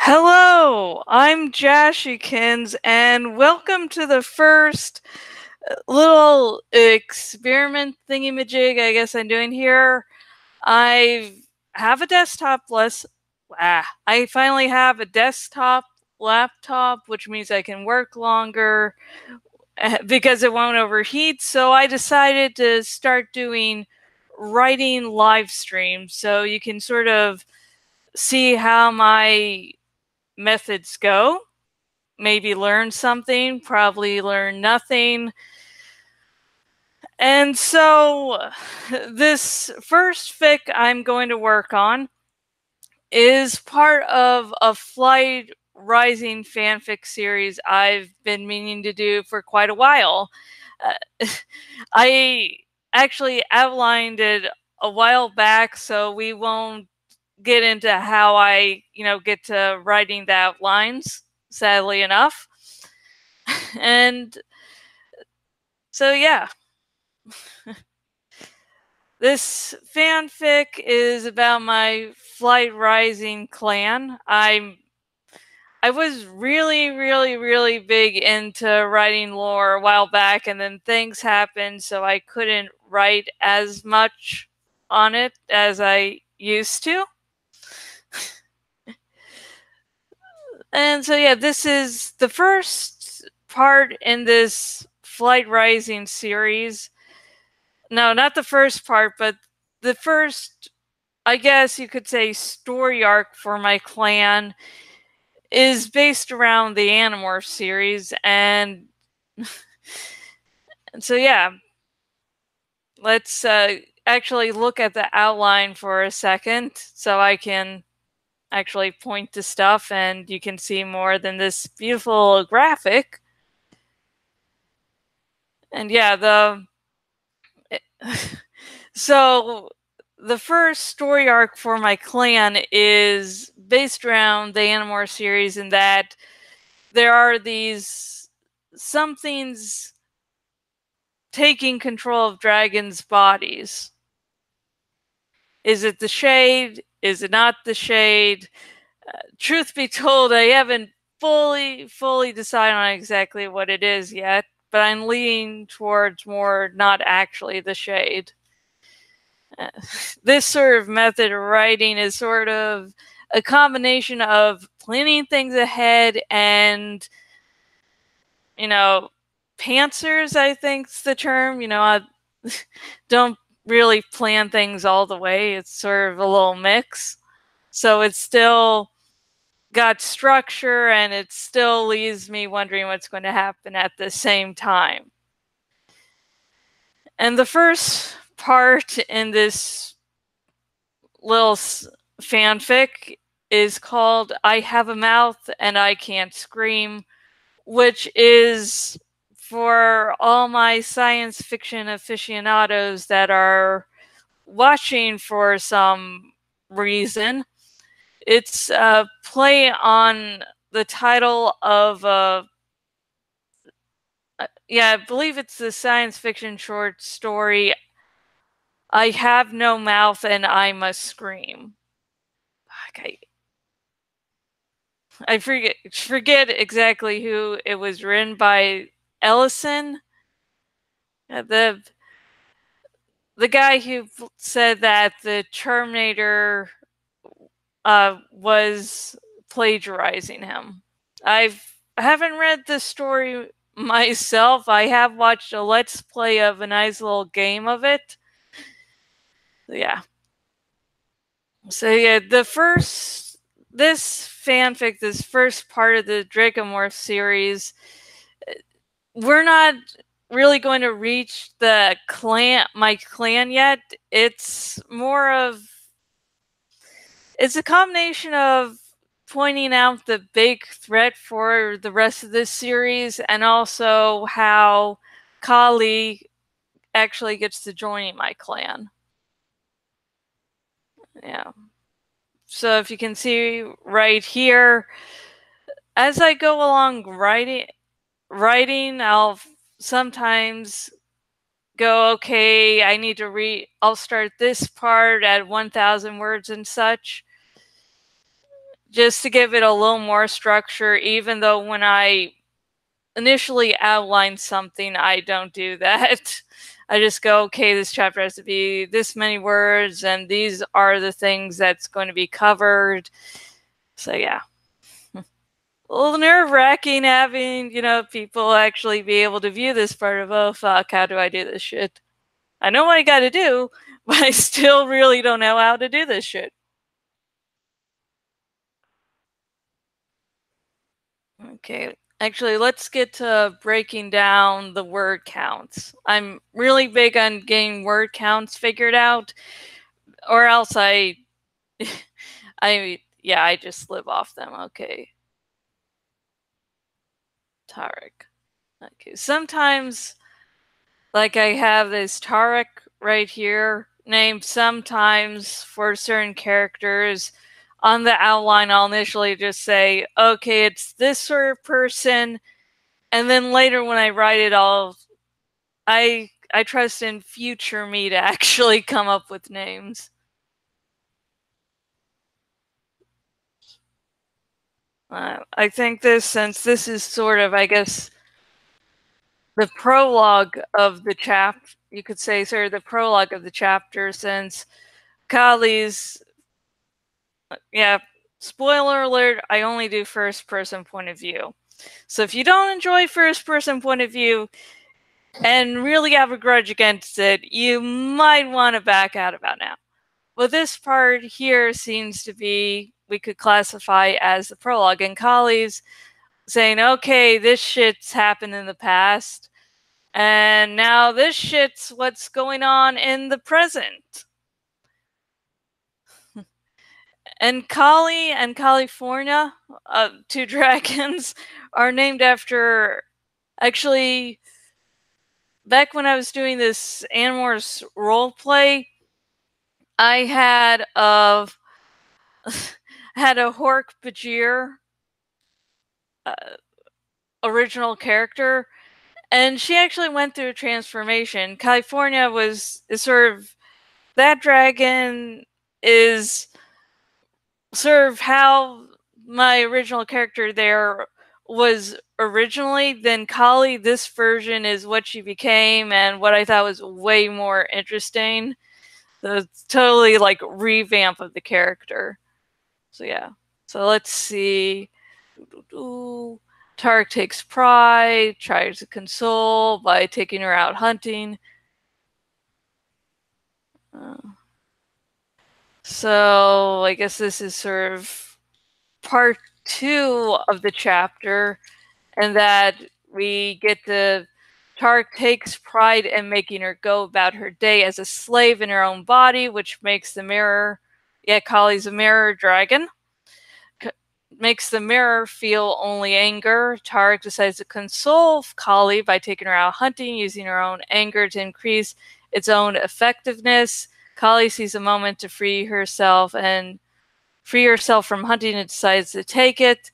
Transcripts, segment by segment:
Hello, I'm Jashikins, and welcome to the first little experiment thingy-majig I guess I'm doing here. I have a desktop I finally have a desktop laptop, which means I can work longer because it won't overheat. So I decided to start doing writing live streams so you can sort of see how my methods go. Maybe learn something, probably learn nothing. And so this first fic I'm going to work on is part of a Flight Rising fanfic series I've been meaning to do for quite a while. I actually outlined it a while back, so we won't get into how I, get to writing the outlines, sadly enough. And so, yeah. This fanfic is about my Flight Rising clan. I was really, really, really big into writing lore a while back, and then things happened, so I couldn't write as much on it as I used to. And so, yeah, this is the first part in this Flight Rising series. No, not the first part, but the first, I guess you could say, story arc for my clan is based around the Animorphs series. And so, yeah, let's actually look at the outline for a second so I can actually point to stuff and you can see more than this beautiful graphic. And yeah, so the first story arc for my clan is based around the Animorphs series in that there are these somethings taking control of dragons' bodies. Is it the Shade? Is it not the Shade? Truth be told, I haven't fully decided on exactly what it is yet, but I'm leaning towards more not actually the Shade. This sort of method of writing is sort of a combination of planning things ahead and, pantsers, I think's the term. I don't really plan things all the way. It's sort of a little mix. So it's still got structure and it still leaves me wondering what's going to happen at the same time. And the first part in this little fanfic is called I Have a Mouth and I Can't Scream, which is for all my science fiction aficionados that are watching for some reason. It's a play on the title of I believe it's the science fiction short story I Have No Mouth and I Must Scream. Okay. I forget exactly who it was written by. Ellison, the guy who said that the Terminator was plagiarizing him. I haven't read the story myself. I have watched a Let's Play of a nice little game of it. Yeah. So yeah, this fanfic, this first part of the Dracomorphs series, we're not really going to reach my clan yet. It's a combination of pointing out the big threat for the rest of this series and also how Kali actually gets to join my clan. Yeah. So if you can see right here, as I go along writing, I'll sometimes go, okay, I need to I'll start this part at 1,000 words and such. just to give it a little more structure, even though when I initially outline something, I don't do that. I just go, okay, this chapter has to be this many words, and these are the things that's going to be covered. So yeah. A little nerve-wracking having, people actually be able to view this part of, oh fuck, how do I do this shit? I know what I gotta do, but I still really don't know how to do this shit. Okay, actually, let's get to breaking down the word counts. I'm really big on getting word counts figured out, or else I just live off them. Okay, Tarek. Okay, sometimes, like I have this Tarek right here named. Sometimes for certain characters on the outline, I'll initially just say, okay, it's this sort of person, and then later when I write it, I trust in future me to actually come up with names. I think since this is sort of, I guess, the prologue of the chapter, you could say sort of the prologue of the chapter, since Kali's, yeah, spoiler alert, I only do first person point of view. So if you don't enjoy first person point of view and really have a grudge against it, you might want to back out about now. Well, this part here seems to be, we could classify as the prologue, and Kali's saying, okay, this shit's happened in the past, and now this shit's what's going on in the present. And Kali and California, two dragons, are named after, actually, back when I was doing this Animorphs roleplay, I had had a Hork Bajir original character, and she actually went through a transformation. California is sort of, that dragon is sort of how my original character there was originally. Then Kali, this version, is what she became, and what I thought was way more interesting. The totally like revamp of the character. So yeah. So let's see. Tarek takes pride, tries to console by taking her out hunting. So I guess this is sort of part 2 of the chapter, and that we get to Tarek takes pride in making her go about her day as a slave in her own body, which makes the mirror, Kali's a mirror dragon, makes the mirror feel only anger. Tarek decides to console Kali by taking her out hunting, using her own anger to increase its own effectiveness. Kali sees a moment to free herself from hunting and decides to take it.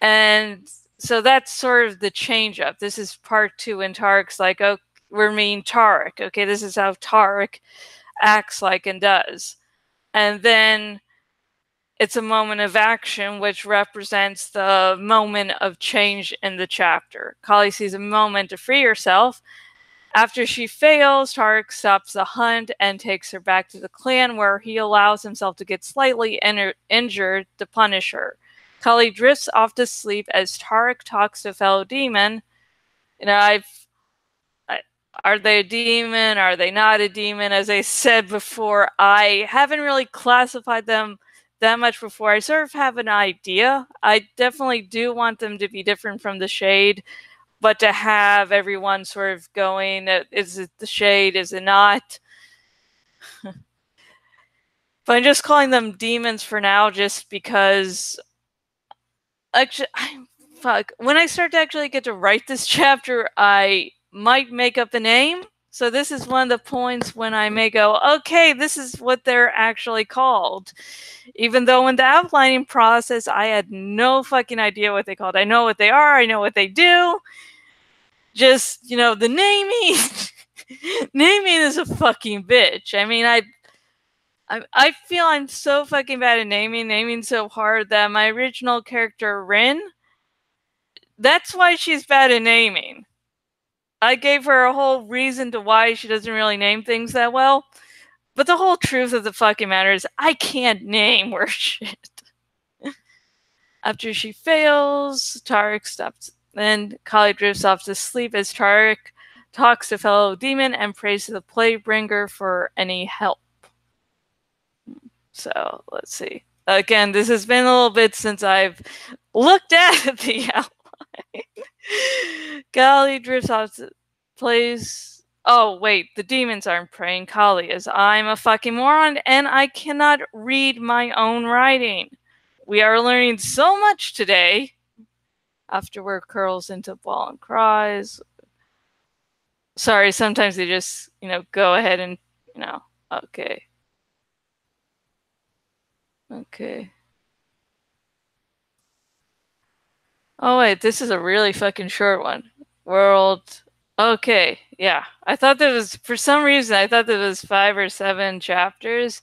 And so that's sort of the change up. This is part 2, and Tarek's like, oh, we're meeting Tarek. Okay, this is how Tarek acts like and does. And then it's a moment of action, which represents the moment of change in the chapter. Kali sees a moment to free herself. After she fails, Tarek stops the hunt and takes her back to the clan, where he allows himself to get slightly injured to punish her. Kali drifts off to sleep as Tarek talks to a fellow demon. Are they a demon? Are they not a demon? As I said before, I haven't really classified them that much before. I sort of have an idea. I definitely do want them to be different from the Shade, but to have everyone sort of going, is it the Shade, is it not? But I'm just calling them demons for now, just because, actually, when I start to actually get to write this chapter, I might make up a name. So this is one of the points when I may go, okay, this is what they're actually called. Even though in the outlining process, I had no fucking idea what they called. I know what they are. I know what they do. Just, the naming. Naming is a fucking bitch. I mean, I feel I'm so fucking bad at naming so hard that my original character, Rin, that's why she's bad at naming. I gave her a whole reason to why she doesn't really name things that well. But the whole truth of the fucking matter is I can't name worse shit. After she fails, Tarek stops. Then Kali drifts off to sleep as Tarek talks to fellow demon and prays to the Playbringer for any help. So let's see. Again, this has been a little bit since I've looked at the outline. Kali drifts off to plays. Oh wait, the demons aren't praying. Kali is. I'm a fucking moron and I cannot read my own writing. We are learning so much today. Afterward curls into ball and cries. Sorry, sometimes they just, go ahead and, okay. Okay. Oh wait, this is a really fucking short one. World. Okay, yeah. I thought there was, for some reason, I thought there was 5 or 7 chapters.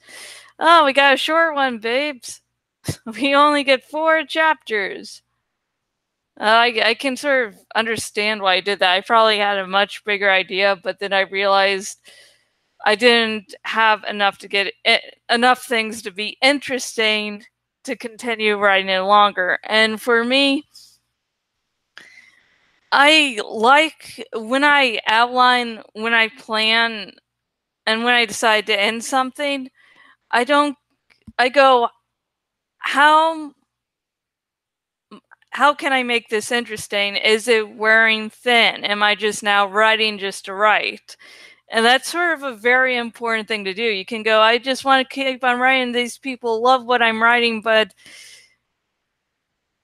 Oh, we got a short one, babes. We only get 4 chapters. I can sort of understand why I did that. I probably had a much bigger idea, but then I realized I didn't have enough to get enough things to be interesting to continue writing it longer. And for me, I like when I outline, when I plan, and when I decide to end something, I don't, I go, how can I make this interesting? Is it wearing thin? Am I just now writing just to write? And that's sort of a very important thing to do. You can go, I just want to keep on writing. These people love what I'm writing, but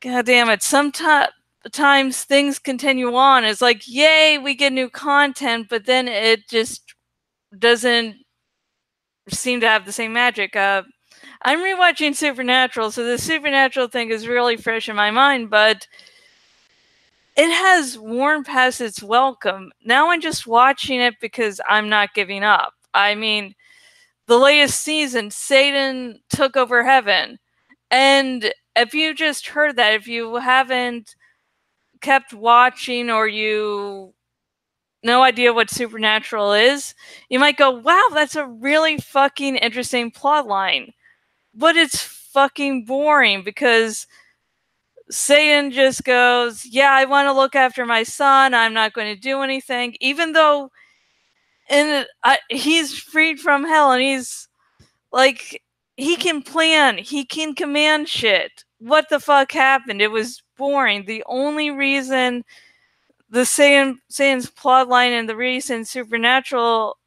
God damn it, sometimes things continue on. It's like, yay, we get new content, but then it just doesn't seem to have the same magic. I'm rewatching Supernatural, so the Supernatural thing is really fresh in my mind, but it has worn past its welcome. Now I'm just watching it because I'm not giving up. I mean, the latest season, Satan took over heaven. And if you just heard that, if you haven't kept watching or you no idea what Supernatural is, you might go, wow, that's a really fucking interesting plot line. But it's fucking boring because Satan just goes, yeah, I want to look after my son. I'm not going to do anything. Even though he's freed from hell and he's like, he can plan. He can command shit. What the fuck happened? It was boring. The only reason the Satan's plotline and the recent Supernatural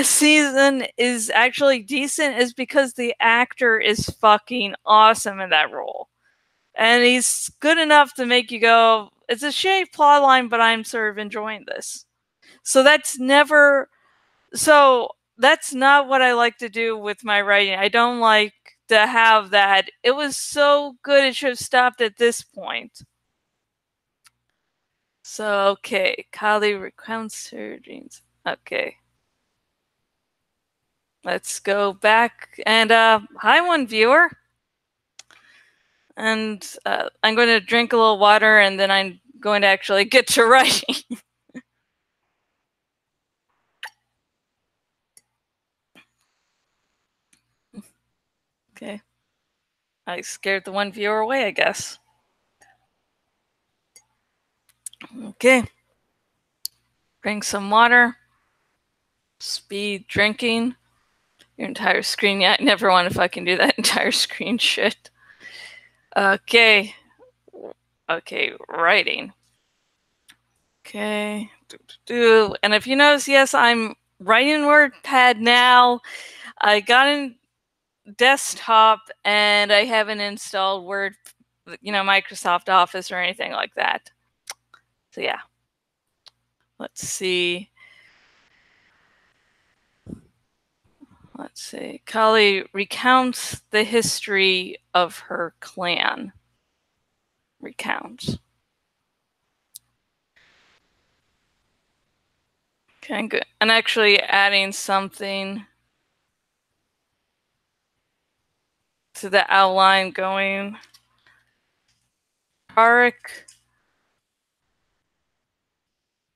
season is actually decent is because the actor is fucking awesome in that role. And he's good enough to make you go, it's a shame plotline, but I'm sort of enjoying this. So that's not what I like to do with my writing. I don't like to have that. It was so good, it should have stopped at this point. So, okay, Kali recounts her dreams. Okay. Let's go back and, hi, one viewer. And I'm going to drink a little water and then I'm going to actually get to writing. Okay. I scared the one viewer away, I guess. Okay. Drink some water. Speed drinking. Your entire screen. Yeah, I never want to fucking do that entire screen shit. Okay. Okay, writing. Okay. And if you notice, yes, I'm writing WordPad now. I got in desktop and I haven't installed Word, Microsoft Office or anything like that. So yeah. Let's see. Kali recounts the history of her clan. Recounts. Okay, good. And actually adding something. to the outline going. Tarek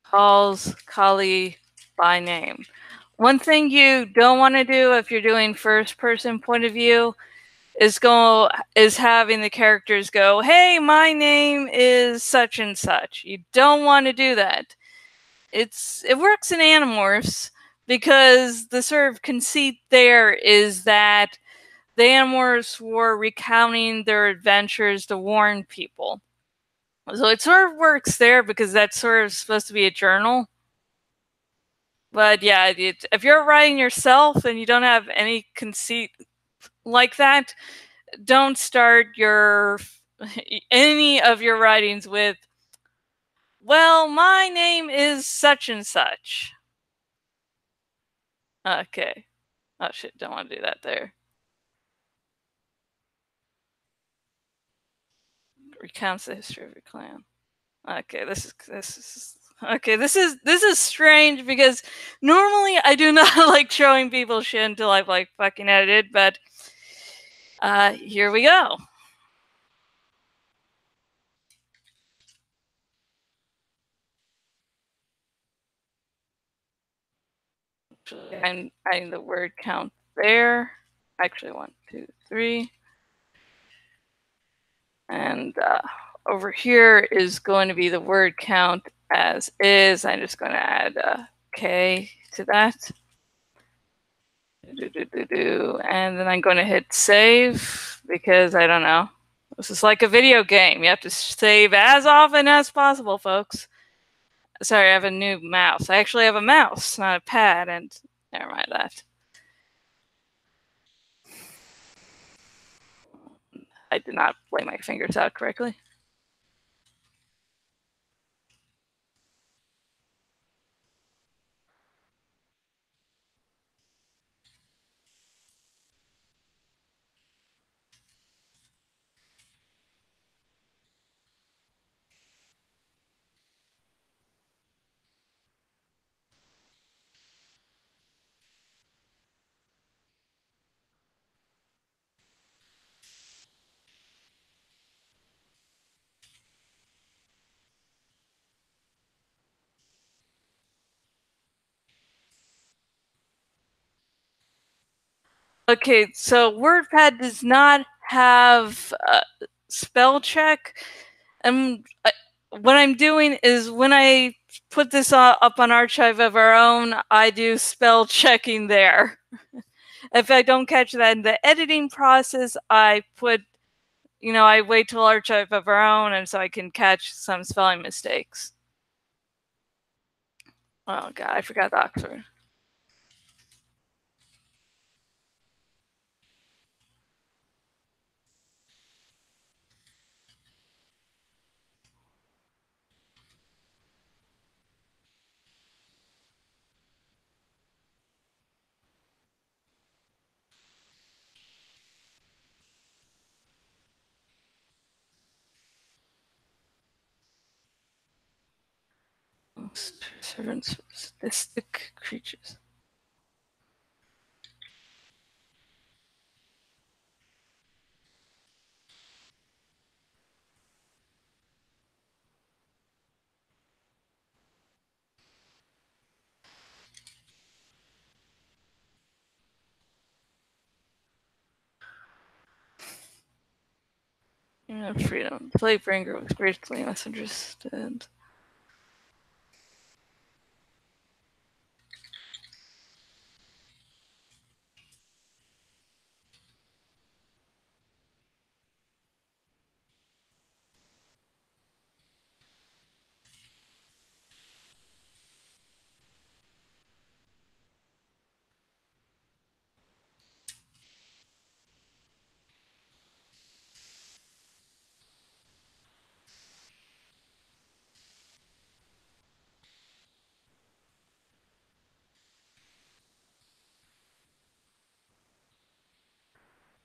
calls Kali by name. One thing you don't want to do if you're doing first person point of view is having the characters go, "Hey, my name is such and such." You don't want to do that. It works in Animorphs because the sort of conceit there is that the Animorphs were recounting their adventures to warn people. So it sort of works there because that's sort of supposed to be a journal. But yeah, if you're writing yourself and you don't have any conceit like that, don't start any of your writings with, "Well, my name is such and such." Okay. Oh shit, don't want to do that there. Recounts the history of your clan. Okay, this is strange because normally I do not like showing people shit until I've like fucking edited, but here we go. I'm adding the word count there. Actually, 1, 2, 3. And over here is going to be the word count as is. I'm just going to add K to that. And then I'm going to hit save because I don't know. This is like a video game. You have to save as often as possible, folks. Sorry, I have a new mouse. I actually have a mouse, not a pad, and never mind that. I did not lay my fingers out correctly. Okay, so WordPad does not have spell check. And what I'm doing is when I put this up on Archive of Our Own, I do spell checking there. If I don't catch that in the editing process, I wait till Archive of Our Own, and so I can catch some spelling mistakes. Oh god, I forgot the Oxford. Servants, sadistic creatures. Freedom. Play Bringer was greatly misunderstood.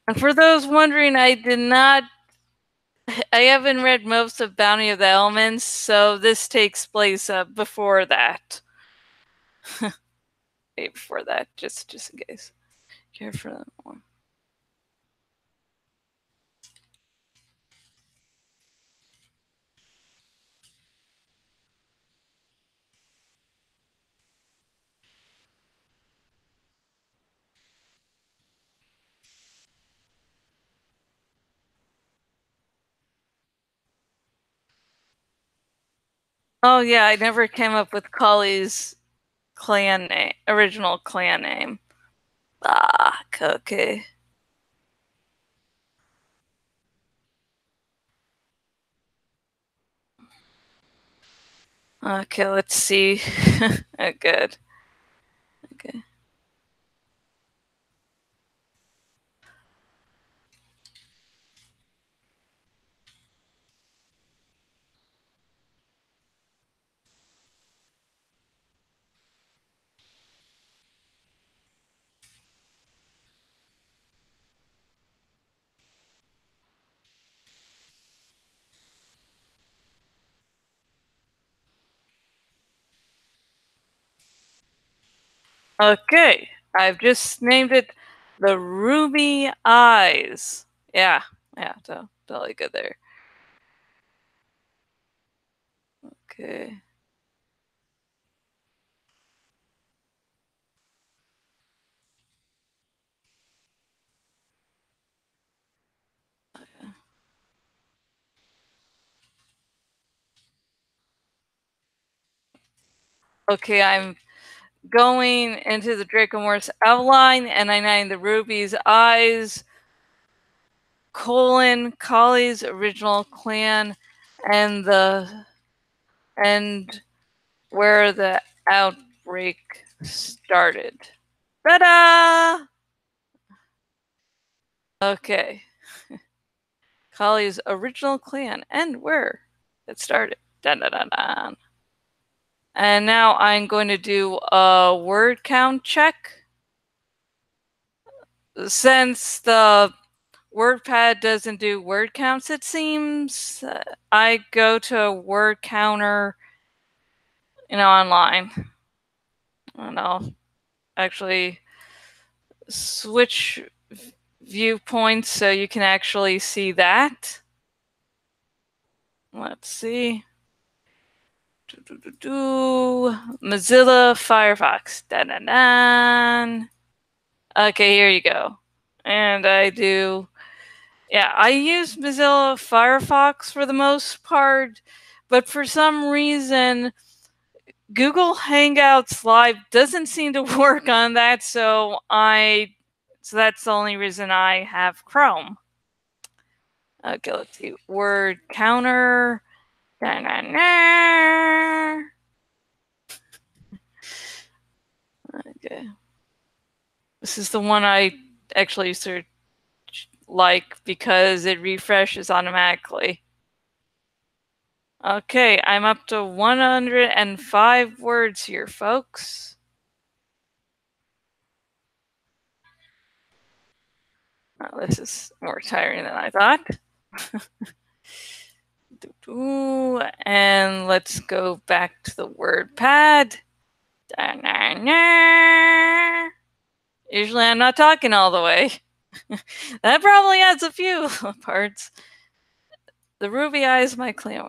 And for those wondering, I haven't read most of Bounty of the Elements, so this takes place before that. Before that, just in case. Care for them more. Oh yeah, I never came up with Kali's clan name, original clan name. Ah, okay. Okay, let's see. Oh, good. Okay. Okay, I've just named it the Ruby Eyes. Yeah, yeah, totally good there. Okay. Okay, I'm going into the Dracomorphs outline, and I named the Ruby's Eyes, Kali's original clan, and and where the outbreak started. Ta-da! Okay. Kali's original clan and where it started. Dun, dun, dun, dun. And now I'm going to do a word count check. Since the WordPad doesn't do word counts, it seems, I go to a word counter, online. And I'll actually switch viewpoints so you can actually see that. Let's see. Mozilla Firefox. Da-da-dan. Okay, here you go. And I do, yeah, I use Mozilla Firefox for the most part, but for some reason, Google Hangouts Live doesn't seem to work on that, so that's the only reason I have Chrome. Okay, let's see. Word counter. Da-na-na. Okay. This is the one I actually search like because it refreshes automatically. Okay, I'm up to 105 words here, folks. Oh, this is more tiring than I thought. And let's go back to the word pad. Usually I'm not talking all the way. That probably adds a few parts. The Ruby Eyes, my clan.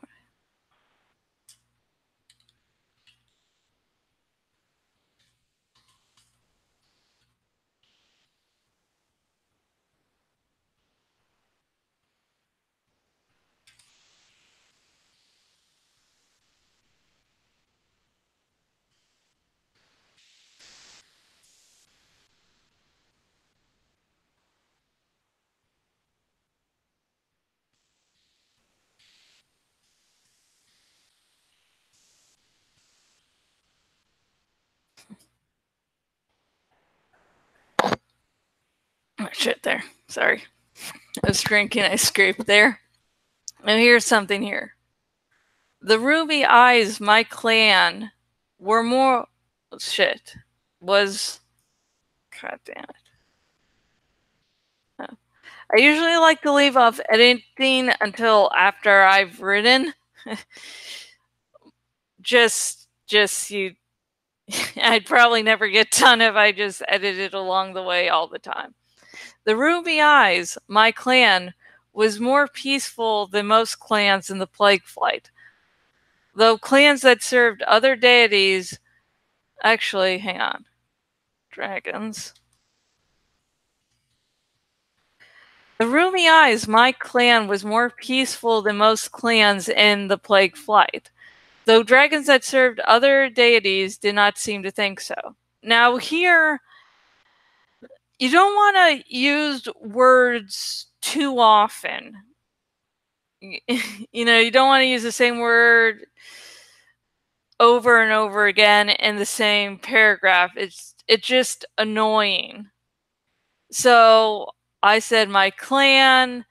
Oh, shit there. Sorry. I was drinking, I scraped there. And here's something here. The Ruby Eyes, my clan, were more. Shit. Was. God damn it. Oh. I usually like to leave off editing until after I've written. just you. I'd probably never get done if I just edited along the way all the time. The Ruby Eyes, my clan, was more peaceful than most clans in the Plague Flight. Though clans that served other deities, actually, hang on, dragons. The Ruby Eyes, my clan, was more peaceful than most clans in the Plague Flight. though dragons that served other deities did not seem to think so. Now here, you don't want to use words too often. You know, you don't want to use the same word over and over again in the same paragraph. It's just annoying. So I said my clan,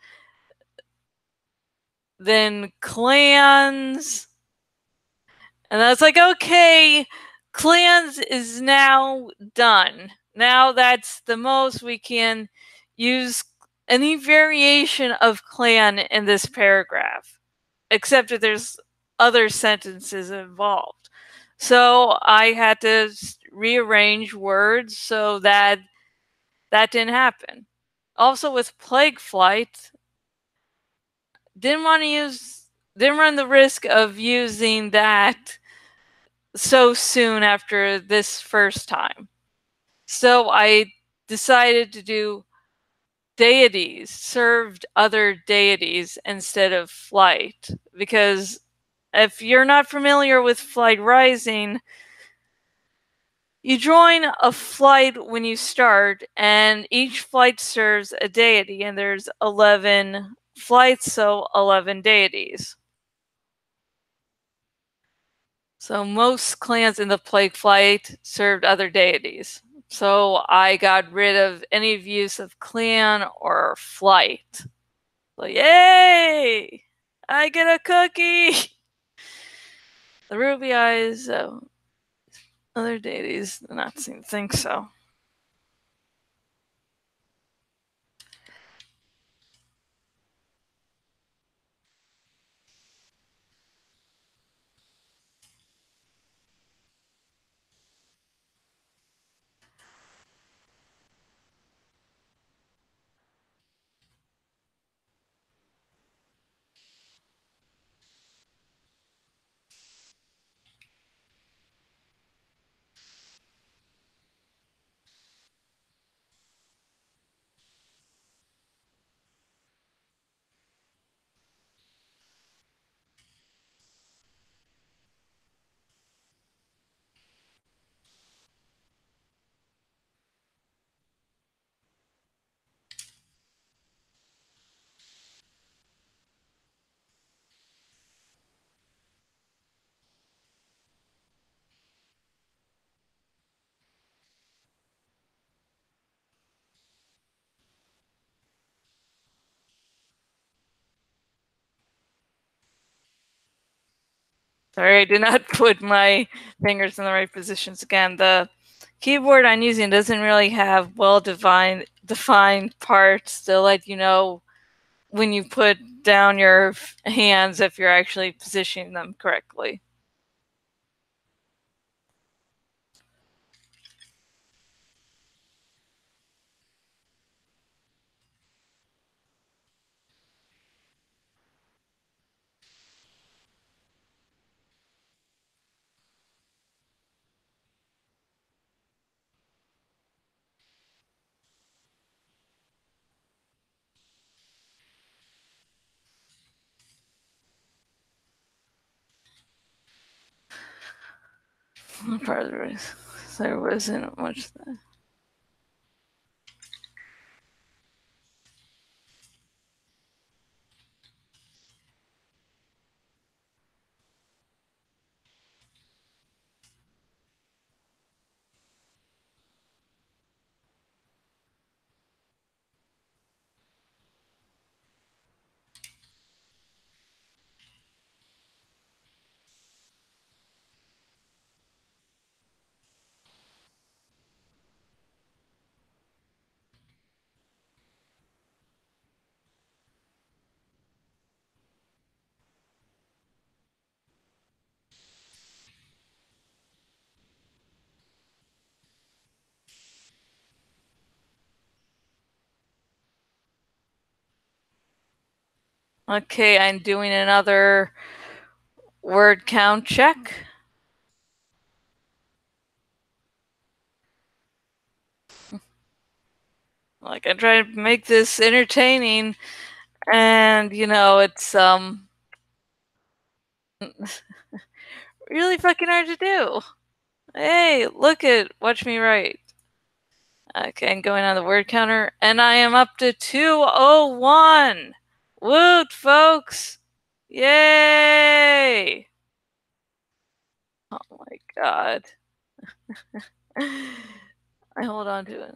then clans, and I was like, okay, clans is now done. Now that's the most we can use any variation of clan in this paragraph, except that there's other sentences involved. So I had to rearrange words so that that didn't happen. Also with plague flight, didn't run the risk of using that so soon after this first time. So I decided to do deities, served other deities instead of flight. Because if you're not familiar with Flight Rising, you join a flight when you start, and each flight serves a deity, and there's 11 flights, so 11 deities. So most clans in the Plague Flight served other deities. So I got rid of any use of clan or flight. So yay! I get a cookie! The ruby eyes, other deities do not seem to think so. Sorry, I did not put my fingers in the right positions again. The keyboard I'm using doesn't really have well-defined parts to let you know when you put down your hands if you're actually positioning them correctly. Part of the race. There wasn't much there. Okay, I'm doing another word count check. Like, I try to make this entertaining, and you know, it's really fucking hard to do. Hey, watch me write. Okay, I'm going on the word counter, and I am up to 201. Woot, folks! Yay! Oh my god. I hold on to it.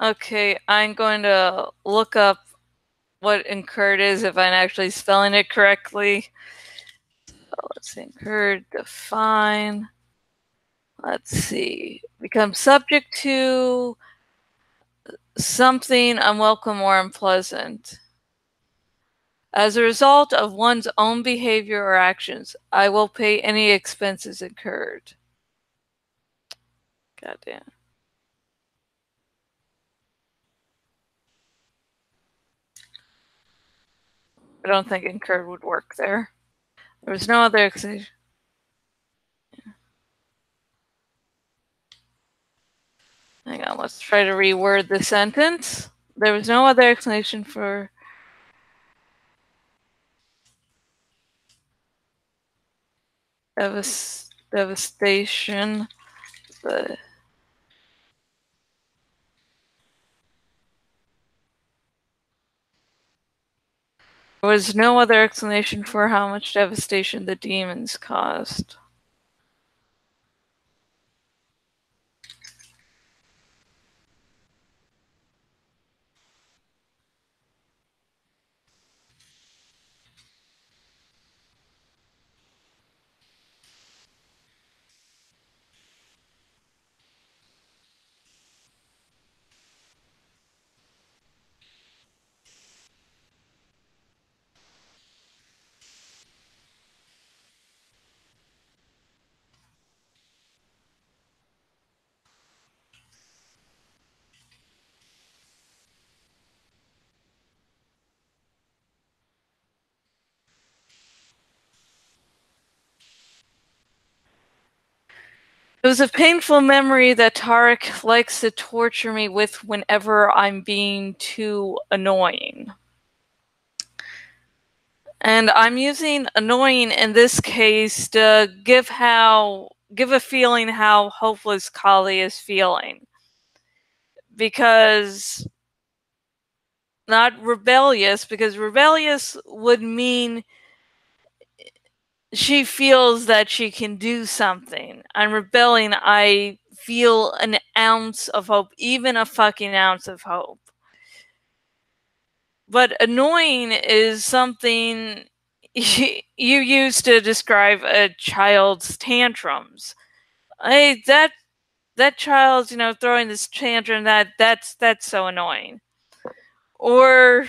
Okay, I'm going to look up what incurred is if I'm actually spelling it correctly. So let's see, incurred, define. Let's see. Become subject to something unwelcome or unpleasant. As a result of one's own behavior or actions, I will pay any expenses incurred. Goddamn. I don't think incurred would work there. There was no other explanation. Hang on, let's try to reword the sentence. There was no other explanation for devastation, but there was no other explanation for how much devastation the demons caused. It was a painful memory that Tarek likes to torture me with whenever I'm being too annoying. And I'm using annoying in this case to give a feeling how hopeless Kali is feeling. Because not rebellious, because rebellious would mean she feels that she can do something. I'm rebelling, I feel an ounce of hope, even a fucking ounce of hope. But annoying is something you use to describe a child's tantrums. That child's, throwing this tantrum, that's so annoying. Or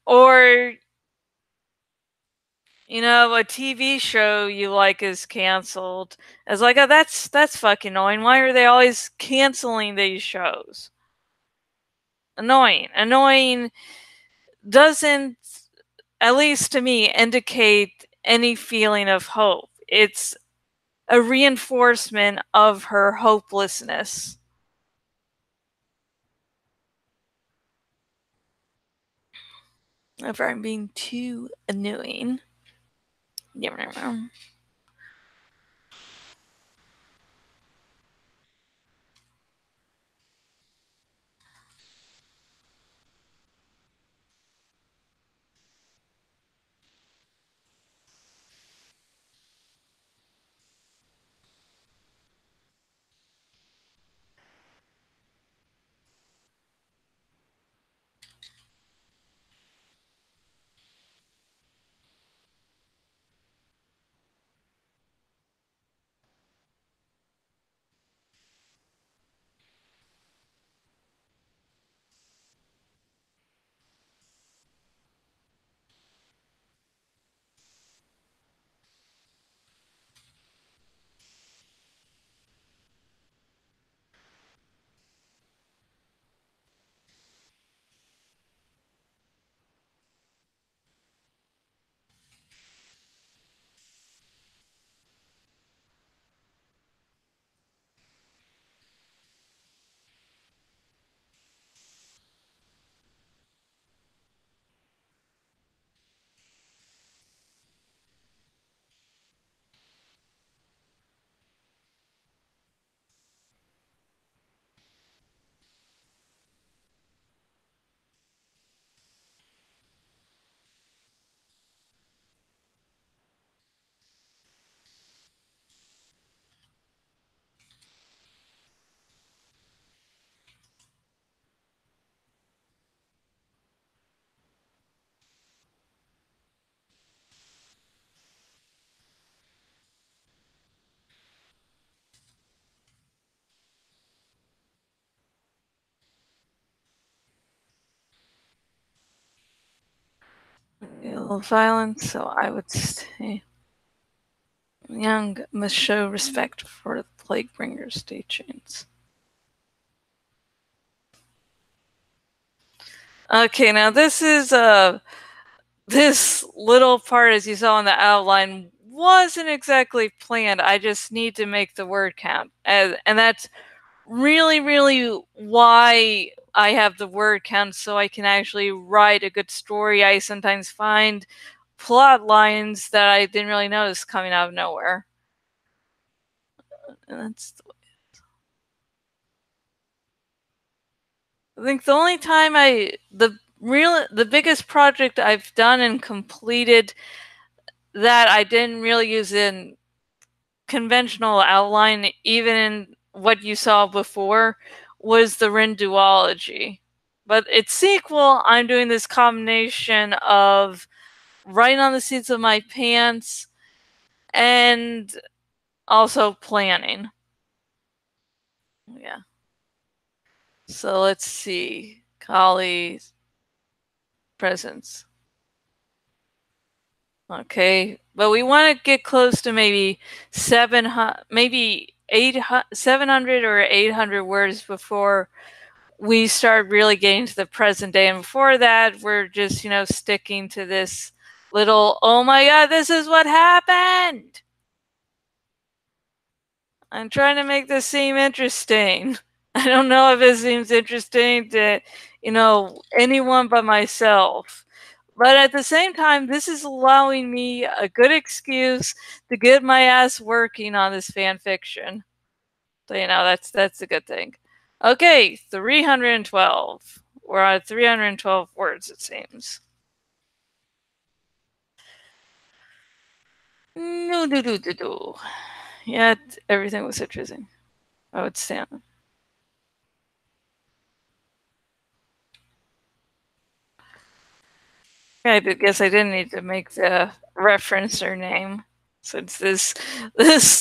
or a TV show you like is canceled. It's like, oh, that's fucking annoying. Why are they always canceling these shows? Annoying doesn't, at least to me, indicate any feeling of hope. It's a reinforcement of her hopelessness. If I'm being too annoying. violence, so I would say young must show respect for the plague bringer's teachings. Okay, now this little part, as you saw in the outline, wasn't exactly planned. I just need to make the word count, and that's really why I have the word count, so I can actually write a good story. I sometimes find plot lines that I didn't really notice coming out of nowhere. And that's I think the only time the biggest project I've done and completed that I didn't really use in conventional outline, even in what you saw before, was the Rin duology. But its sequel, I'm doing this combination of writing on the seats of my pants and also planning. Yeah. So let's see. Kali's presence. Okay, but we want to get close to maybe 700, maybe 800, 700 or 800 words before we start really getting to the present day. And before that, we're just, sticking to this little, oh my god, this is what happened. I'm trying to make this seem interesting. I don't know if it seems interesting to, anyone but myself. But at the same time, this is allowing me a good excuse to get my ass working on this fan fiction. So, that's a good thing. Okay, 312. We're at 312 words, it seems. No, do. Yeah, everything was interesting. I would stand. I guess I didn't need to make the reference or name, since this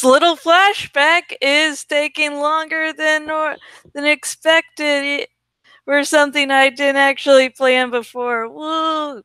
little flashback is taking longer than expected for something I didn't actually plan before. Woo!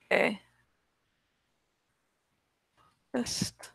Okay. Just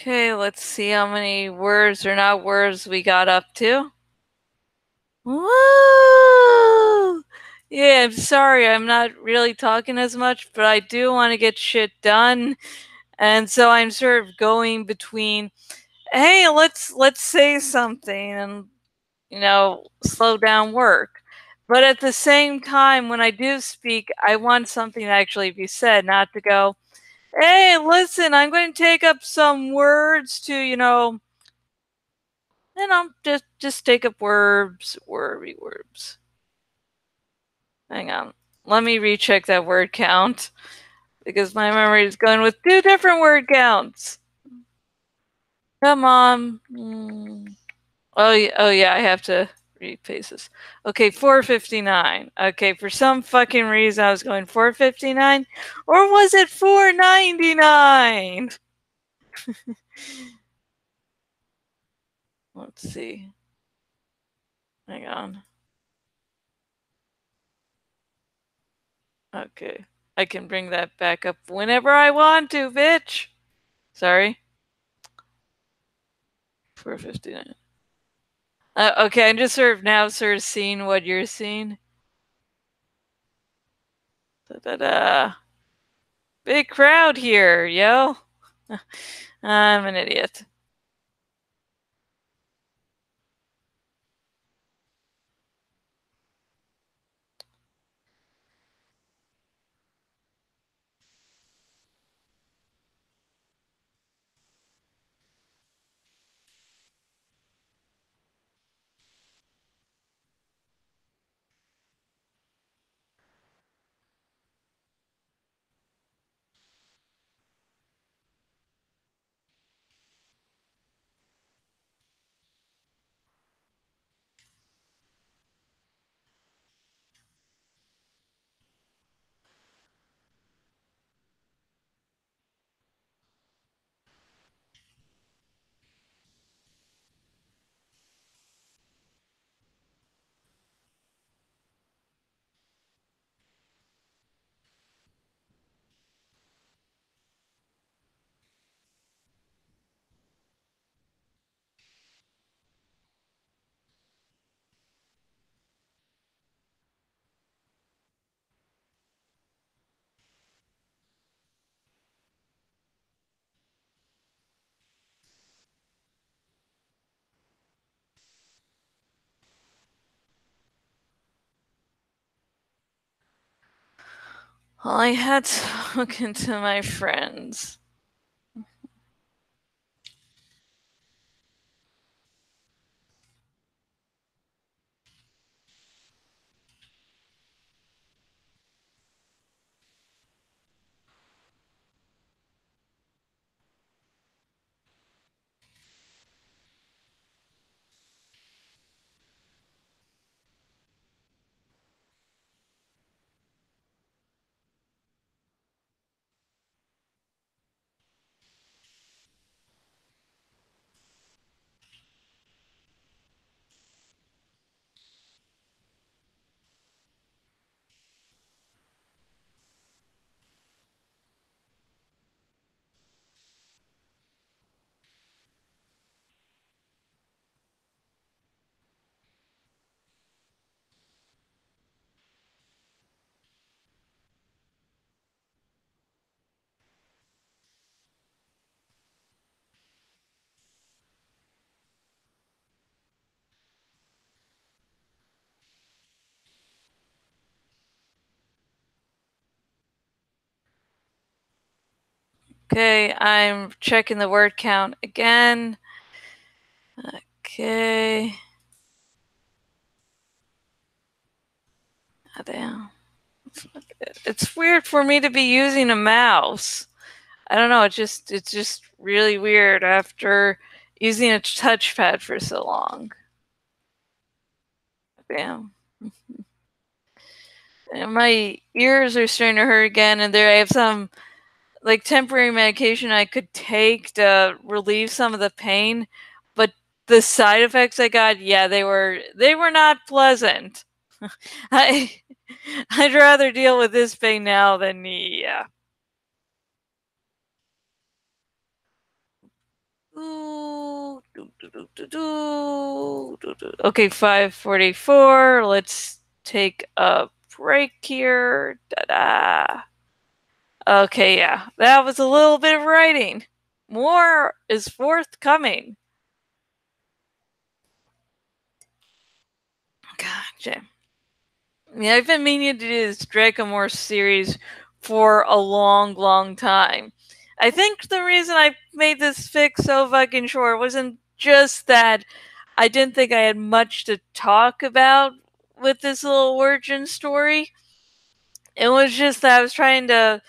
Okay, let's see how many words or not words we got up to. Woo! Yeah, I'm sorry, I'm not really talking as much, but I do want to get shit done. And so I'm sort of going between, hey, let's say something and slow down work. But at the same time, when I do speak, I want something to actually be said, not to go, hey, listen, I'm going to take up some words to, just take up words, words. Hang on. Let me recheck that word count because my memory is going with 2 different word counts. Come on. Oh yeah, I have to repaste this. Okay, 459. Okay, for some fucking reason I was going 459, or was it 499? Let's see. Hang on. Okay. I can bring that back up whenever I want to, bitch. Sorry. 459. Okay, I'm just sort of seeing what you're seeing. Da-da-da. Big crowd here, yo. I'm an idiot. Well, I had to look into my friends. Okay, I'm checking the word count again. Okay. Oh, damn. It's weird for me to be using a mouse. I don't know, it's just really weird after using a touchpad for so long. Damn. And my ears are starting to hurt again, and I have some like temporary medication I could take to relieve some of the pain, but the side effects I got, yeah, they were not pleasant. I I'd rather deal with this pain now than yeah. Okay, 5:44. Let's take a break here. Da-da. Okay, yeah. That was a little bit of writing. More is forthcoming. Gotcha. Yeah, I've been meaning to do this Dracomorphs series for a long, long time. I think the reason I made this fic so fucking short wasn't just that I didn't think I had much to talk about with this little origin story. It was just that I was trying to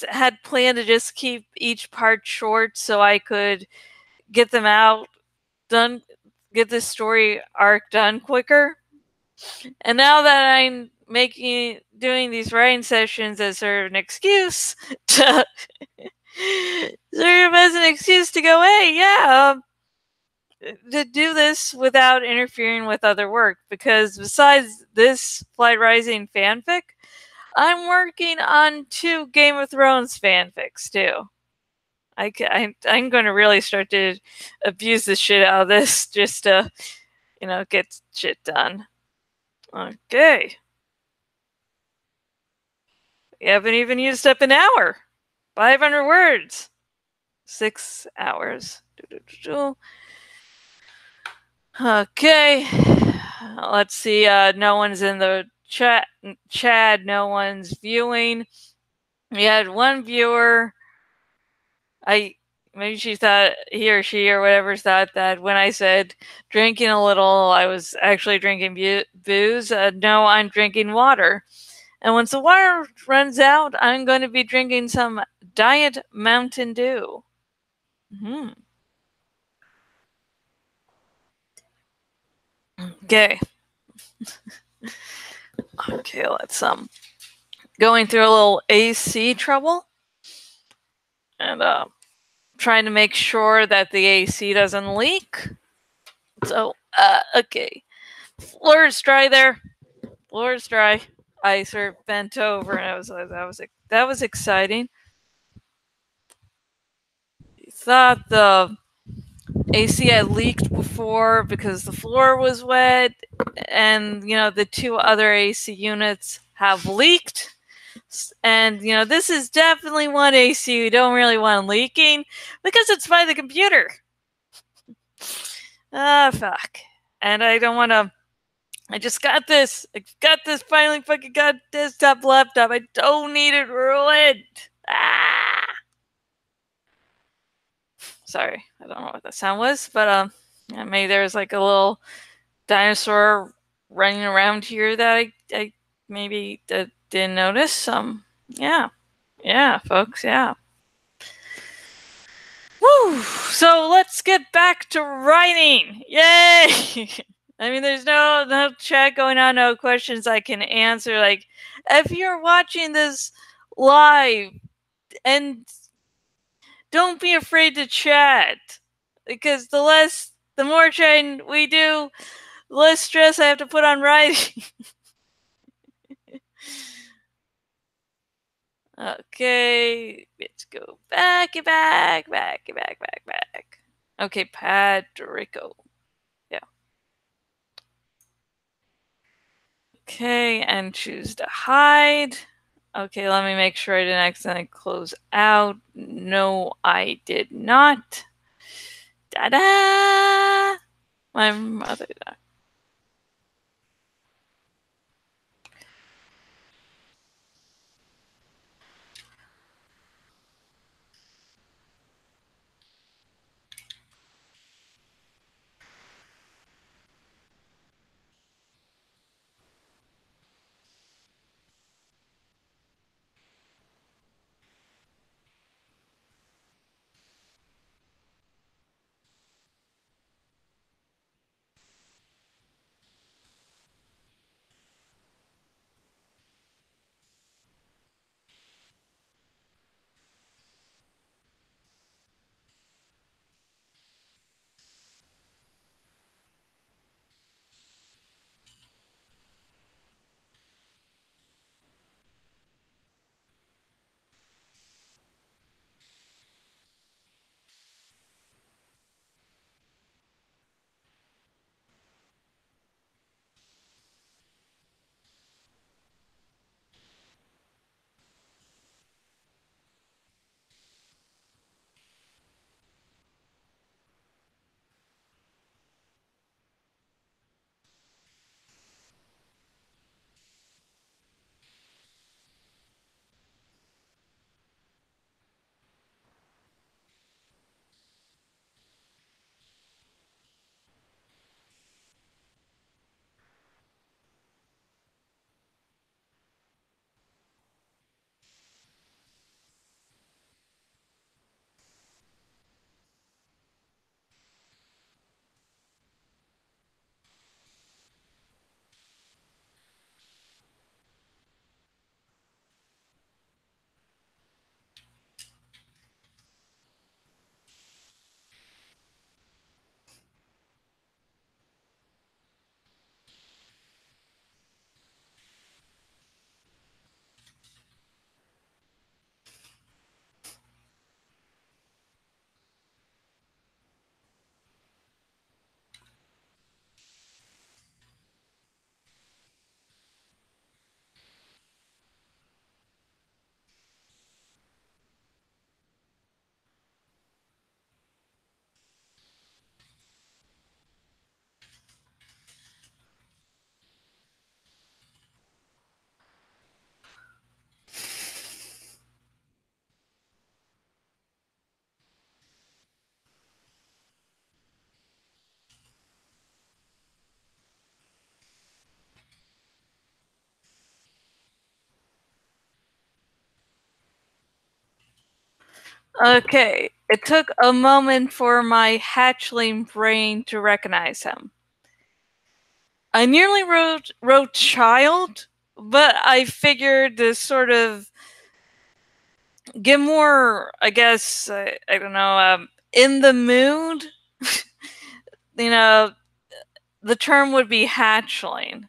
had planned to just keep each part short so I could get them out done get this story arc done quicker. And now that I'm doing these writing sessions as sort of an excuse to sort of as an excuse to go, hey, yeah, to do this without interfering with other work. Because besides this Flight Rising fanfic, I'm working on 2 Game of Thrones fanfics too. I'm going to really start to abuse the shit out of this just to, get shit done. Okay. We haven't even used up an hour. 500 words. 6 hours. Okay. Let's see. No one's in the chat. Chad, no one's viewing. We had one viewer. Maybe she thought, he or she or whatever thought that when I said drinking a little, I was actually drinking booze. No, I'm drinking water. And once the water runs out, I'm going to be drinking some Diet Mountain Dew. Okay. Okay, let's going through a little AC trouble. And trying to make sure that the AC doesn't leak. So, okay. Floor is dry there. Floor is dry. I sort of bent over and that was exciting. Thought the AC had leaked before because the floor was wet, and the 2 other AC units have leaked. And this is definitely one AC you don't really want leaking because it's by the computer. Fuck. And I don't want to. I just got this. I got this finally fucking got desktop laptop. I don't need it ruined. Sorry, I don't know what that sound was, but maybe there's like a little dinosaur running around here that I maybe didn't notice. Yeah, folks, yeah. Woo! So let's get back to writing. Yay! I mean, there's no chat going on, no questions I can answer. Like, if you're watching this live, and don't be afraid to chat, because the more chatting we do, the less stress I have to put on writing. Okay, let's go back. Okay, Padrico. Yeah. Okay, and choose to hide. Okay, let me make sure I didn't accidentally close out. No, I did not. Da-da! My mother. Okay, it took a moment for my hatchling brain to recognize him. I nearly wrote child, but I figured to sort of get more, I guess, I don't know, in the mood. You know, the term would be hatchling.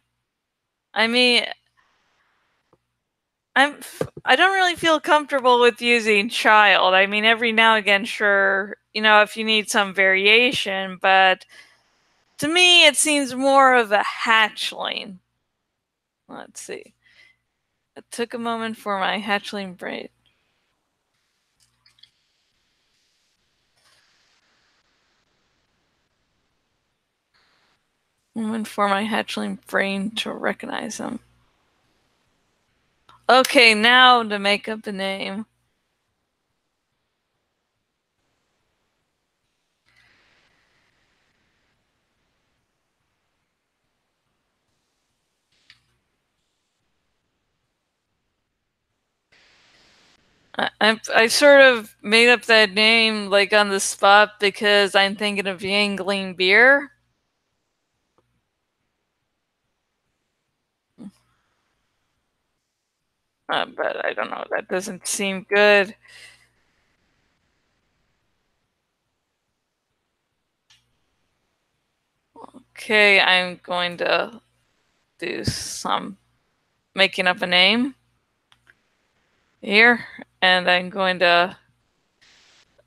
I mean, I don't really feel comfortable with using child. I mean, every now and again, sure, if you need some variation, but to me, it seems more of a hatchling. Let's see. It took a moment for my hatchling brain. Moment for my hatchling brain to recognize him. Okay, now to make up a name. I sort of made up that name like on the spot because I'm thinking of Yangling beer. But I don't know. That doesn't seem good. Okay, I'm going to do some making up a name here, and I'm going to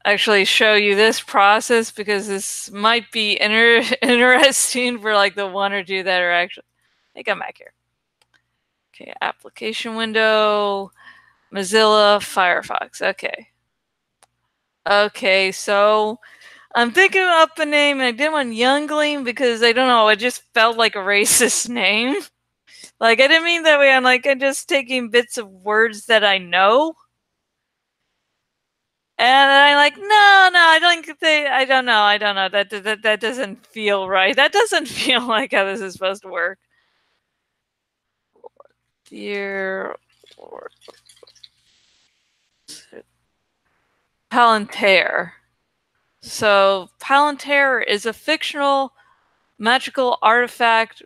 actually show you this process because this might be interesting for like the one or two that are actually. Hey, come back here. Okay, application window, Mozilla Firefox. Okay. Okay, so I'm thinking up a name, and I did one Youngling because I don't know, it just felt like a racist name. Like I didn't mean that way. I'm just taking bits of words that I know, and I'm like, no, I don't think I don't know. That doesn't feel right. That doesn't feel like how this is supposed to work. Dear Lord. Palantir. So Palantir is a fictional magical artifact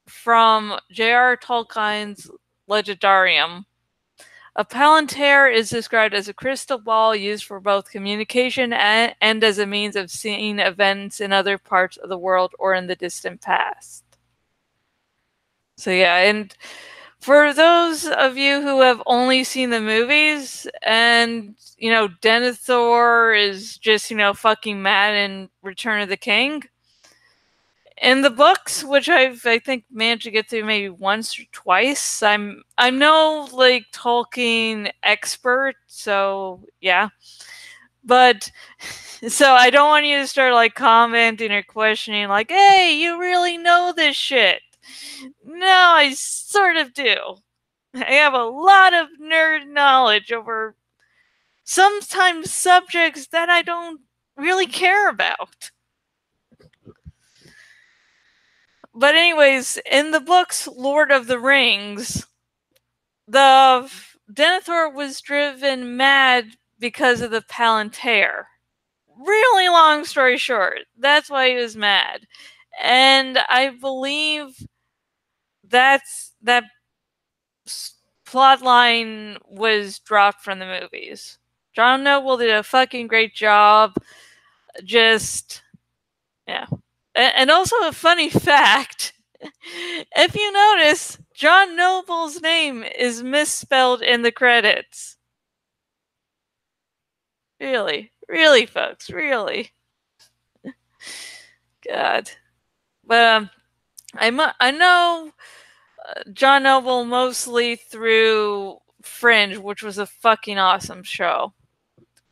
from J.R. Tolkien's Legendarium. A palantir is described as a crystal ball used for both communication and as a means of seeing events in other parts of the world or in the distant past. So yeah, and for those of you who have only seen the movies, and Denethor is just fucking mad in Return of the King. In the books, which I think managed to get through maybe once or twice, I'm no like Tolkien expert, so yeah. But so I don't want you to start like commenting or questioning like, hey, you really know this shit. No, I sort of do. I have a lot of nerd knowledge over sometimes subjects that I don't really care about. But anyways, in the books Lord of the Rings, the Denethor was driven mad because of the Palantir. Really long story short, that's why he was mad. And I believe that plot line was dropped from the movies. John Noble did a fucking great job. Just, yeah. And also a funny fact, if you notice, John Noble's name is misspelled in the credits. Really, really, folks, really. God, but I know John Noble mostly through Fringe, which was a fucking awesome show.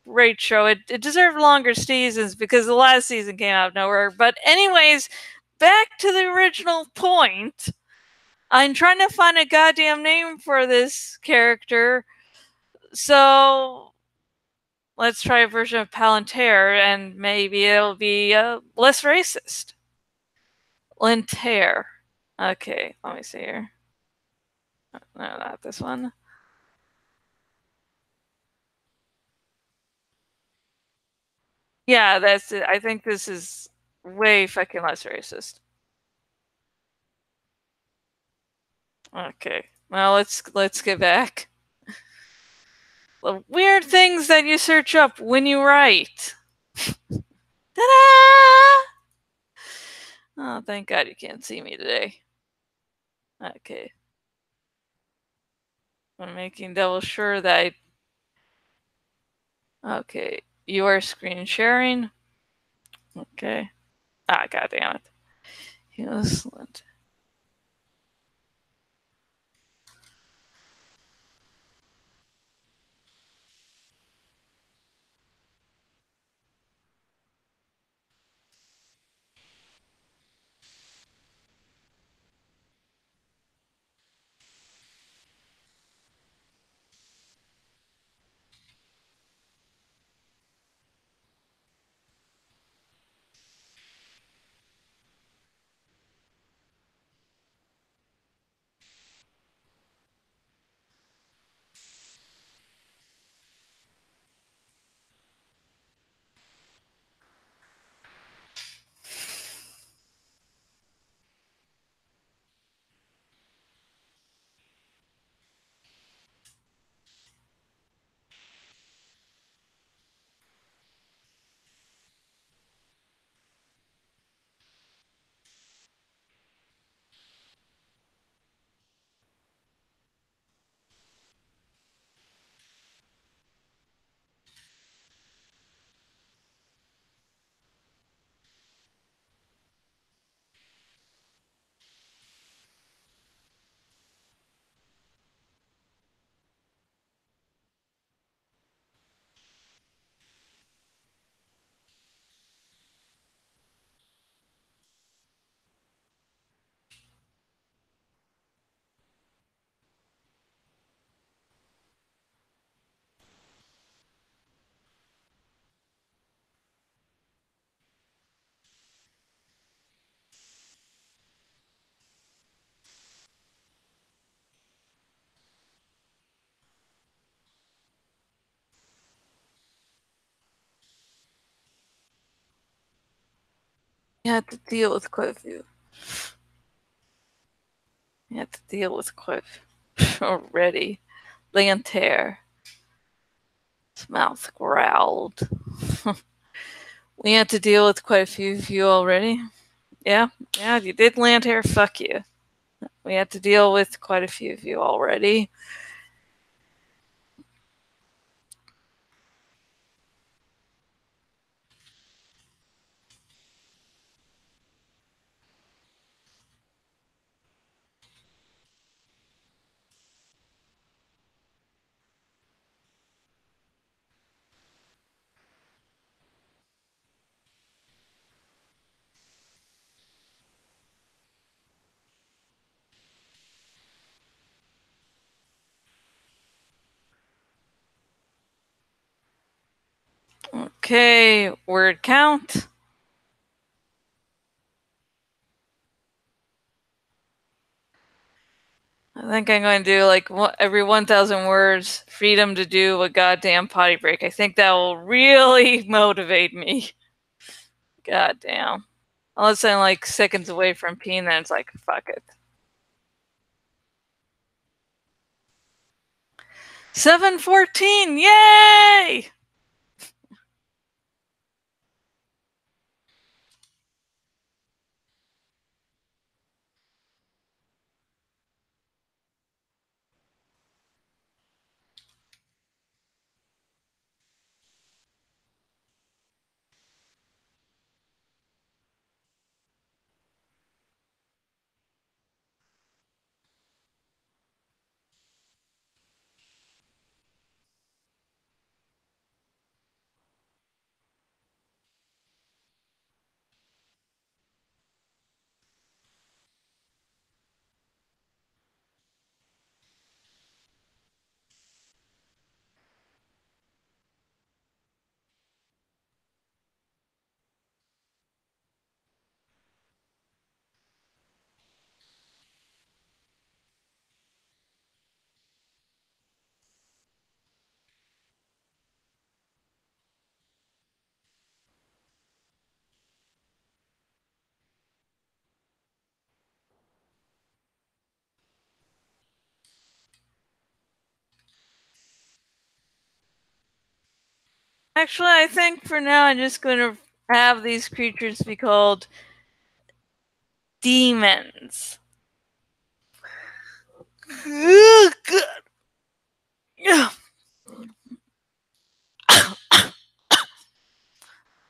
Great show. It deserved longer seasons because the last season came out of nowhere. But anyways, back to the original point. I'm trying to find a goddamn name for this character. So let's try a version of Palantir, and maybe it'll be less racist. Lantair. Okay, let me see here. No, not this one. Yeah, that's it. I think this is way fucking less racist. Okay. Well, let's get back. The weird things that you search up when you write. Ta-da! Oh, thank God you can't see me today. Okay. I'm making double sure that okay. You are screen sharing. Okay. Ah, god damn it. Excellent. You have to deal with quite a few. You have to deal with quite a few already. Lantair. His mouth growled. We had to deal with quite a few of you already. Yeah, yeah, you did land here. Fuck you. We had to deal with quite a few of you already. Okay, word count. I think I'm going to do like every 1,000 words, freedom to do a goddamn potty break. I think that will really motivate me. Goddamn. Unless I'm like seconds away from peeing, then it's like, fuck it. 7:14, yay! Actually, I think for now I'm just going to have these creatures be called demons.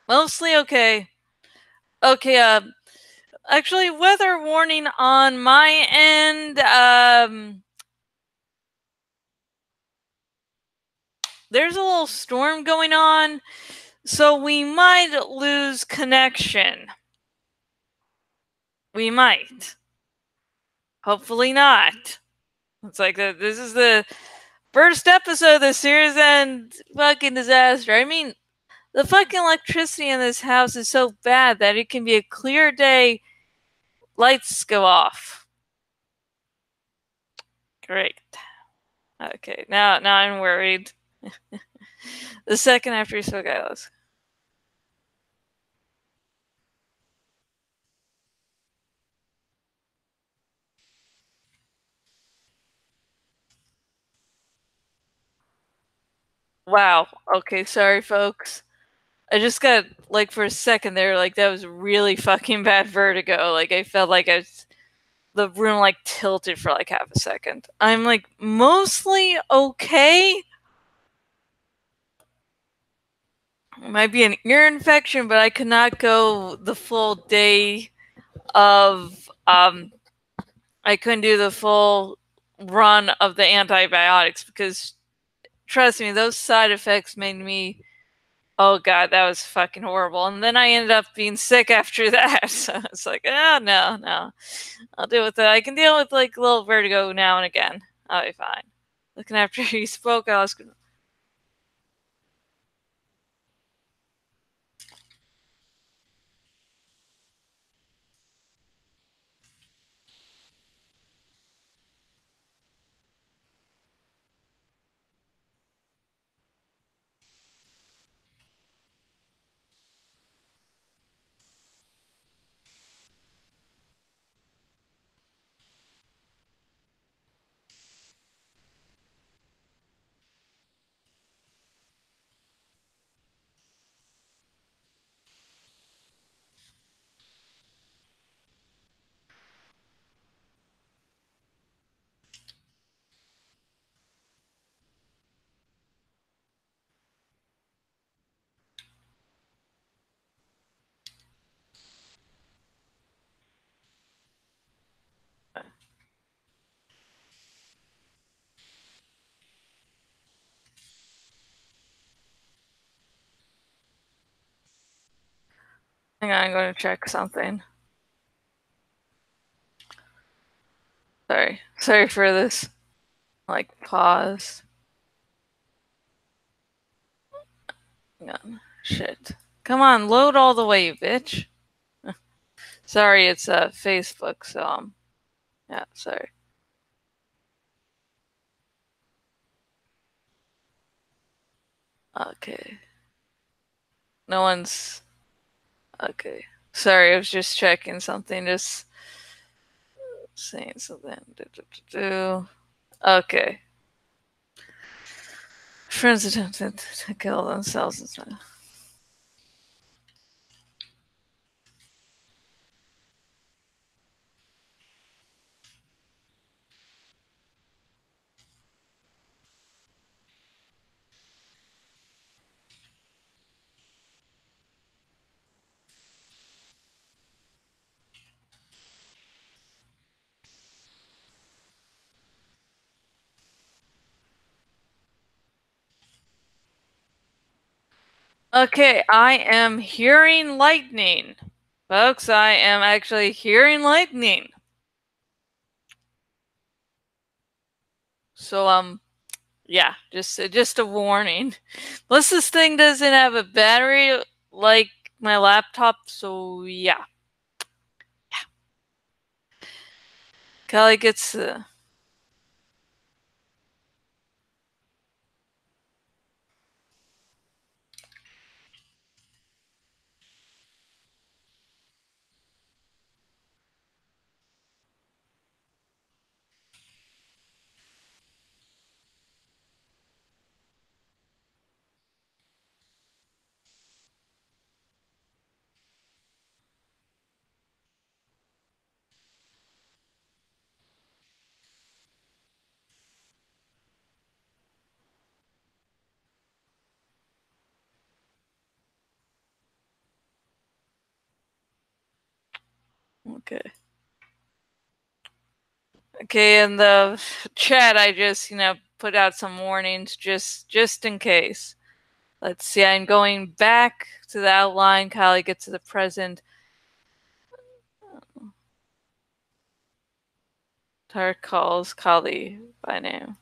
Mostly okay. Okay, actually, weather warning on my end. There's a little storm going on, so we might lose connection. We might. Hopefully not. It's like this is the first episode of the series and fucking disaster. I mean, the fucking electricity in this house is so bad that it can be a clear day, lights go off. Great. Okay, now I'm worried. The second after he spoke, I was. Wow. Okay, sorry, folks. I just got, like, for a second there, like, that was really fucking bad vertigo. Like, I felt like the room, like, tilted for, like, half a second. I'm, like, mostly okay. It might be an ear infection, but I could not go the full day of, I couldn't do the full run of the antibiotics because, trust me, those side effects made me, oh god, that was fucking horrible. And then I ended up being sick after that. So it's like, oh no. I'll deal with it. I can deal with like a little vertigo now and again. I'll be fine. Looking after he spoke, I was hang on, I'm going to check something. Sorry for this. Like pause. Hang on. Shit. Come on, load all the way, you bitch. Sorry, it's Facebook, so yeah, sorry. Okay. No one's okay. Sorry, I was just checking something, just saying something. Okay. Friends attempted to kill themselves and stuff. Okay, I am hearing lightning. Folks, I am actually hearing lightning. So, yeah, just a warning. Plus, this thing doesn't have a battery like my laptop, so yeah. Kelly gets Okay. Okay, in the chat, I just put out some warnings just in case. Let's see. I'm going back to the outline. Kali gets to the present. Tark calls Kali by name.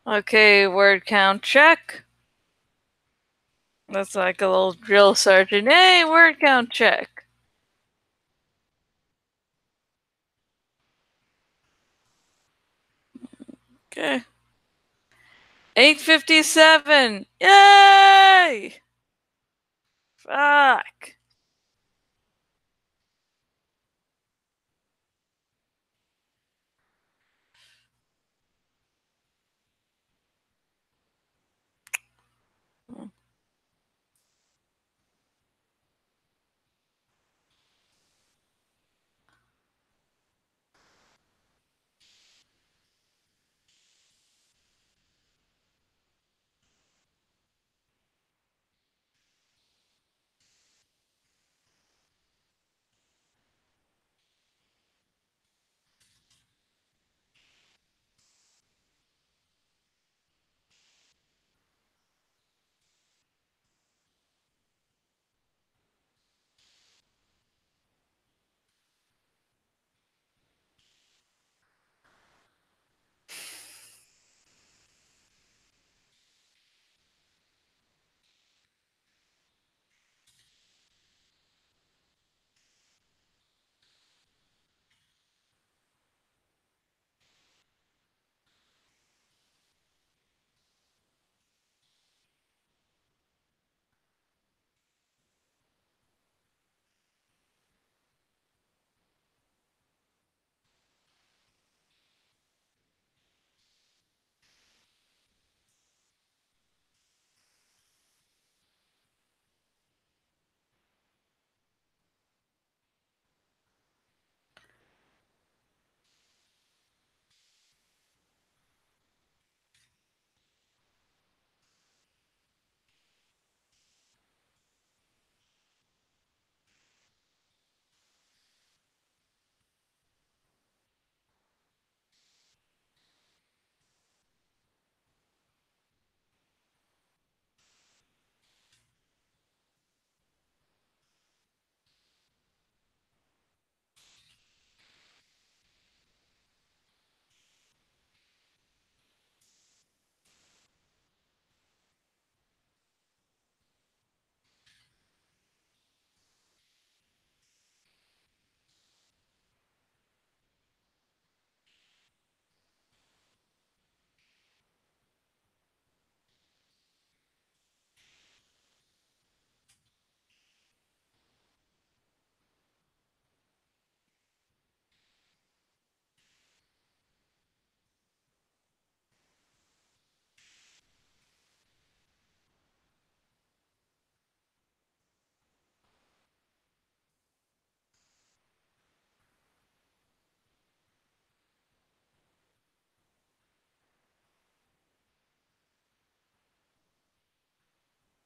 Okay, word count check. That's like a little drill sergeant. Hey, word count check. Okay. 8:57. Yay! Fuck.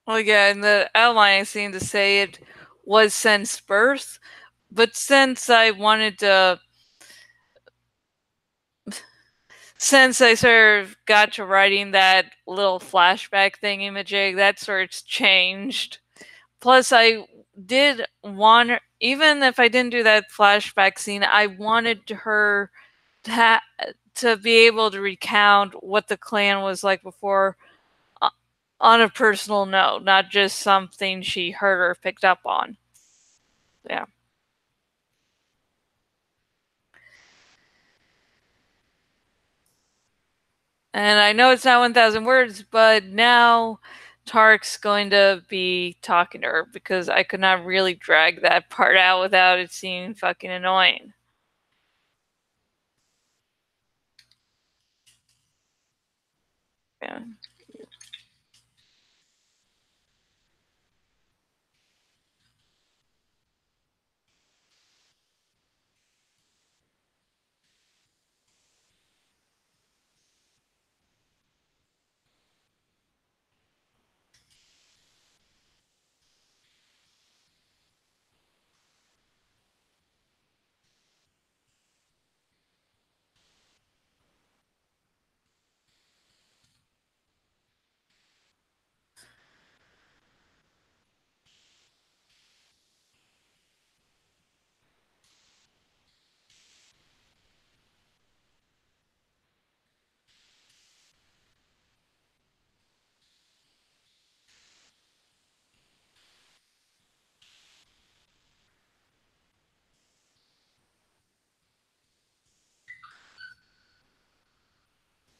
Well, yeah, in the outline I seem to say it was since birth, but since I sort of got to writing that little flashback thingy-majig, that sort's changed. Plus, I did want, even if I didn't do that flashback scene, I wanted her to, to be able to recount what the clan was like before uh, on a personal note, not just something she heard or picked up on. Yeah. And I know it's not 1,000 words, but now Tark's going to be talking to her because I could not really drag that part out without it seeming fucking annoying. Yeah.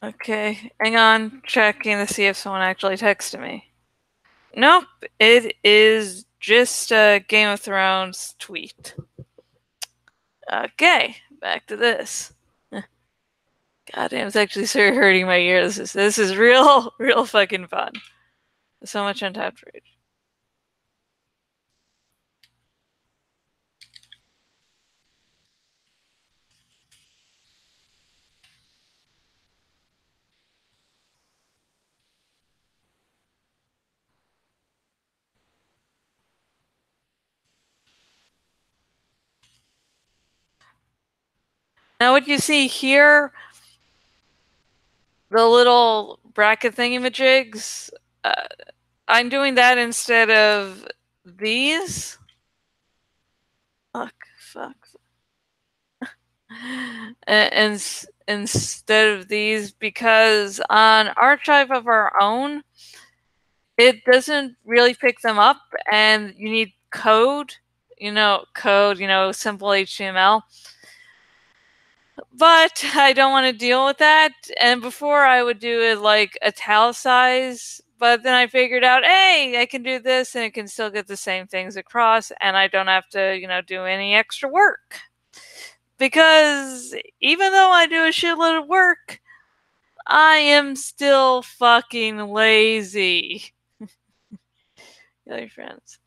Okay, hang on, checking to see if someone actually texted me. Nope, it is just a Game of Thrones tweet. Okay, back to this. God damn, it's actually sort of hurting my ears. This is real, real fucking fun. So much untapped rage. Now, what you see here, the little bracket thingamajigs, uh, I'm doing that instead of these. Fuck, fuck. And instead of these, because on Archive of Our Own, it doesn't really pick them up, and you need simple HTML. But I don't want to deal with that. And before I would do it like italicize, but then I figured out, hey, I can do this and it can still get the same things across, and I don't have to, do any extra work. Because even though I do a shitload of work, I am still fucking lazy. Your friends.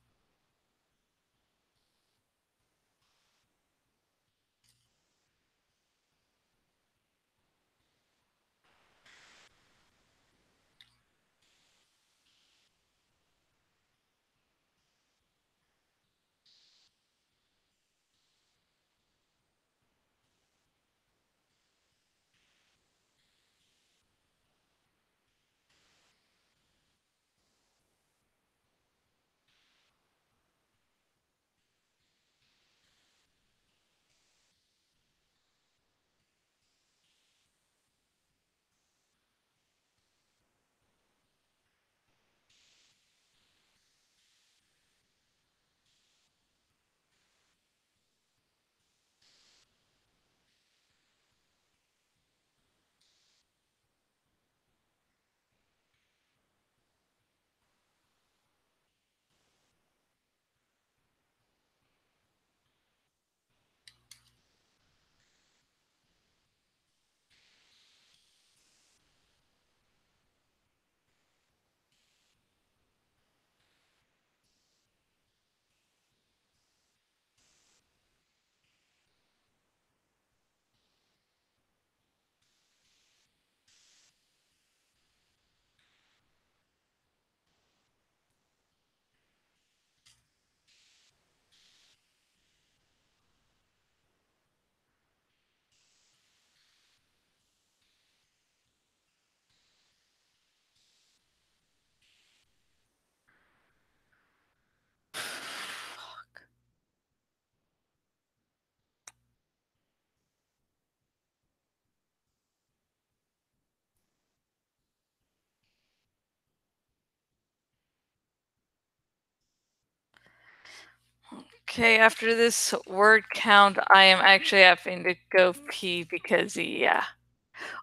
Okay, after this word count, I am actually having to go pee because, yeah.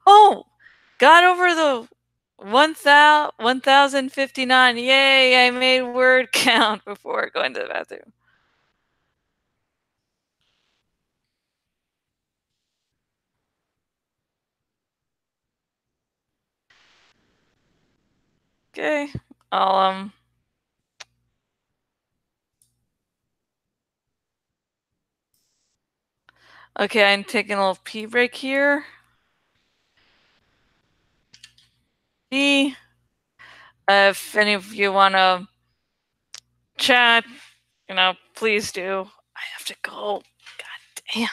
Oh! Got over the 1059. Yay, I made word count before going to the bathroom. Okay, I'll, okay, I'm taking a little pee break here. Pee. If any of you want to chat, please do. I have to go. God damn.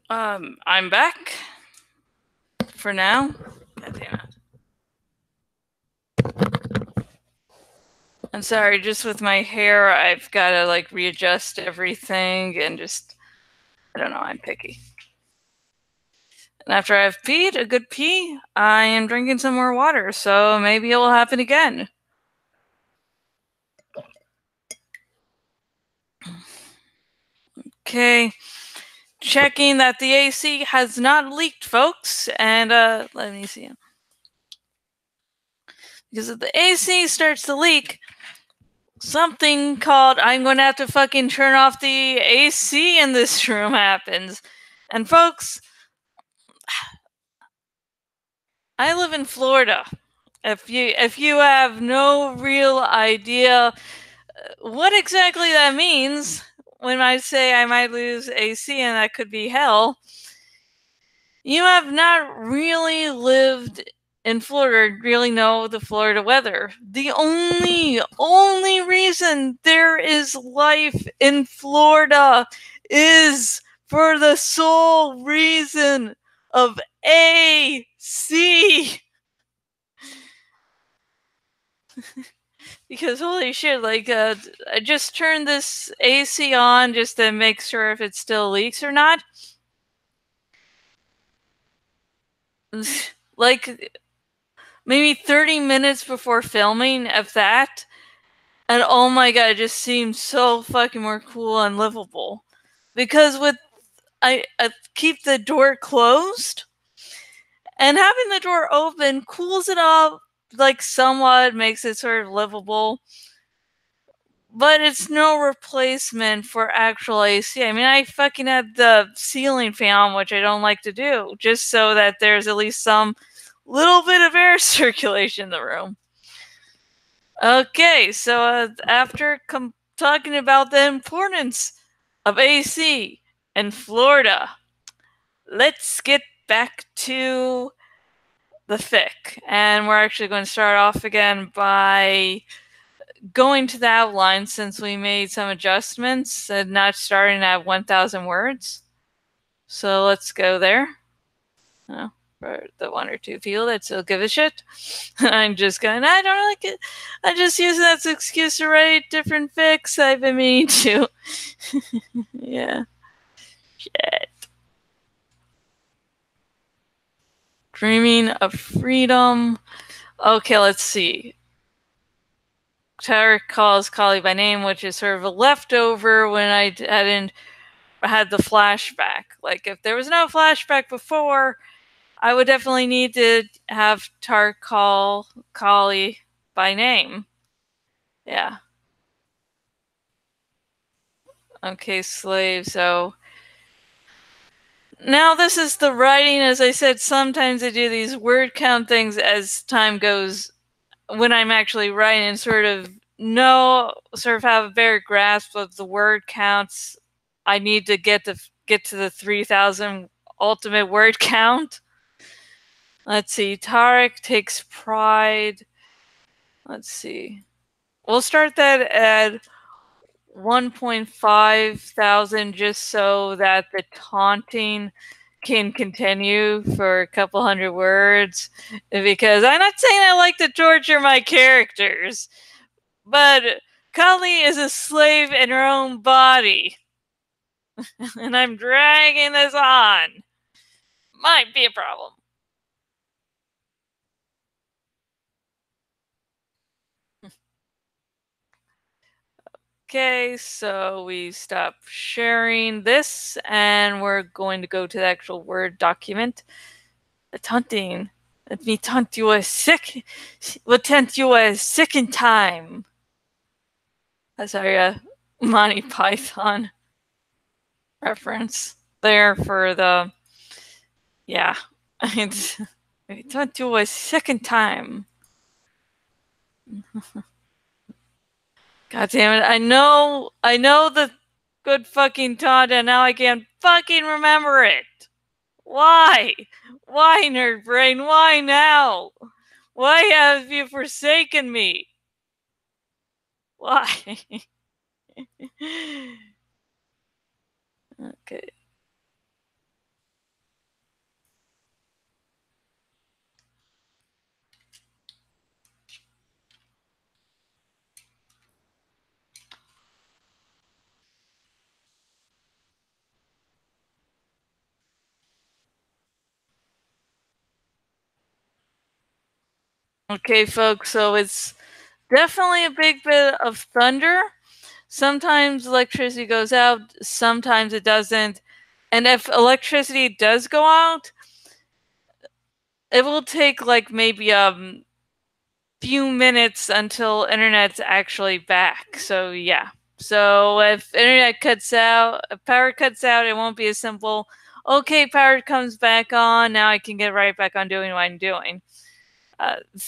I'm back for now. God damn it. I'm sorry, just with my hair, I've got to like readjust everything and just, I don't know, I'm picky. And after I've peed a good pee, I am drinking some more water, so maybe it will happen again. Okay, checking that the AC has not leaked, folks, and let me see. Because if the AC starts to leak, something called I'm going to have to fucking turn off the AC in this room happens. And folks, I live in Florida. If you have no real idea what exactly that means when I say I might lose AC and that could be hell, you have not really lived in Florida, really know the Florida weather. The only reason there is life in Florida is for the sole reason of AC. Because holy shit, like, I just turned this AC on just to make sure if it still leaks or not. Like, maybe 30 minutes before filming, if that. And oh my god, it just seems so fucking more cool and livable. Because I keep the door closed, and having the door open cools it off, like, somewhat, makes it sort of livable. But it's no replacement for actual AC. I mean, I fucking had the ceiling fan, which I don't like to do, just so that there's at least some little bit of air circulation in the room. Okay, so after talking about the importance of AC in Florida, let's get back to the fic. And we're actually going to start off again by going to the outline since we made some adjustments and not starting at 1,000 words. So let's go there. Oh, for the one or two people that still give a shit. I'm just going, I don't like it. I just use that as an excuse to write different fics I've been meaning to. Yeah. Shit. Dreaming of freedom. Okay, let's see. Tarek calls Kali by name, which is sort of a leftover when I hadn't had the flashback. Like, if there was no flashback before, I would definitely need to have Tarek call Kali by name. Yeah. Okay, slave. So now this is the writing. As I said, sometimes I do these word count things as time goes when I'm actually writing and sort of have a better grasp of the word counts. I need to get to the 3,000 ultimate word count. Let's see. Tarek takes pride. Let's see. We'll start that at 1.5 thousand just so that the taunting can continue for a couple hundred words, because I'm not saying I like to torture my characters, but Kali is a slave in her own body, and I'm dragging this on. Might be a problem. Okay, so we stop sharing this, and we're going to go to the actual Word document. The taunting. Let me taunt you a second. We'll taunt you a second time. Sorry, Monty Python reference there for the. Yeah. We taunt you a second time. God damn it. I know the good fucking taunt, and now I can't fucking remember it. Why? Why, nerd brain? Why now? Why have you forsaken me? Why? Okay. Okay, folks, so it's definitely a big bit of thunder. Sometimes electricity goes out, sometimes it doesn't. And if electricity does go out, it will take like maybe few minutes until internet's actually back. So yeah. So if internet cuts out, if power cuts out, it won't be as simple. Okay, power comes back on. Now I can get right back on doing what I'm doing.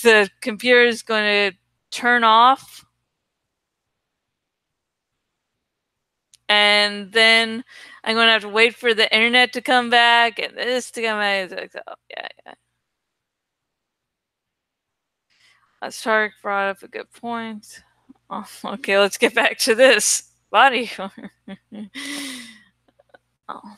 The computer is going to turn off, and then I'm going to have to wait for the internet to come back and this to come back. Like, oh, yeah. Tarek brought up a good point. Oh, okay, let's get back to this body. Oh.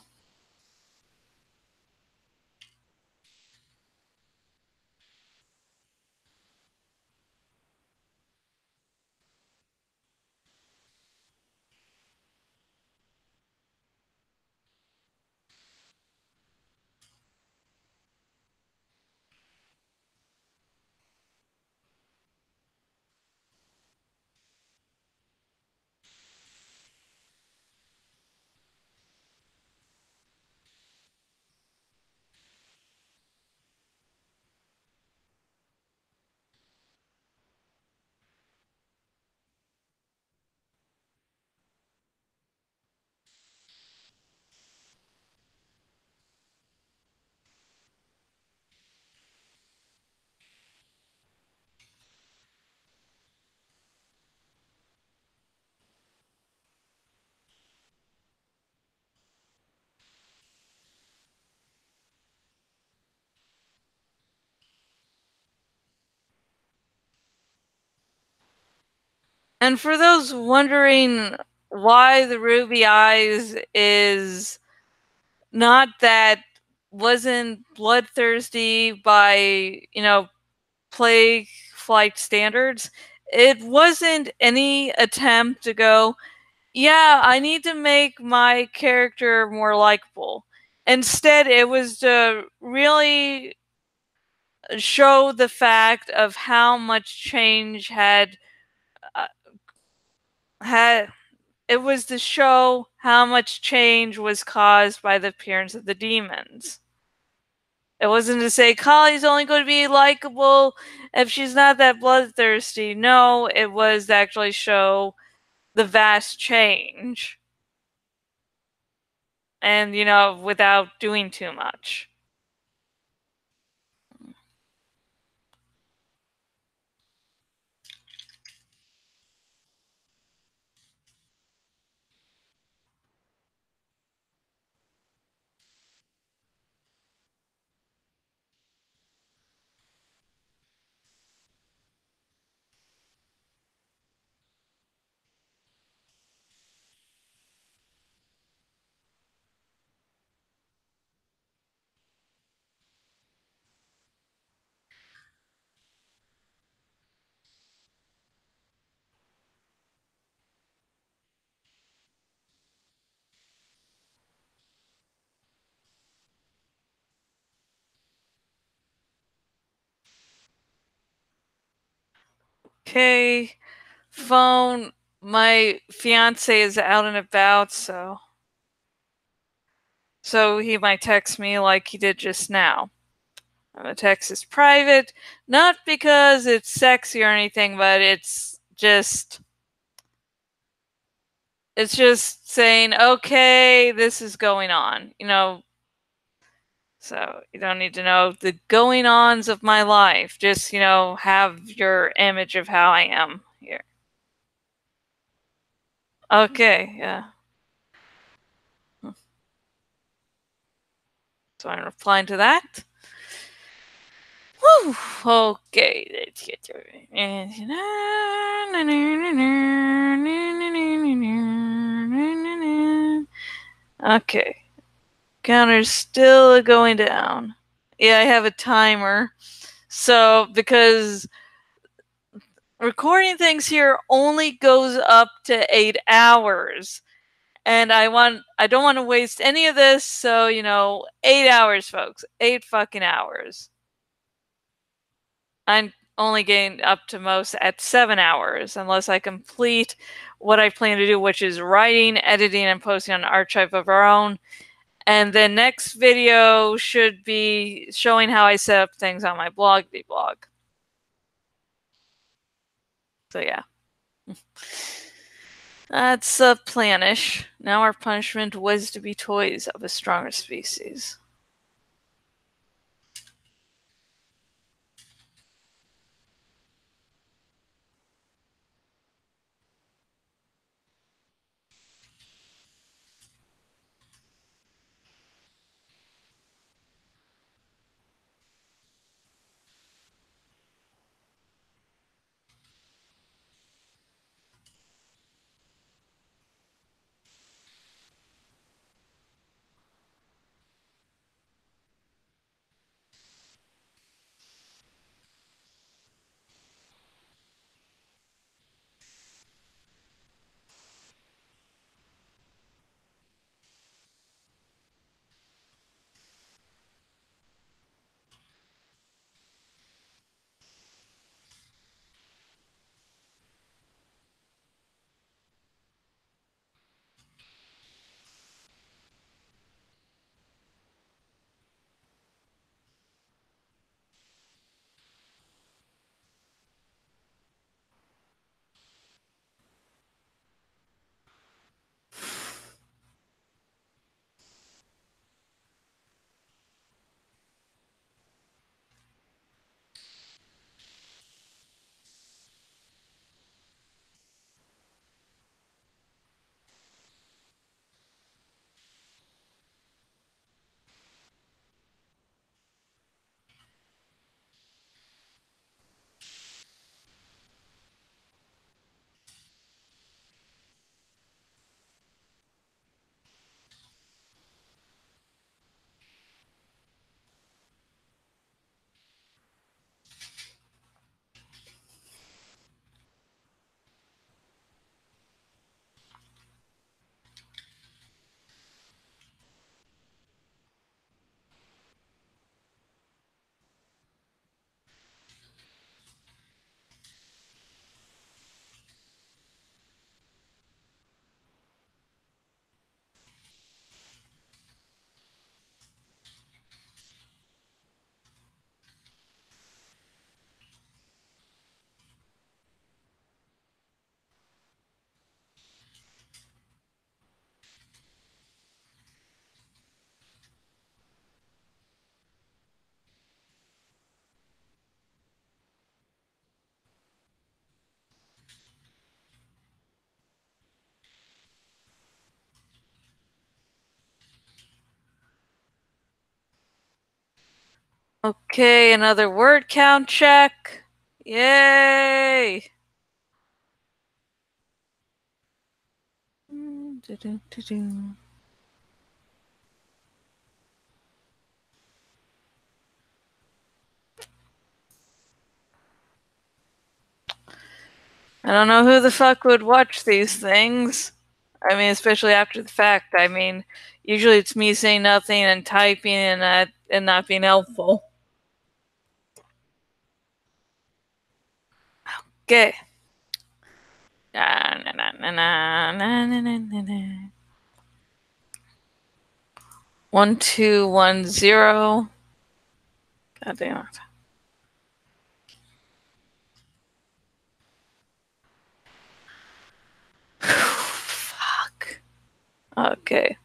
And for those wondering why the ruby eyes is not that wasn't bloodthirsty by, plague flight standards, it wasn't any attempt to go, yeah, I need to make my character more likable. Instead, it was to really show the fact of how much change uh, had it was to show how much change was caused by the appearance of the demons. It wasn't to say Kali's only going to be likable if she's not that bloodthirsty. No, it was to actually show the vast change. And, without doing too much. Okay, phone. My fiance is out and about, so he might text me like he did just now. And the text is private, not because it's sexy or anything, but it's just saying, okay, this is going on, so you don't need to know the going ons of my life. Just, have your image of how I am here. Okay, yeah. So I'm replying to that. Whew, okay, let's get to it. Okay. Counter's still going down. Yeah, I have a timer. So, because recording things here only goes up to 8 hours. And I don't want to waste any of this, so 8 hours, folks. 8 fucking hours. I'm only getting up to most at 7 hours, unless I complete what I plan to do, which is writing, editing, and posting on Archive of Our Own. And the next video should be showing how I set up things on my blog. So yeah. That's planish. Now our punishment was to be toys of a stronger species. Okay, another word count check. Yay! I don't know who the fuck would watch these things. I mean, especially after the fact. I mean, usually it's me saying nothing and typing and not being helpful. Okay. 1210. God damn it. Fuck. Okay.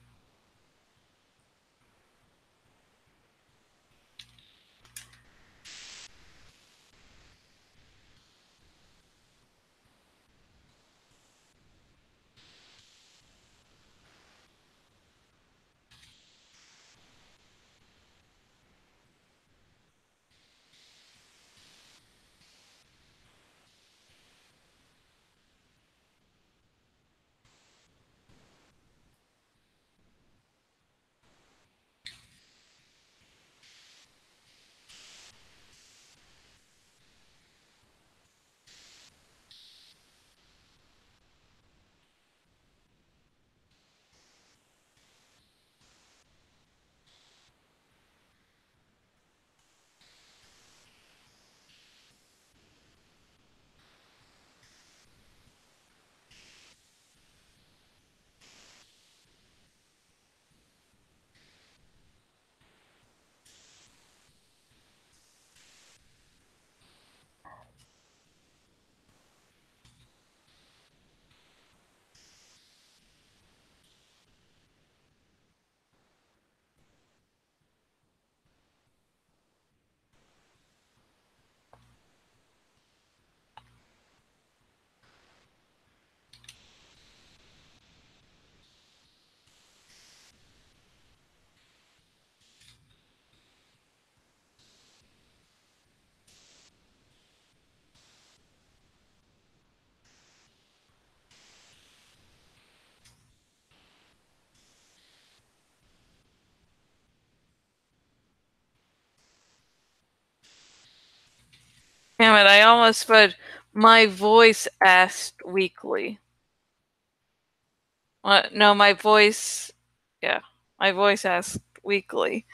Damn it, I almost put my voice asked weekly. No, my voice. Yeah, my voice asked weekly.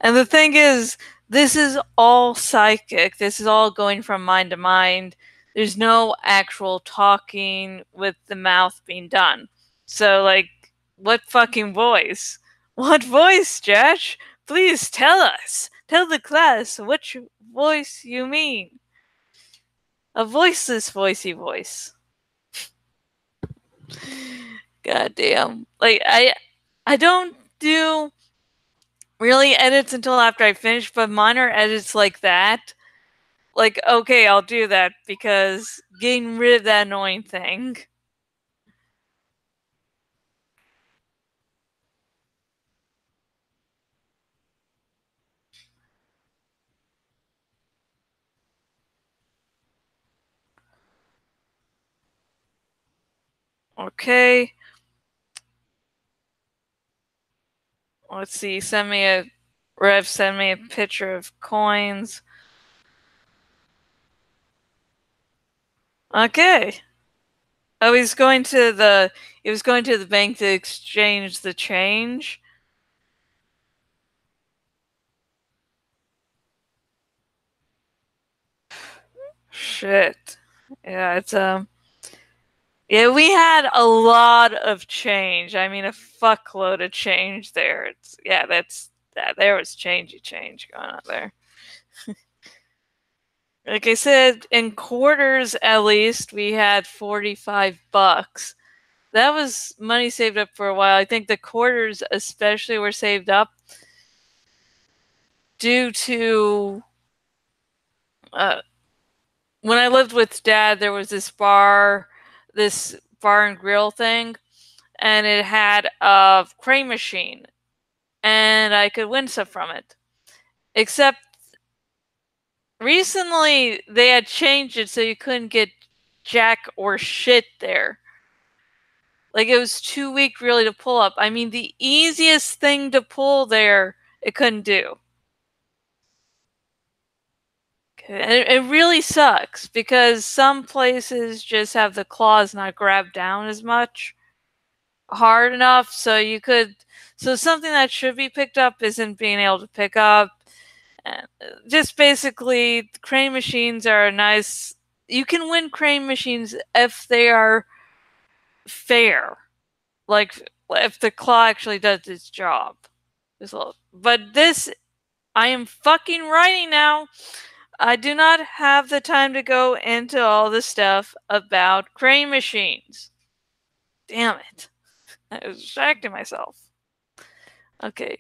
And the thing is, this is all psychic. This is all going from mind to mind. There's no actual talking with the mouth being done. So, like, what fucking voice? What voice, Josh? Please tell us. Tell the class which voice you mean. A voiceless voicey voice. God damn. Like, I don't do really edits until after I finish, but minor edits like that, like, okay, I'll do that because getting rid of that annoying thing. Okay. Let's see. Send me a picture of coins. Okay. Oh, he was going to the bank to exchange the change. Shit. Yeah, yeah, we had a lot of change. I mean, a fuckload of change there. There was change going on there. Like I said, in quarters at least, we had $45. That was money saved up for a while. I think the quarters especially were saved up due to uh, when I lived with Dad, there was this bar and grill thing, and it had a crane machine, and I could win stuff from it. Except recently they had changed it so you couldn't get jack or shit there. Like, it was too weak really to pull up. I mean, the easiest thing to pull there, it couldn't do. And it really sucks because some places just have the claws not grab down as much hard enough so something that should be picked up isn't being able to pick up. And just basically, crane machines are a nice. You can win crane machines if they are fair, like if the claw actually does its job. But this, I am fucking writing now. I do not have the time to go into all the stuff about crane machines. Damn it. I was distracting myself. Okay.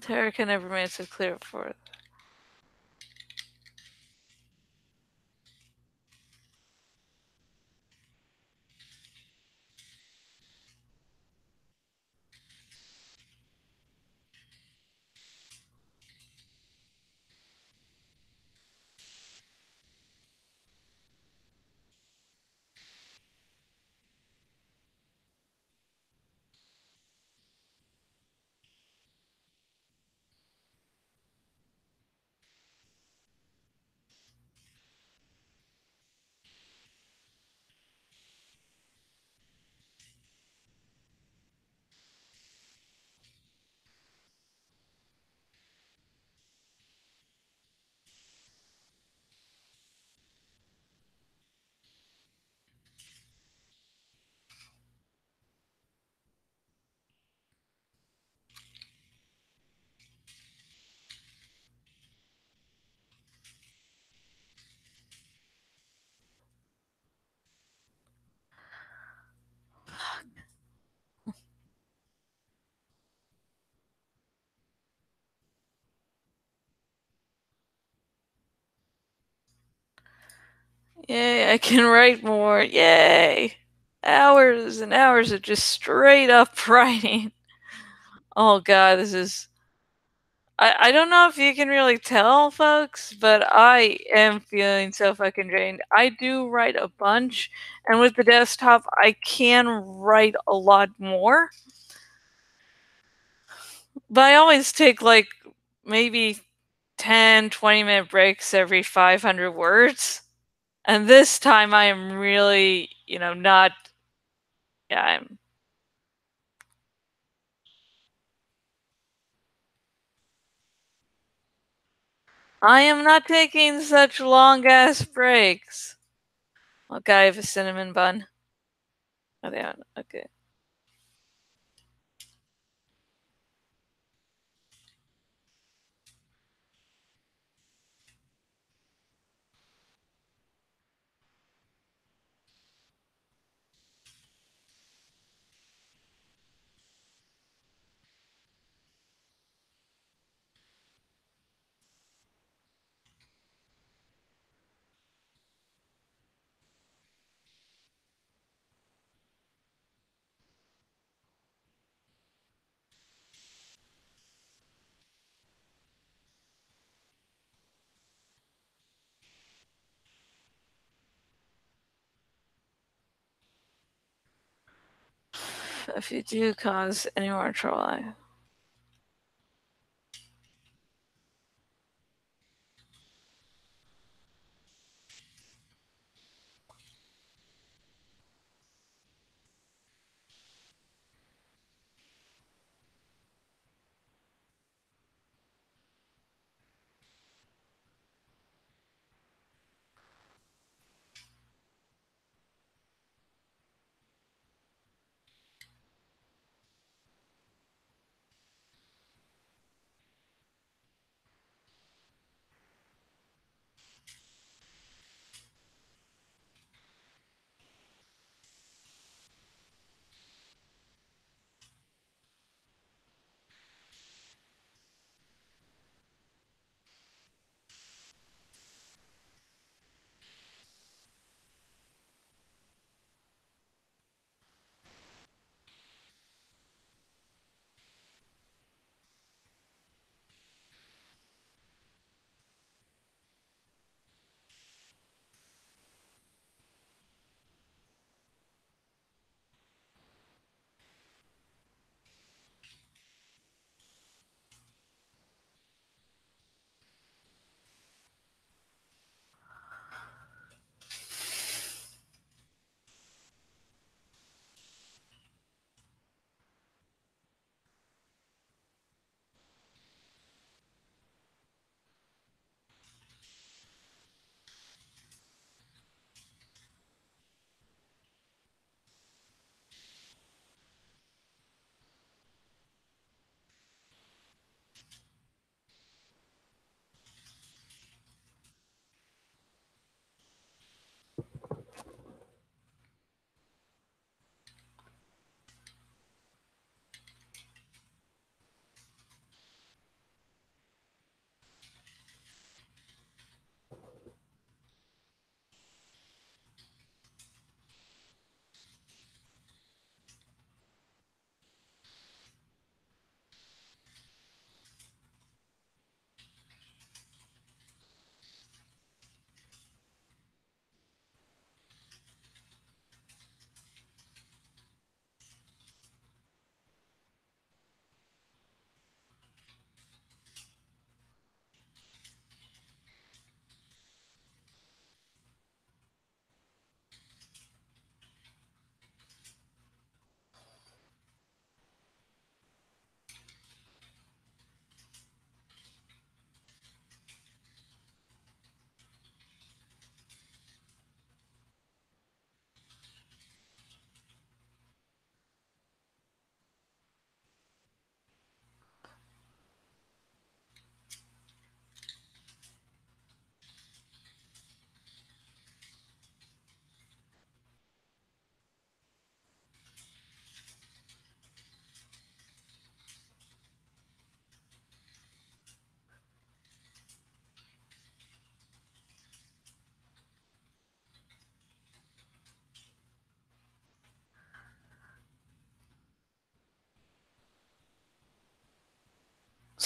Terra can never manage to clear it for it. Yay, I can write more. Yay. hours and hours of just straight up writing. Oh god, this is I don't know if you can really tell, folks, but I am feeling so fucking drained. I do write a bunch, and with the desktop, I can write a lot more. But I always take like maybe 10, 20-minute breaks every 500 words. And this time I am really, not, yeah, I am not taking such long ass breaks. Okay, I have a cinnamon bun. Oh, yeah, okay. If you do cause any more trouble,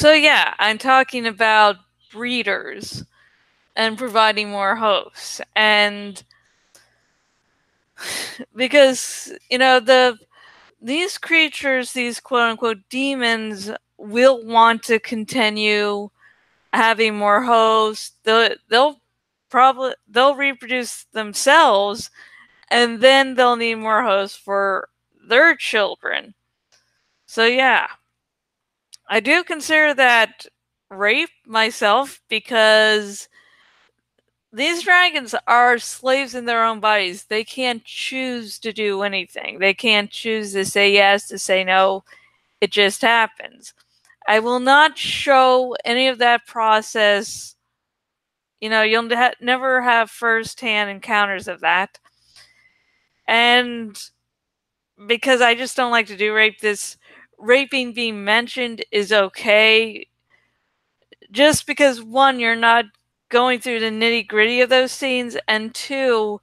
So yeah, I'm talking about breeders and providing more hosts. And because, these creatures, these quote unquote demons, will want to continue having more hosts. They'll reproduce themselves, and then they'll need more hosts for their children. So yeah, I do consider that rape myself, because these dragons are slaves in their own bodies. They can't choose to do anything. They can't choose to say yes, to say no. It just happens. I will not show any of that process. You'll never have first-hand encounters of that. And because I just don't like to do rape, this raping being mentioned is okay. Just because, one, you're not going through the nitty-gritty of those scenes, and two,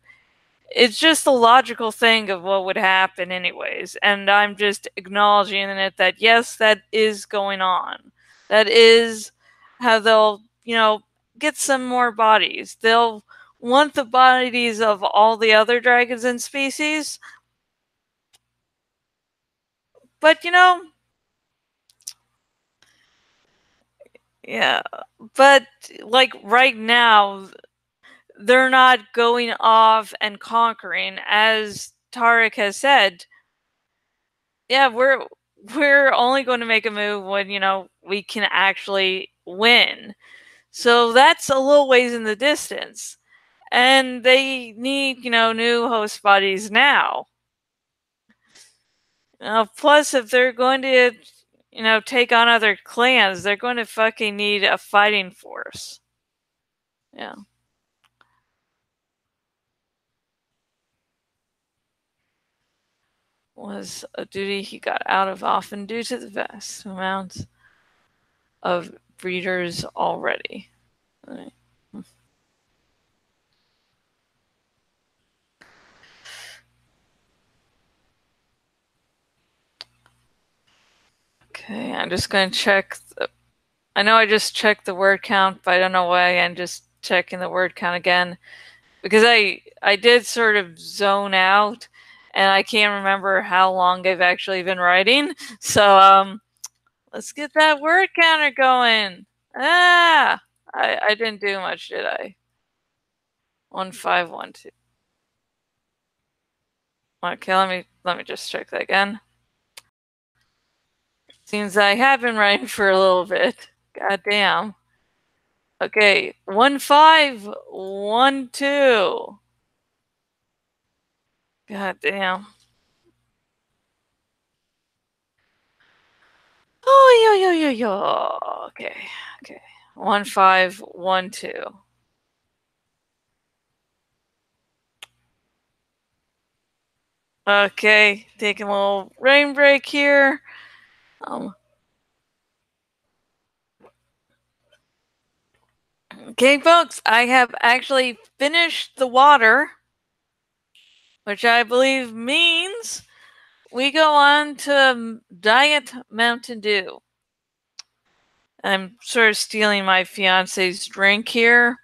it's just the logical thing of what would happen anyways. And I'm just acknowledging it that, yes, that is going on. That is how they'll, get some more bodies. They'll want the bodies of all the other dragons and species. But, yeah. But, like, right now, they're not going off and conquering. As Tarek has said, yeah, we're only going to make a move when, we can actually win. So that's a little ways in the distance. And they need, new host bodies now. Plus, if they're going to, take on other clans, they're going to fucking need a fighting force. Yeah. Was a duty he got out of often due to the vast amounts of breeders already. Right. Okay, I'm just going to check. I know I just checked the word count, but I don't know why I'm just checking the word count again. Because I did sort of zone out, and I can't remember how long I've actually been writing. So, let's get that word counter going. I didn't do much, did I? 1512. Okay, let me just check that again. Seems I have been writing for a little bit. God damn. Okay, 1512. God damn. Oh, yo. Okay. 1512. Okay, taking a little rain break here. Okay, folks, I have actually finished the water, which I believe means we go on to Diet Mountain Dew. I'm sort of stealing my fiance's drink here.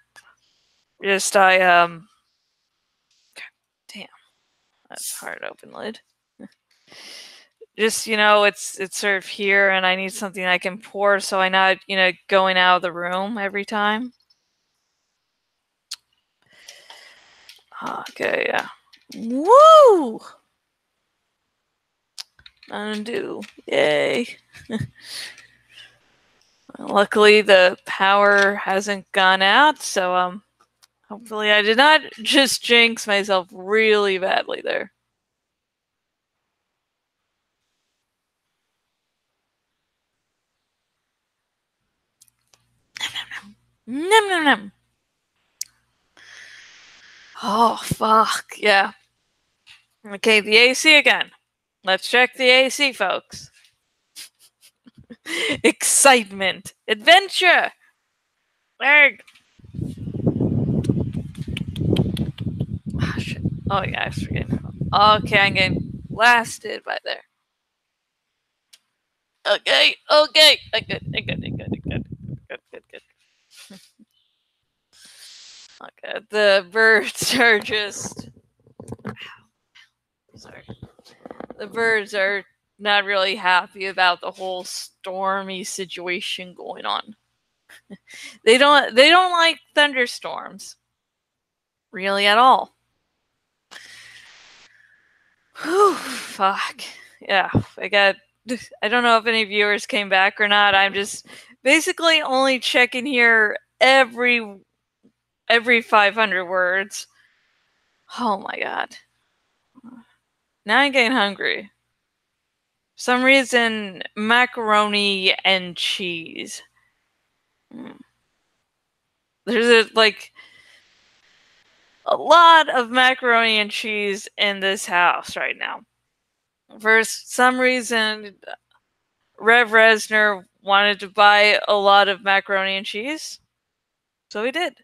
Damn, that's hard to open lid. Just, it's sort of here, and I need something I can pour so I'm not, going out of the room every time. Okay, yeah. Woo! Undo. Yay. Luckily, the power hasn't gone out, so, hopefully I did not just jinx myself really badly there. Nom. Oh, fuck, yeah. Okay, the AC again. Let's check the AC, folks. Excitement. Adventure. Erg. Oh, shit. Oh, yeah, I was forgetting. Okay, I'm getting blasted by there. Okay. Okay. Good. Okay. The birds are just. Sorry. The birds are not really happy about the whole stormy situation going on. They don't like thunderstorms. Really at all. Whew, fuck. Yeah, I don't know if any viewers came back or not. I'm just basically only checking here every 500 words. Oh my god. Now I'm getting hungry. For some reason, macaroni and cheese. Mm. There's a lot of macaroni and cheese in this house right now. For some reason, Rev Resner wanted to buy a lot of macaroni and cheese, so he did.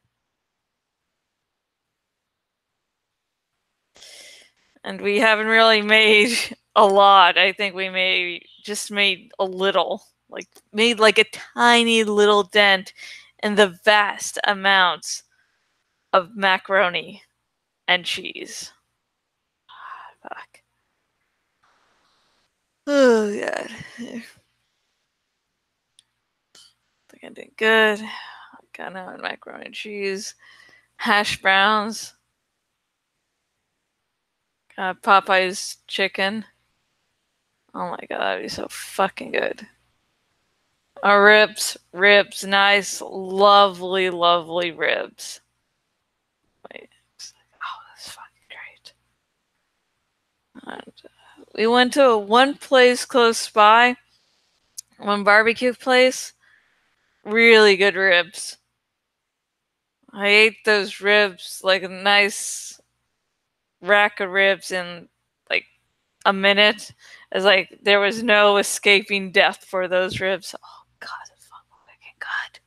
And we haven't really made a lot. I think we just made a little, made like a tiny little dent in the vast amounts of macaroni and cheese. Fuck. Oh god. I think I did good. Got out macaroni and cheese, hash browns. Got Popeye's chicken. Oh my god, that'd be so fucking good. Ribs, nice, lovely, lovely ribs. Wait, oh, that's fucking great. And we went to one place close by, one barbecue place. Really good ribs. I ate those ribs, like a nice rack of ribs in like a minute. It's like there was no escaping death for those ribs. Oh god, fucking god.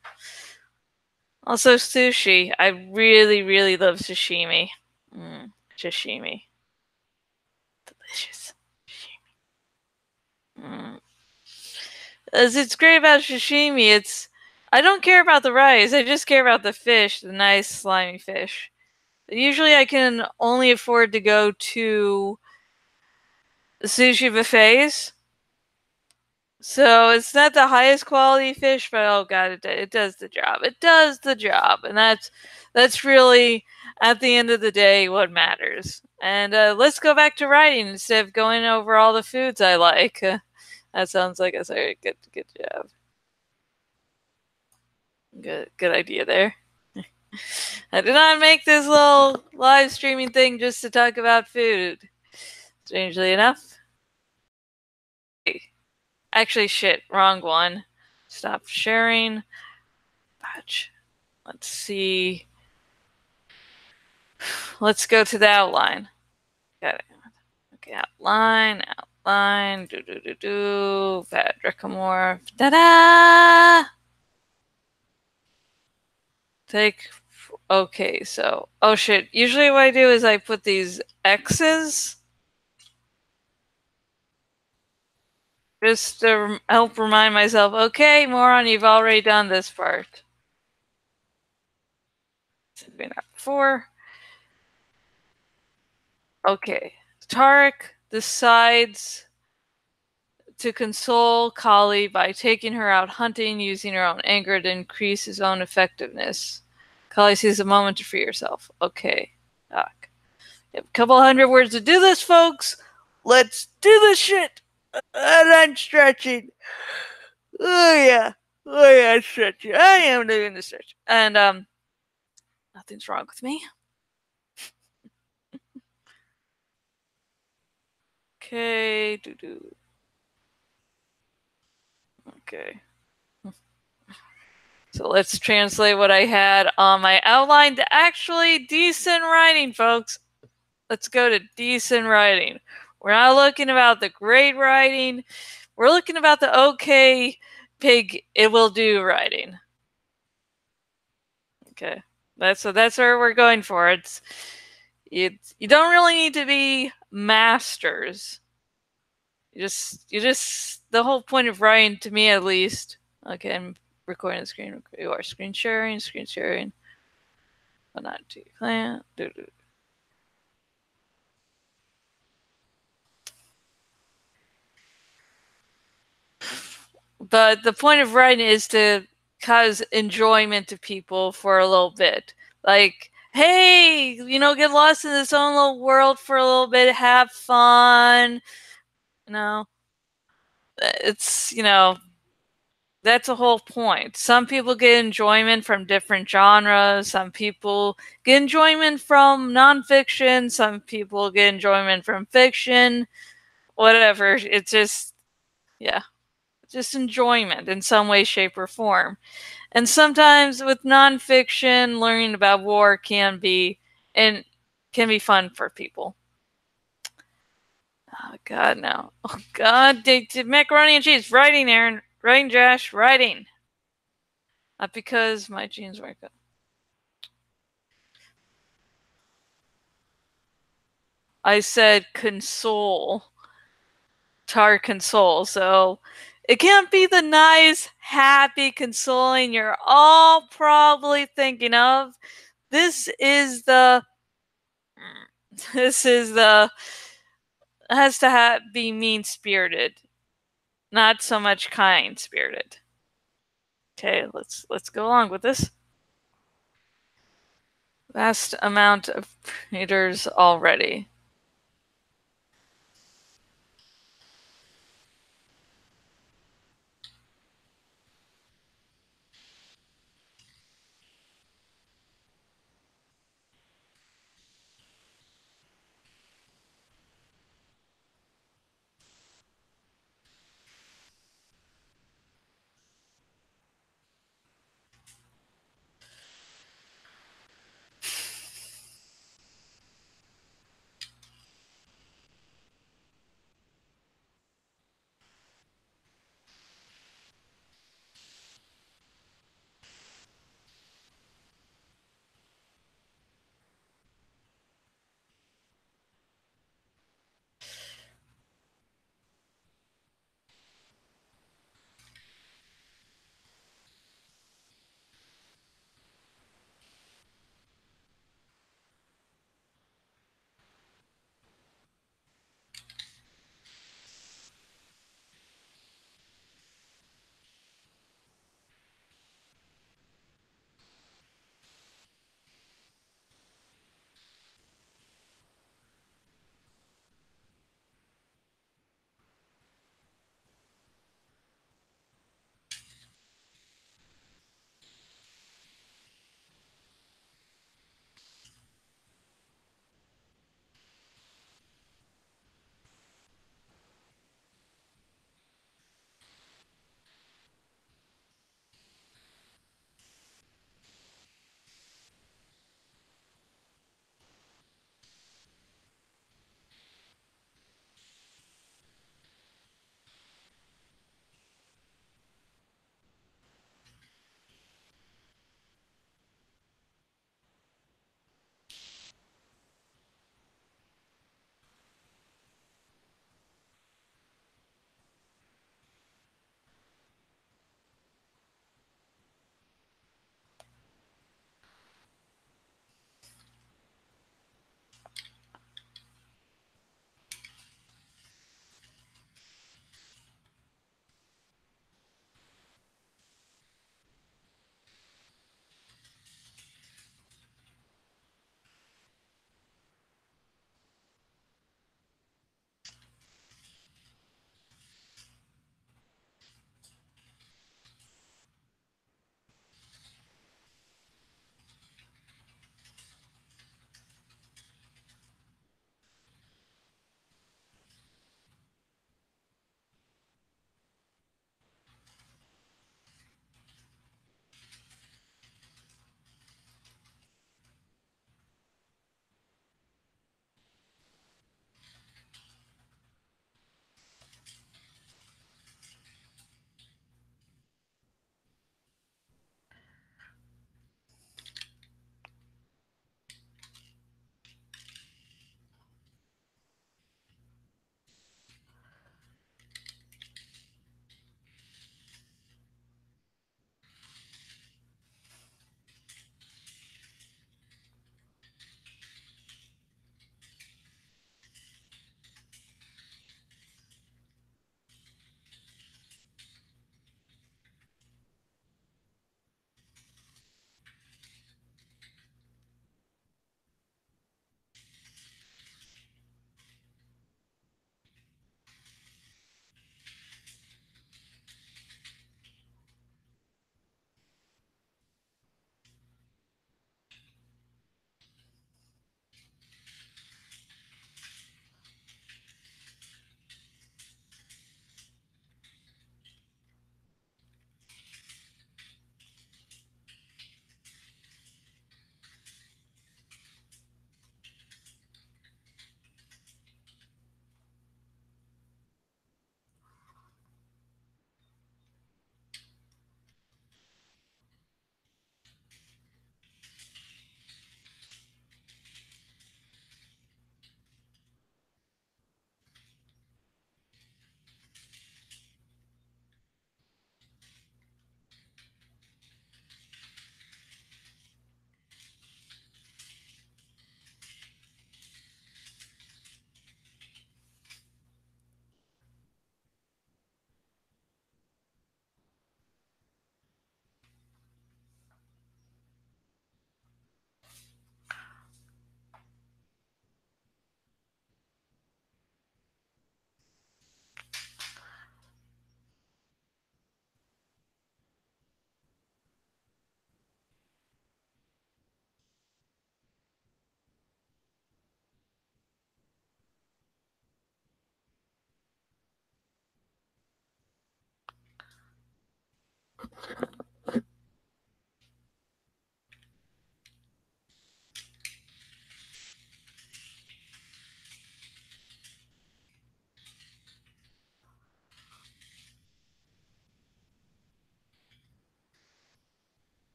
Also sushi. I really, really love sashimi. Sashimi. Delicious. Sashimi. As it's great about sashimi, I don't care about the rice, I just care about the fish, the nice slimy fish. Usually I can only afford to go to sushi buffets. So it's not the highest quality fish, but oh god, it does the job. It does the job, and that's really at the end of the day what matters. And let's go back to writing instead of going over all the foods I like. That sounds like a very good job. Good idea there. I did not make this little live streaming thing just to talk about food. Strangely enough. Actually, shit, wrong one. Stop sharing. Batch. Let's see. Let's go to the outline. Got it. Okay, outline. Fat Dracomorph. Ta-da! Okay, so. Oh shit. Usually what I do is I put these X's. Just to help remind myself, okay, moron, you've already done this part. Before. Okay. Tarek decides to console Kali by taking her out hunting, using her own anger to increase his own effectiveness. Kali sees a moment to free herself. Okay. Doc. You have a couple hundred words to do this, folks. Let's do this shit. And I'm stretching. Oh yeah, stretching. I am doing the stretch, and nothing's wrong with me. Okay, Okay. So let's translate what I had on my outline to actually decent writing, folks. Let's go to decent writing. We're not looking about the great writing. We're looking about the okay pig it will do writing. Okay. That's where we're going for. You don't really need to be masters. You just the whole point of writing, to me at least. Okay, I'm recording the screen. You are screen sharing, but not to clan. But the point of writing is to cause enjoyment to people for a little bit. Like, hey, get lost in this own little world for a little bit, have fun. You know, it's, that's the whole point. Some people get enjoyment from different genres. Some people get enjoyment from nonfiction. Some people get enjoyment from fiction. Whatever. It's just, yeah, just enjoyment in some way, shape, or form. And sometimes with nonfiction, learning about war can be fun for people. Oh God, no! Oh God, macaroni and cheese. Writing, Aaron. Writing, Josh. Writing. Not because my genes weren't good. I said console. Tar console. So it can't be the nice, happy, consoling you're all probably thinking of. This is the. This is the. Has to be mean spirited, not so much kind spirited. Okay, let's go along with this. Vast amount of readers already.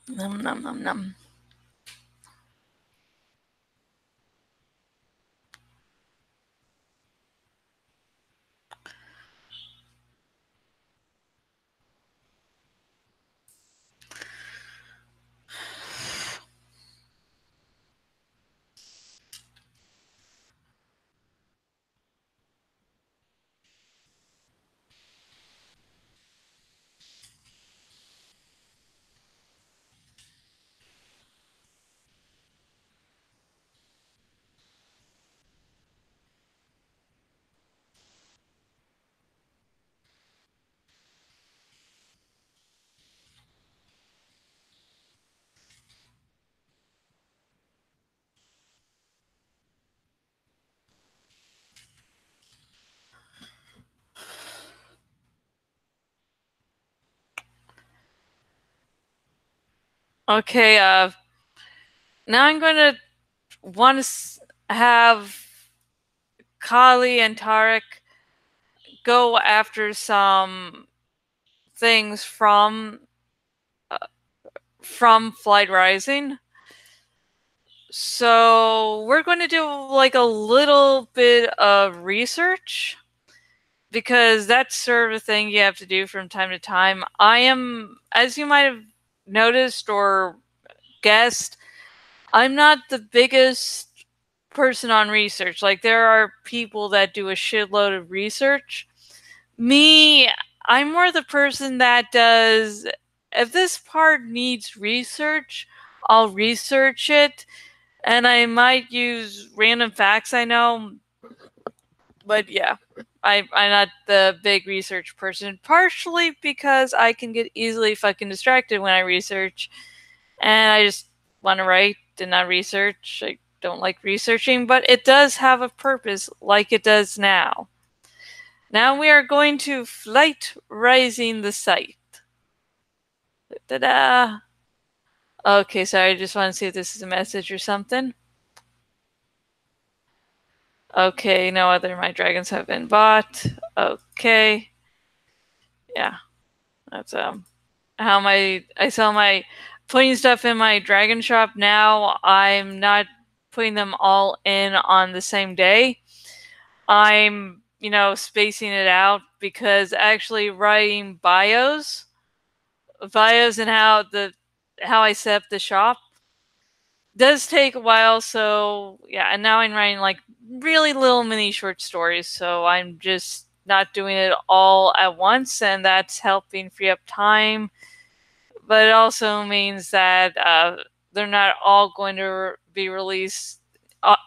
Num num num num. Okay, now I'm going to want to have Kali and Tarek go after some things from Flight Rising. So we're going to do like a little bit of research because that's sort of a thing you have to do from time to time. I am, as you might have noticed or guessed, I'm not the biggest person on research. Like, there are people that do a shitload of research. Me, I'm more the person that does, if this part needs research, I'll research it. And I might use random facts I know, but yeah, I'm not the big research person, partially because I can get easily fucking distracted when I research, and I just want to write and not research. I don't like researching, but it does have a purpose, like it does now. Now we are going to Flight Rising the site. Ta-da! Okay, sorry, I just want to see if this is a message or something. Okay, no other my dragons have been bought. Okay. Yeah. That's how I sell my putting stuff in my dragon shop now. I'm not putting them all in on the same day. I'm, spacing it out because actually writing bios and how I set up the shop does take a while. So yeah, and now I'm writing like really little mini short stories. So I'm just not doing it all at once, and that's helping free up time. But it also means that they're not all going to be released.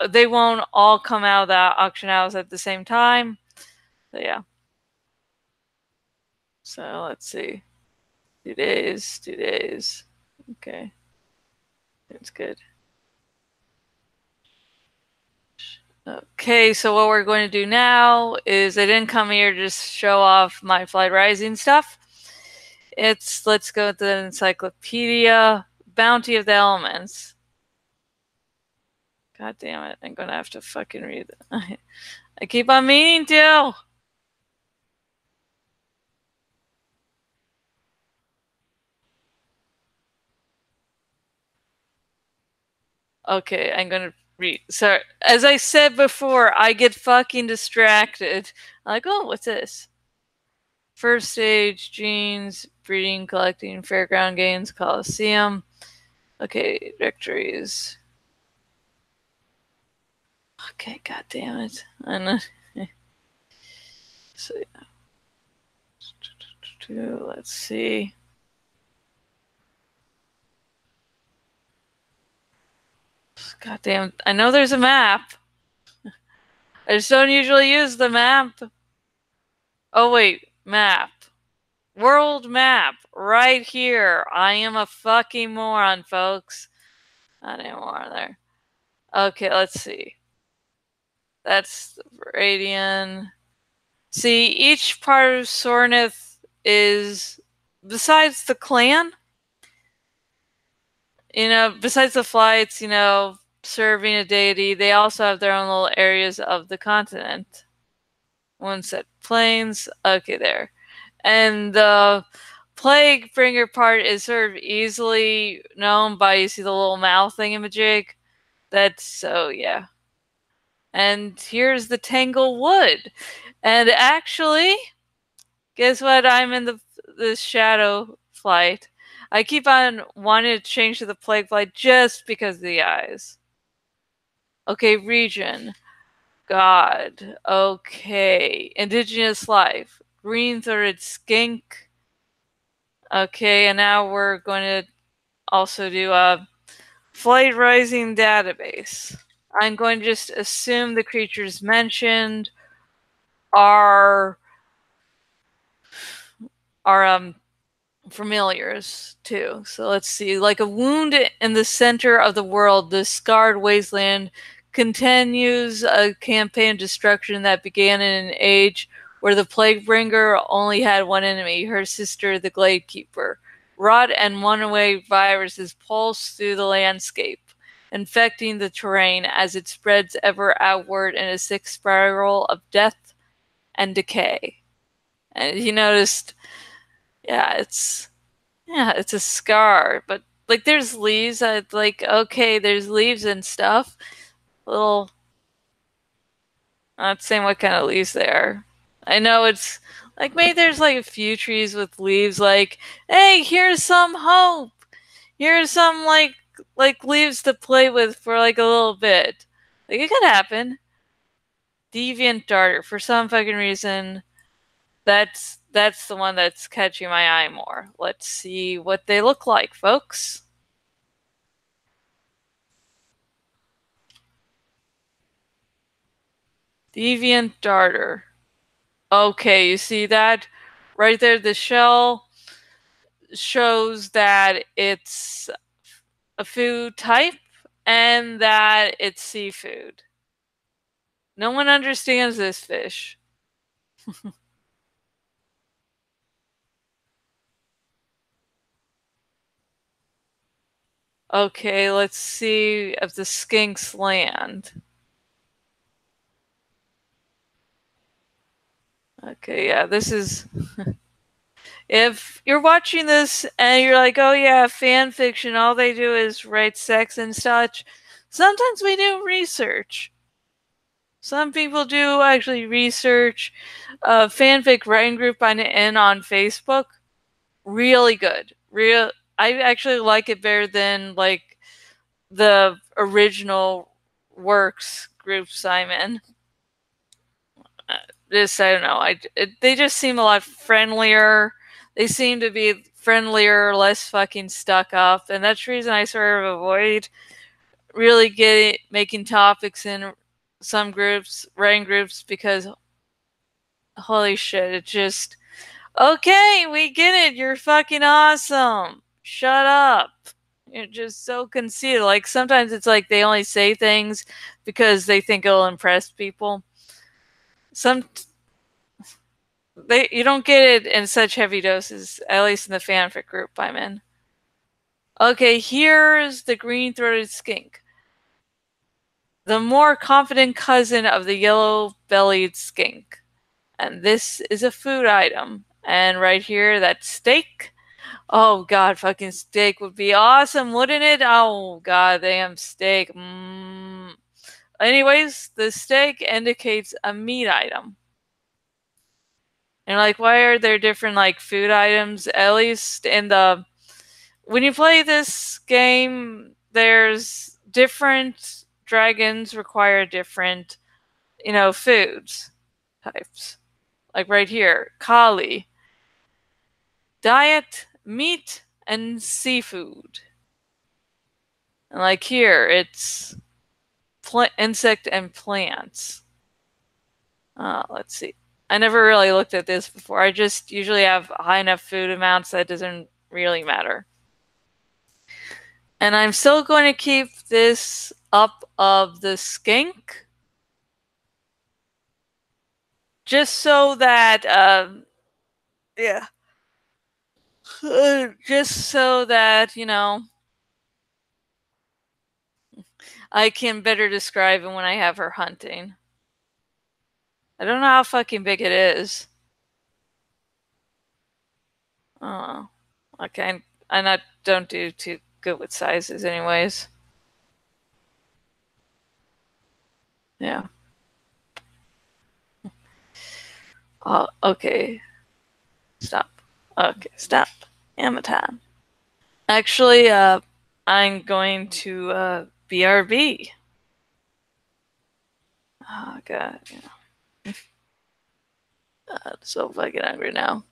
They won't all come out of the auction house at the same time. So yeah. So let's see. 2 days. 2 days. Okay. That's good. Okay, so what we're going to do now is I didn't come here to just show off my Flight Rising stuff. Let's go to the encyclopedia, Bounty of the Elements. God damn it, I'm gonna have to fucking read it. I keep on meaning to! Okay, I'm gonna read. Sorry, as I said before, I get fucking distracted. I'm like, oh, what's this? First stage, genes, breeding, collecting, fairground games, coliseum. Okay, victories. Okay, god damn it. So, let's see. God damn, I know there's a map. I just don't usually use the map. Oh wait, map. World map. Right here. I am a fucking moron, folks. Not anymore there. Okay, let's see. That's Radian. See, each part of Sornith is, besides the clan, besides the flights, serving a deity, they also have their own little areas of the continent. One set plains. Okay, there. And the plague bringer part is sort of easily known by, you see the little mouth thingamajig. That's so, yeah. And here's the Tangle Wood. And actually, guess what? I'm in the shadow flight. I keep on wanting to change to the plague flight just because of the eyes. Okay, region. God. Okay. Indigenous life. Green-throated skink. Okay, and now we're going to also do a Flight Rising database. I'm going to just assume the creatures mentioned are familiars too. So let's see. Like a wound in the center of the world, the scarred wasteland continues a campaign of destruction that began in an age where the Plaguebringer only had one enemy, her sister, the Gladekeeper. Rot and one-way viruses pulse through the landscape, infecting the terrain as it spreads ever outward in a sick spiral of death and decay. And you noticed, yeah, it's a scar, but like there's leaves. I like, okay, there's leaves and stuff. Little, not saying what kind of leaves they are. I know it's like maybe there's like a few trees with leaves. Like, hey, here's some hope. Here's some like leaves to play with for like a little bit. Like it could happen. Deviant darter, for some fucking reason. That's the one that's catching my eye more. Let's see what they look like, folks. Deviant darter. Okay, you see that? Right there, the shell shows that it's a food type and that it's seafood. No one understands this fish. Okay, let's see if the skinks land. Okay, yeah, this is. If you're watching this and you're like, oh yeah, fan fiction, all they do is write sex and such, sometimes we do research. Some people do actually research. Fanfic writing group I'm in on Facebook, really good. I actually like it better than like the original works groups I'm in. Just I don't know. They just seem a lot friendlier. They seem to be friendlier, less fucking stuck up, and that's the reason I sort of avoid really getting making topics in some groups, writing groups, because holy shit, it just okay, we get it. You're fucking awesome. Shut up. You're just so conceited. Like sometimes it's like they only say things because they think it'll impress people. Some they you don't get it in such heavy doses, at least in the fanfic group I'm in. Okay, here's the green-throated skink, the more confident cousin of the yellow-bellied skink. And this is a food item. And right here, that steak. Oh god, fucking steak would be awesome, wouldn't it? Oh god, damn steak. Anyways, the steak indicates a meat item. And like, why are there different like food items? At least in the when you play this game, there's different dragons require different, foods types. Like right here, Kali, diet, meat, and seafood. And like here, it's insect and plants. Let's see. I never really looked at this before. I just usually have high enough food amounts that it doesn't really matter. And I'm still going to keep this up of the skink. Just so that, yeah. Just so that, I can better describe it when I have her hunting. I don't know how fucking big it is. Oh, okay. I not don't do too good with sizes, anyways. Yeah. Oh, okay. Stop. Okay, stop. Amatan. Actually, I'm going to BRB. Oh god, I'm so fucking hungry now.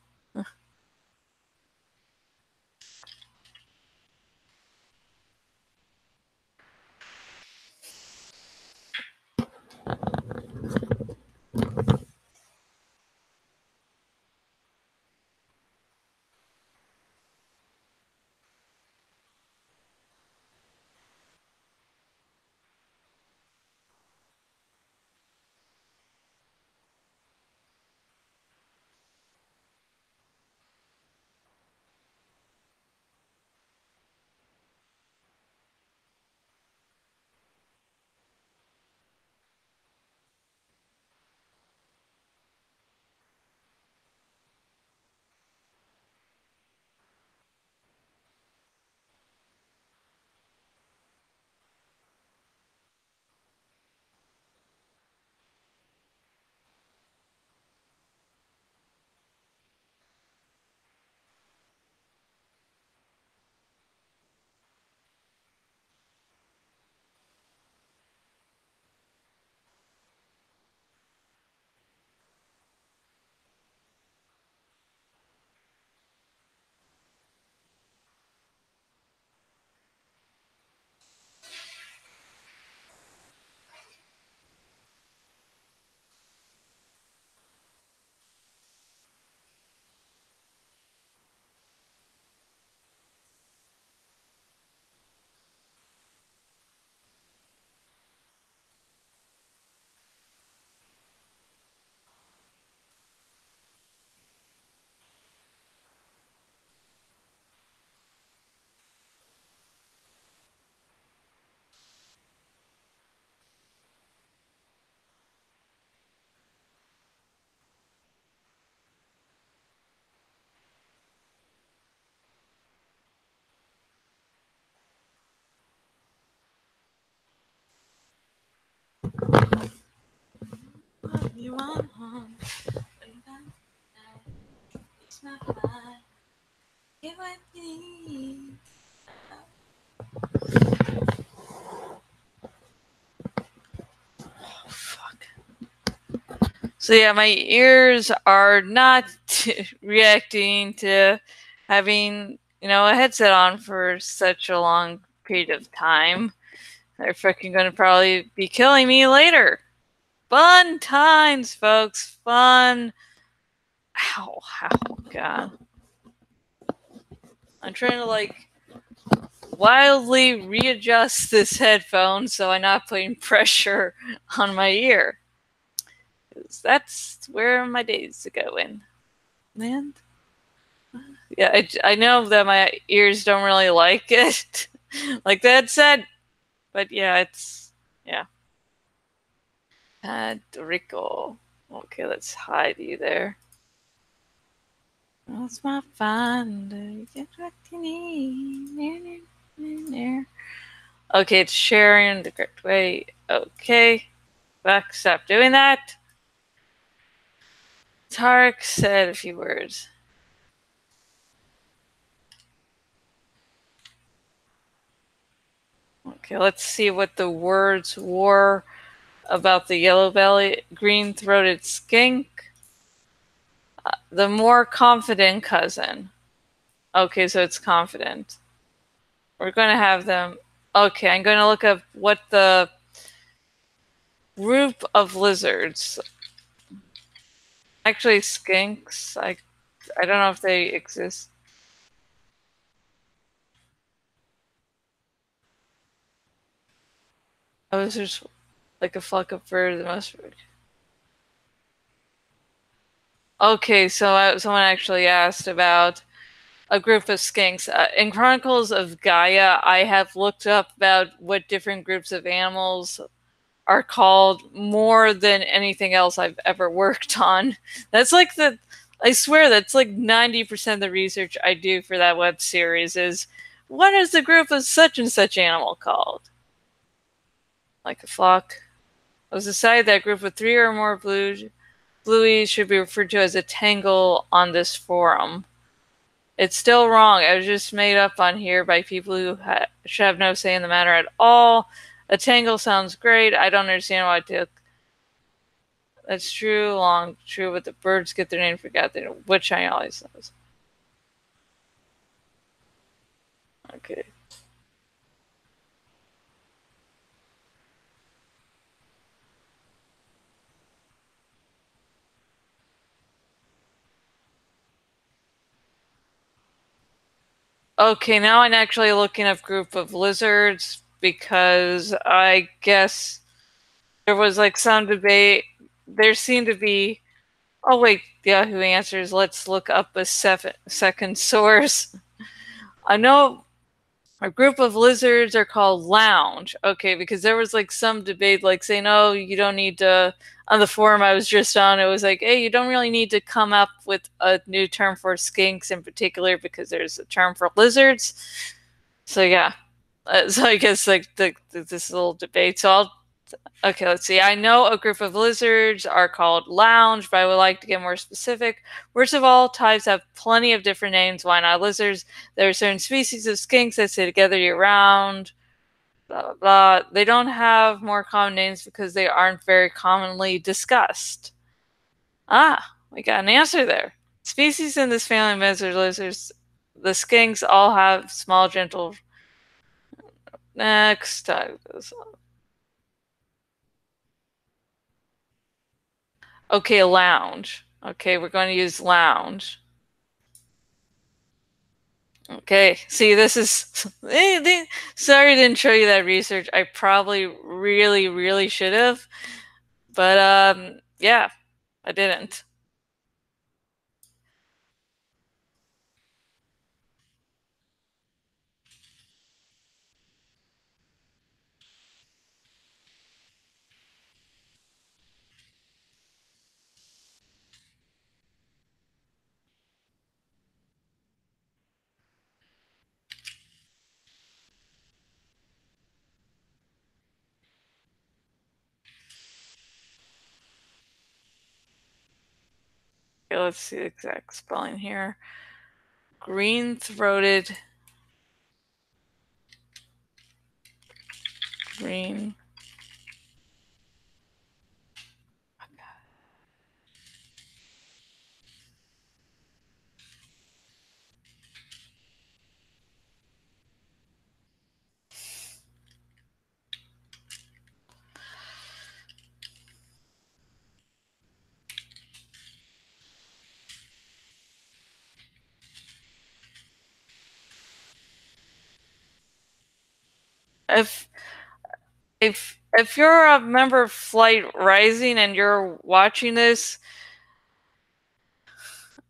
you want home. It's not fine. Get what you need. Oh, fuck. So yeah, my ears are not reacting to having, a headset on for such a long period of time. They're freaking gonna probably be killing me later. Fun times, folks. Fun. Ow, ow, God. I'm trying to, wildly readjust this headphone so I'm not putting pressure on my ear. 'Cause that's where my days are going. Man. Yeah, I know that my ears don't really like it. Like that said. But yeah, yeah. Rico. Okay, let's hide you there. That's my find. Get what you need. Okay, it's sharing the correct way. Okay. Back, stop doing that. Tarek said a few words. Okay, let's see what the words were about the yellow belly, green throated skink. The more confident cousin. Okay, so it's confident. We're going to have them. Okay, I'm going to look up what the group of lizards. Actually, skinks. I don't know if they exist. Oh, lizards like a flock of birds. Most. Okay, so someone actually asked about a group of skinks. In Chronicles of Gaia, I have looked up about what different groups of animals are called more than anything else I've ever worked on. That's like I swear that's like 90% of the research I do for that web series is what is the group of such and such animal called? Like a flock. It was decided that a group of 3 or more blueies should be referred to as a tangle on this forum. It's still wrong. It was just made up on here by people who should have no say in the matter at all. A tangle sounds great. I don't understand why it took. That's true, true, but the birds get their name forgot, which I always knows. Okay. Okay, now I'm actually looking up group of lizards because I guess there was like some debate. There seemed to be. Oh wait, Yahoo Answers. Let's look up a second source. I know a group of lizards are called lounge. Okay, because there was like some debate, like saying, "Oh, you don't need to." On the forum I was just on, it was like, "Hey, you don't really need to come up with a new term for skinks in particular because there's a term for lizards." So yeah, so I guess like this little debate. So okay, let's see. I know a group of lizards are called lounge, but I would like to get more specific. Worst of all, types have plenty of different names. Why not lizards? There are certain species of skinks that stay together year round. Blah, blah, blah. They don't have more common names because they aren't very commonly discussed. Ah, we got an answer there. Species in this family of lizards, the skinks all have small, gentle. Next. Okay, lounge. Okay, we're going to use lounge. Okay, see, this is. Sorry I didn't show you that research. I probably really, really should have. But, yeah, I didn't. Okay, let's see the exact spelling here. Green-throated. Green. If if you're a member of Flight Rising and you're watching this,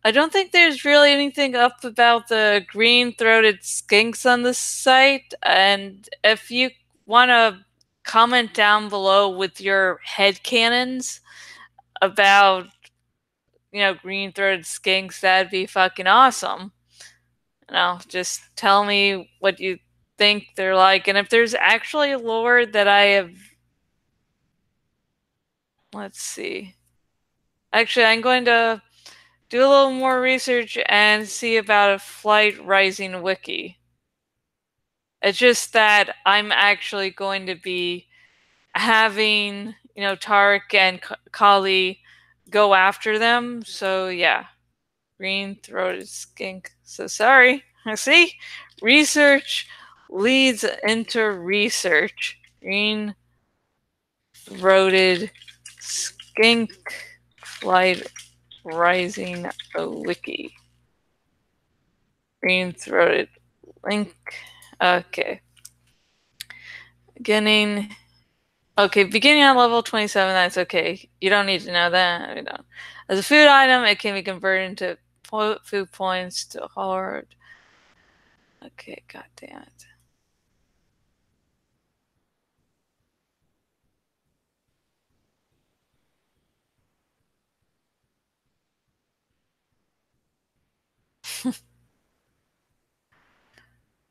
I don't think there's really anything up about the green-throated skinks on this site. And if you want to comment down below with your headcanons about, green-throated skinks, that'd be fucking awesome. Just tell me what you think they're like. And if there's actually lore that I have, let's see. Actually, I'm going to do a little more research and see about a Flight Rising wiki. It's just that I'm actually going to be having, Tarek and Kali go after them. So yeah, green-throated skink. So sorry. I see. Research leads into research. Green-throated skink Flight Rising wiki. Green-throated link. Okay. Beginning. Okay, beginning on level 27, that's okay. You don't need to know that. We don't. As a food item, it can be converted into food points to hard. Okay, god damn it.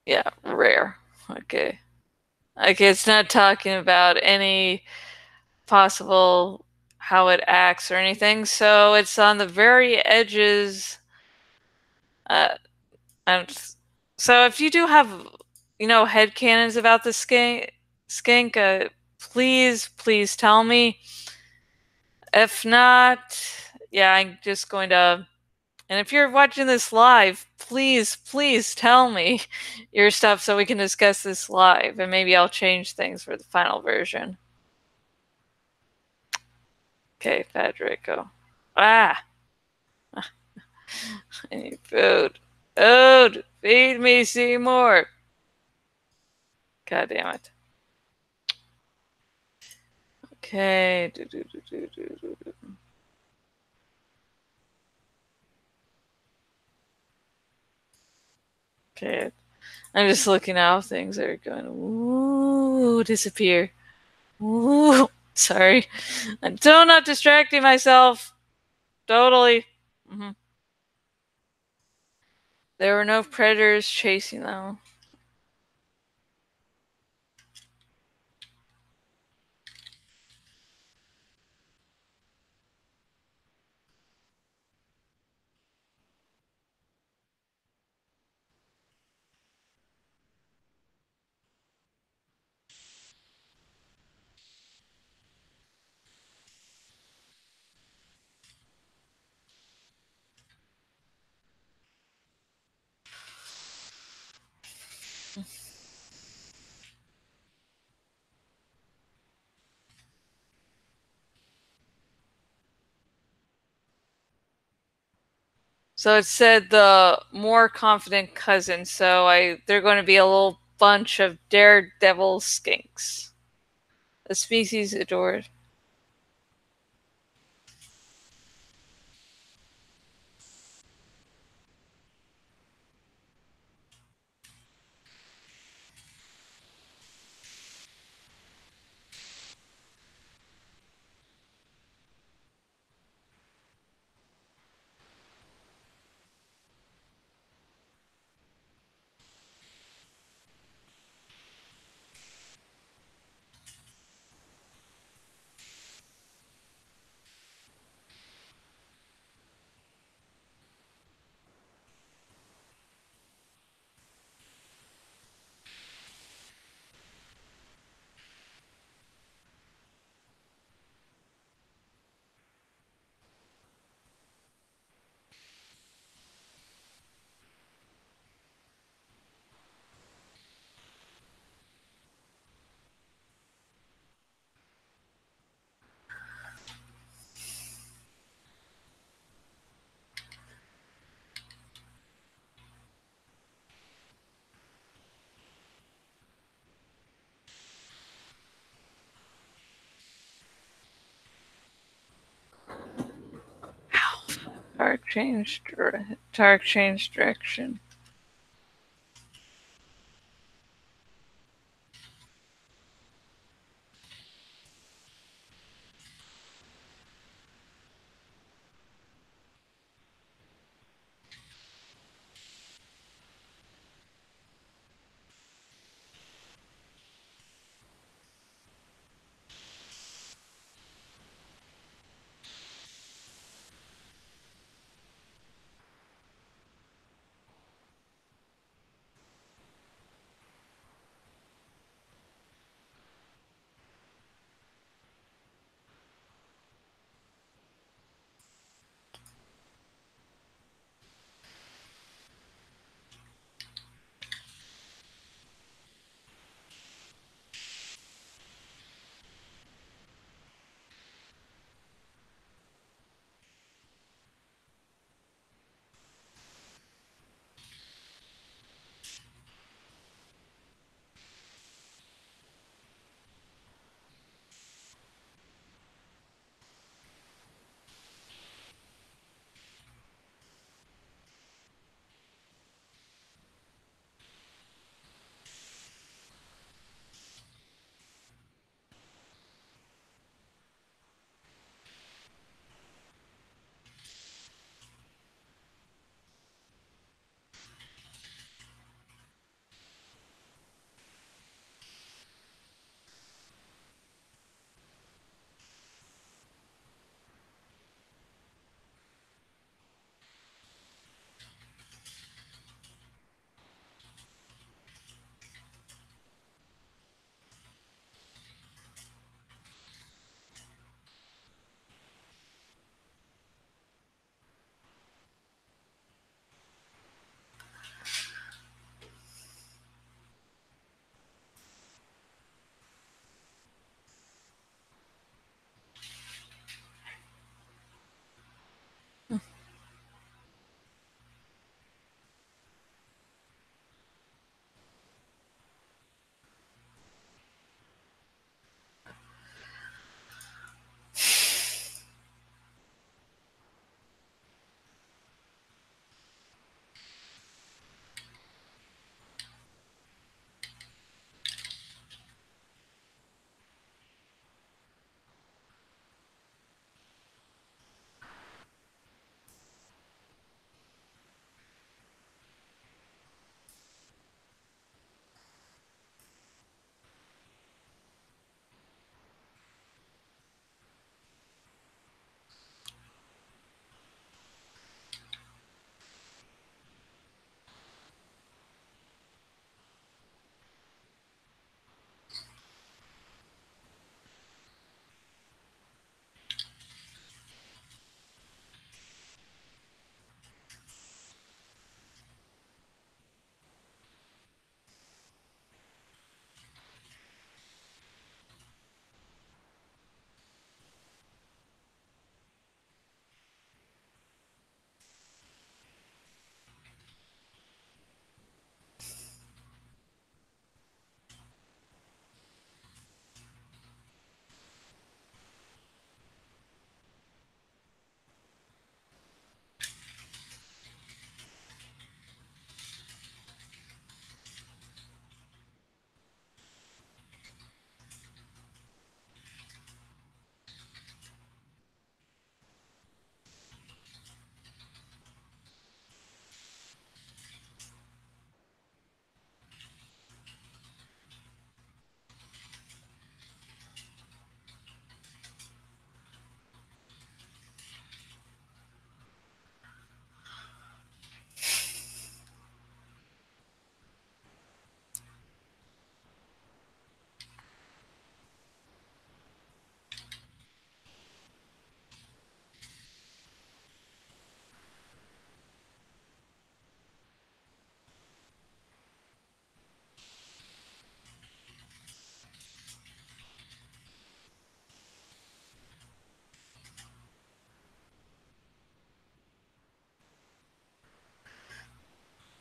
Yeah, rare. Okay. Okay, it's not talking about any possible how it acts or anything, so it's on the very edges. Uh, so if you do have, headcanons about the skink, please tell me. If not, yeah, I'm just going to. And if you're watching this live, please tell me your stuff so we can discuss this live, and maybe I'll change things for the final version. Okay, Fat Draco. Ah! I need food. Food! Feed me, Seymour! God damn it. Okay. Okay. I'm just looking at how things are going. Ooh, disappear. Ooh. Sorry. I'm still not distracting myself. Totally. There were no predators chasing them. So it said the more confident cousin, so they're going to be a little bunch of daredevil skinks. A species adored. Tarek changed direction.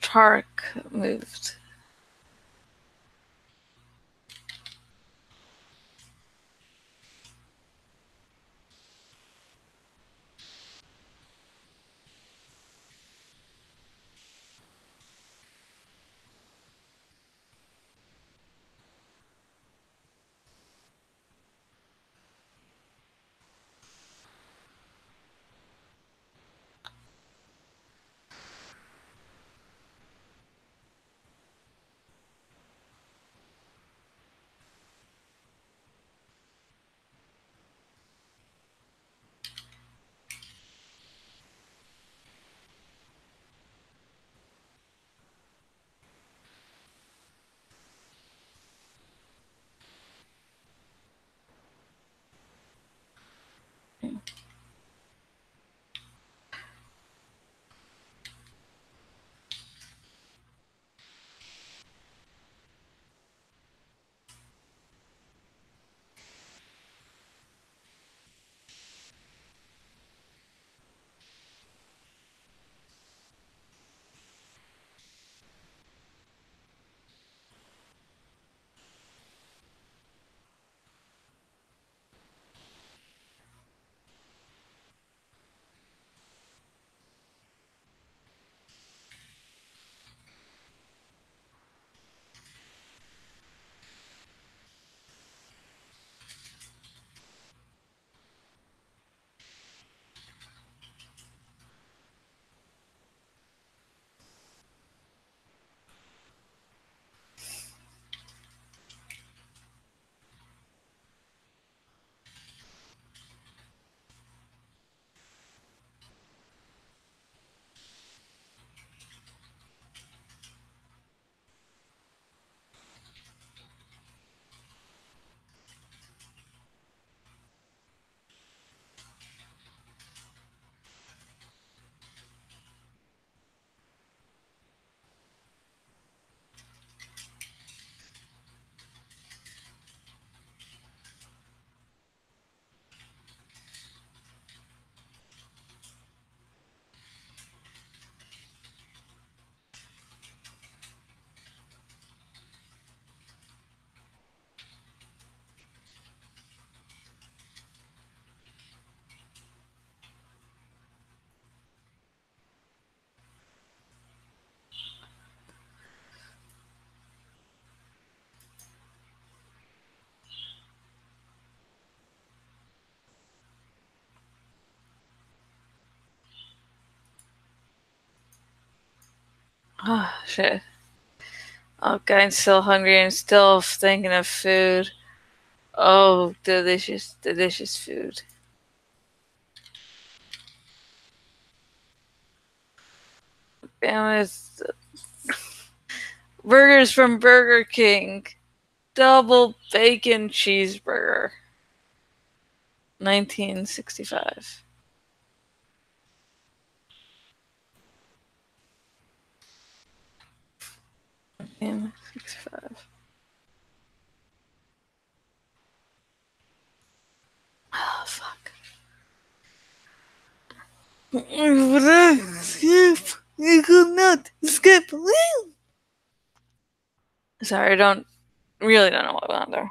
Tarek moved. Oh, shit. Okay, I'm still hungry and still thinking of food. Oh, delicious, delicious food. Damn it. Burgers from Burger King. Double bacon cheeseburger. 1965. 1965. Oh, fuck. Escape! You could not escape! Sorry, I really don't know what went on there.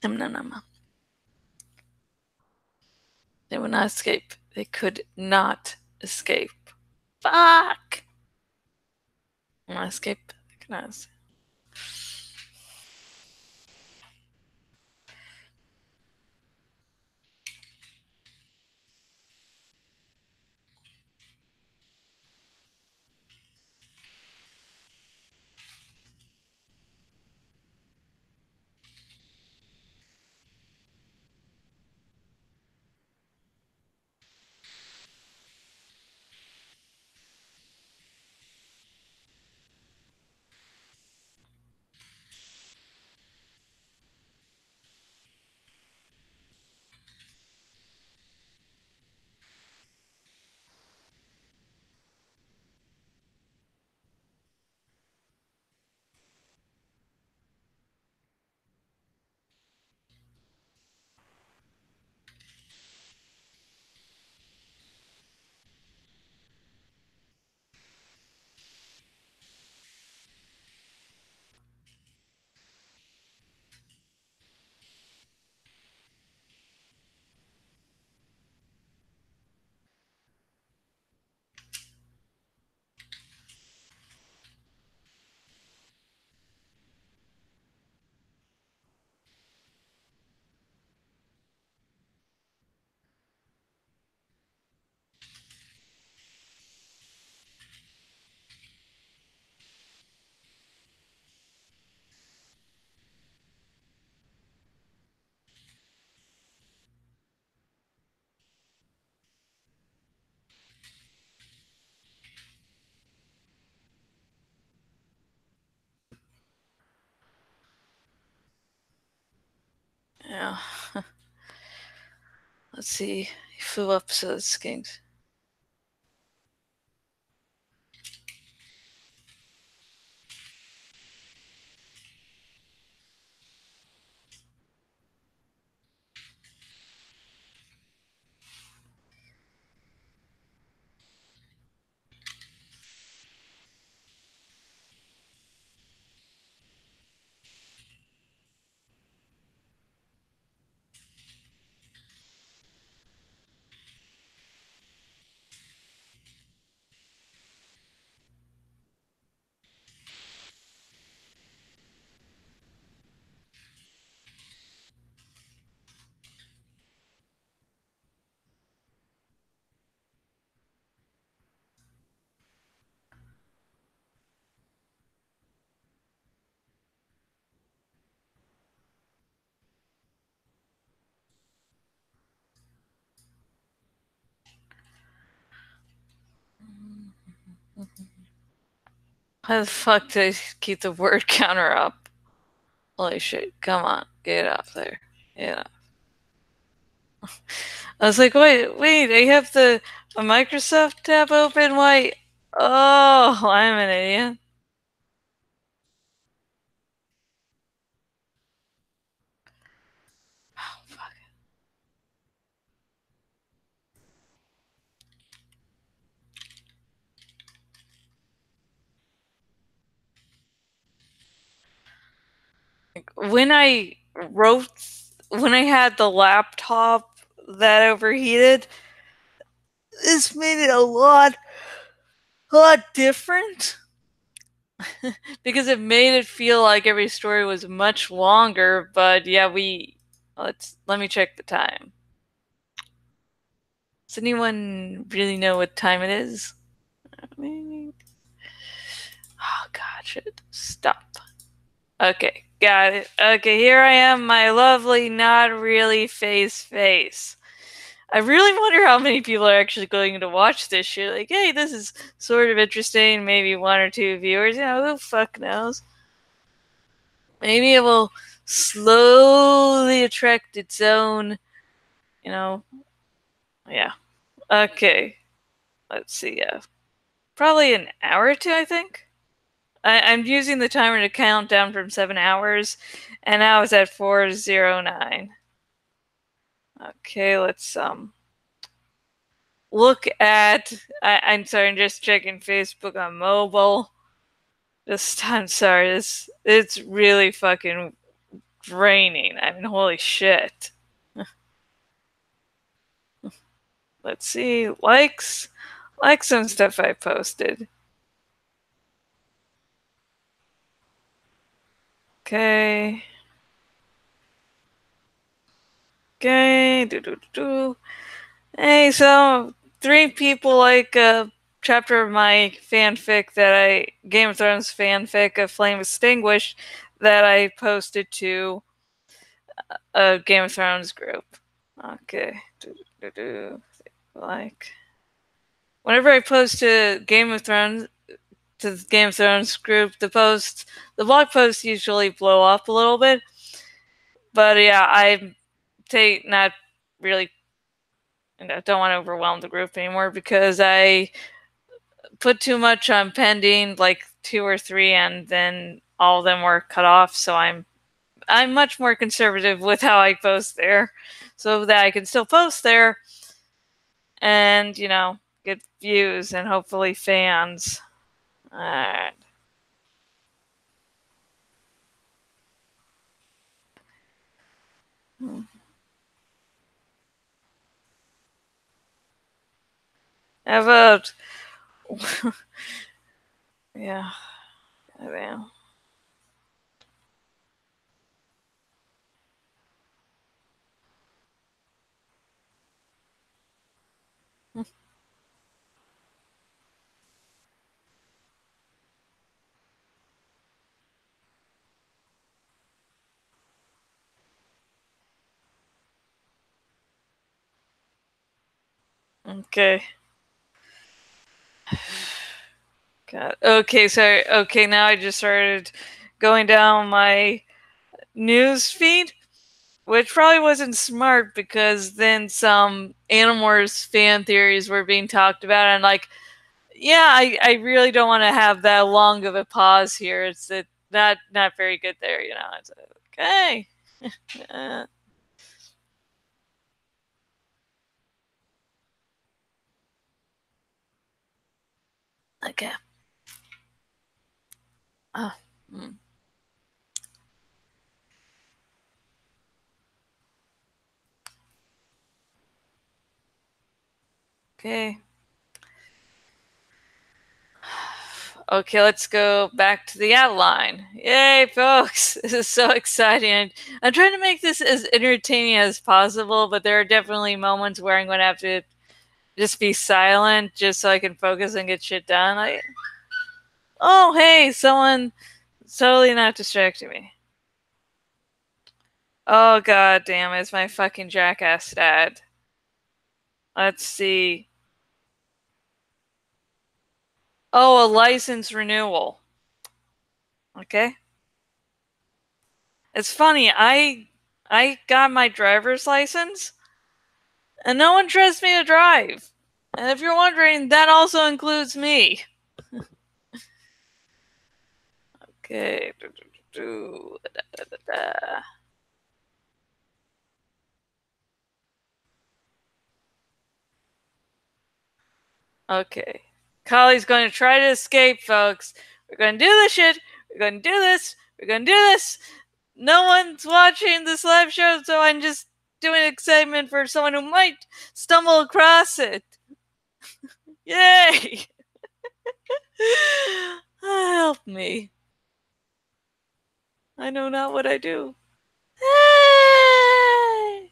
Nom nom nom. They would not escape. They could not escape. Fuck! Not escape. They could not escape. Yeah. Let's see. He flew up to the skinks. How the fuck did I keep the word counter up? Holy shit. Come on. Get off there. Get off. I was like, wait, I have a Microsoft tab open? Why? Oh, I'm an idiot. Oh, fuck. When I wrote, when I had the laptop that overheated, this made it a lot different. Because it made it feel like every story was much longer, but yeah, let me check the time. Does anyone really know what time it is? Oh god, shit. Stop. Okay, got it. Okay, here I am, my lovely, not really face. I really wonder how many people are actually going to watch this shit. Like, hey, this is sort of interesting. Maybe one or two viewers. You know, who the fuck knows? Maybe it will slowly attract its own, you know. Yeah. Okay. Let's see. Yeah. Probably an hour or two, I think. I'm using the timer to count down from 7 hours, and now it's at 4:09. Okay, let's look at. I'm sorry, I'm just checking Facebook on mobile. I'm sorry. It's really fucking draining. I mean, holy shit. Let's see, like some stuff I posted. Okay. Okay. Hey, so 3 people like a chapter of my fanfic Game of Thrones fanfic, A Flame Extinguished, that I posted to a Game of Thrones group. Okay. Like, whenever I post to the Game of Thrones group, the blog posts usually blow up a little bit. But yeah, I not really, don't want to overwhelm the group anymore because I put too much on pending, like 2 or 3, and then all of them were cut off. So I'm much more conservative with how I post there, so that I can still post there and get views and hopefully fans. Alright. How about yeah, man. Okay. God. Okay, so okay, now I just started going down my news feed, which probably wasn't smart because then some Animorphs fan theories were being talked about, and like, yeah, I really don't want to have that long of a pause here. It's not very good there, It's okay. Uh, okay. Oh, mm, okay. Okay, let's go back to the outline. Yay, folks! This is so exciting. I'm trying to make this as entertaining as possible, but there are definitely moments where I'm going to have to just be silent just so I can focus and get shit done. Oh, hey, someone totally not distracting me. Oh, god damn, it's my fucking jackass dad. Let's see. Oh, a license renewal. Okay. It's funny, I got my driver's license, and no one trusts me to drive. And if you're wondering, that also includes me. Okay. Okay. Collie's going to try to escape, folks. We're going to do this shit. We're going to do this. We're going to do this. No one's watching this live show, so I'm just doing excitement for someone who might stumble across it. Yay! Help me. I know not what I do. Hey!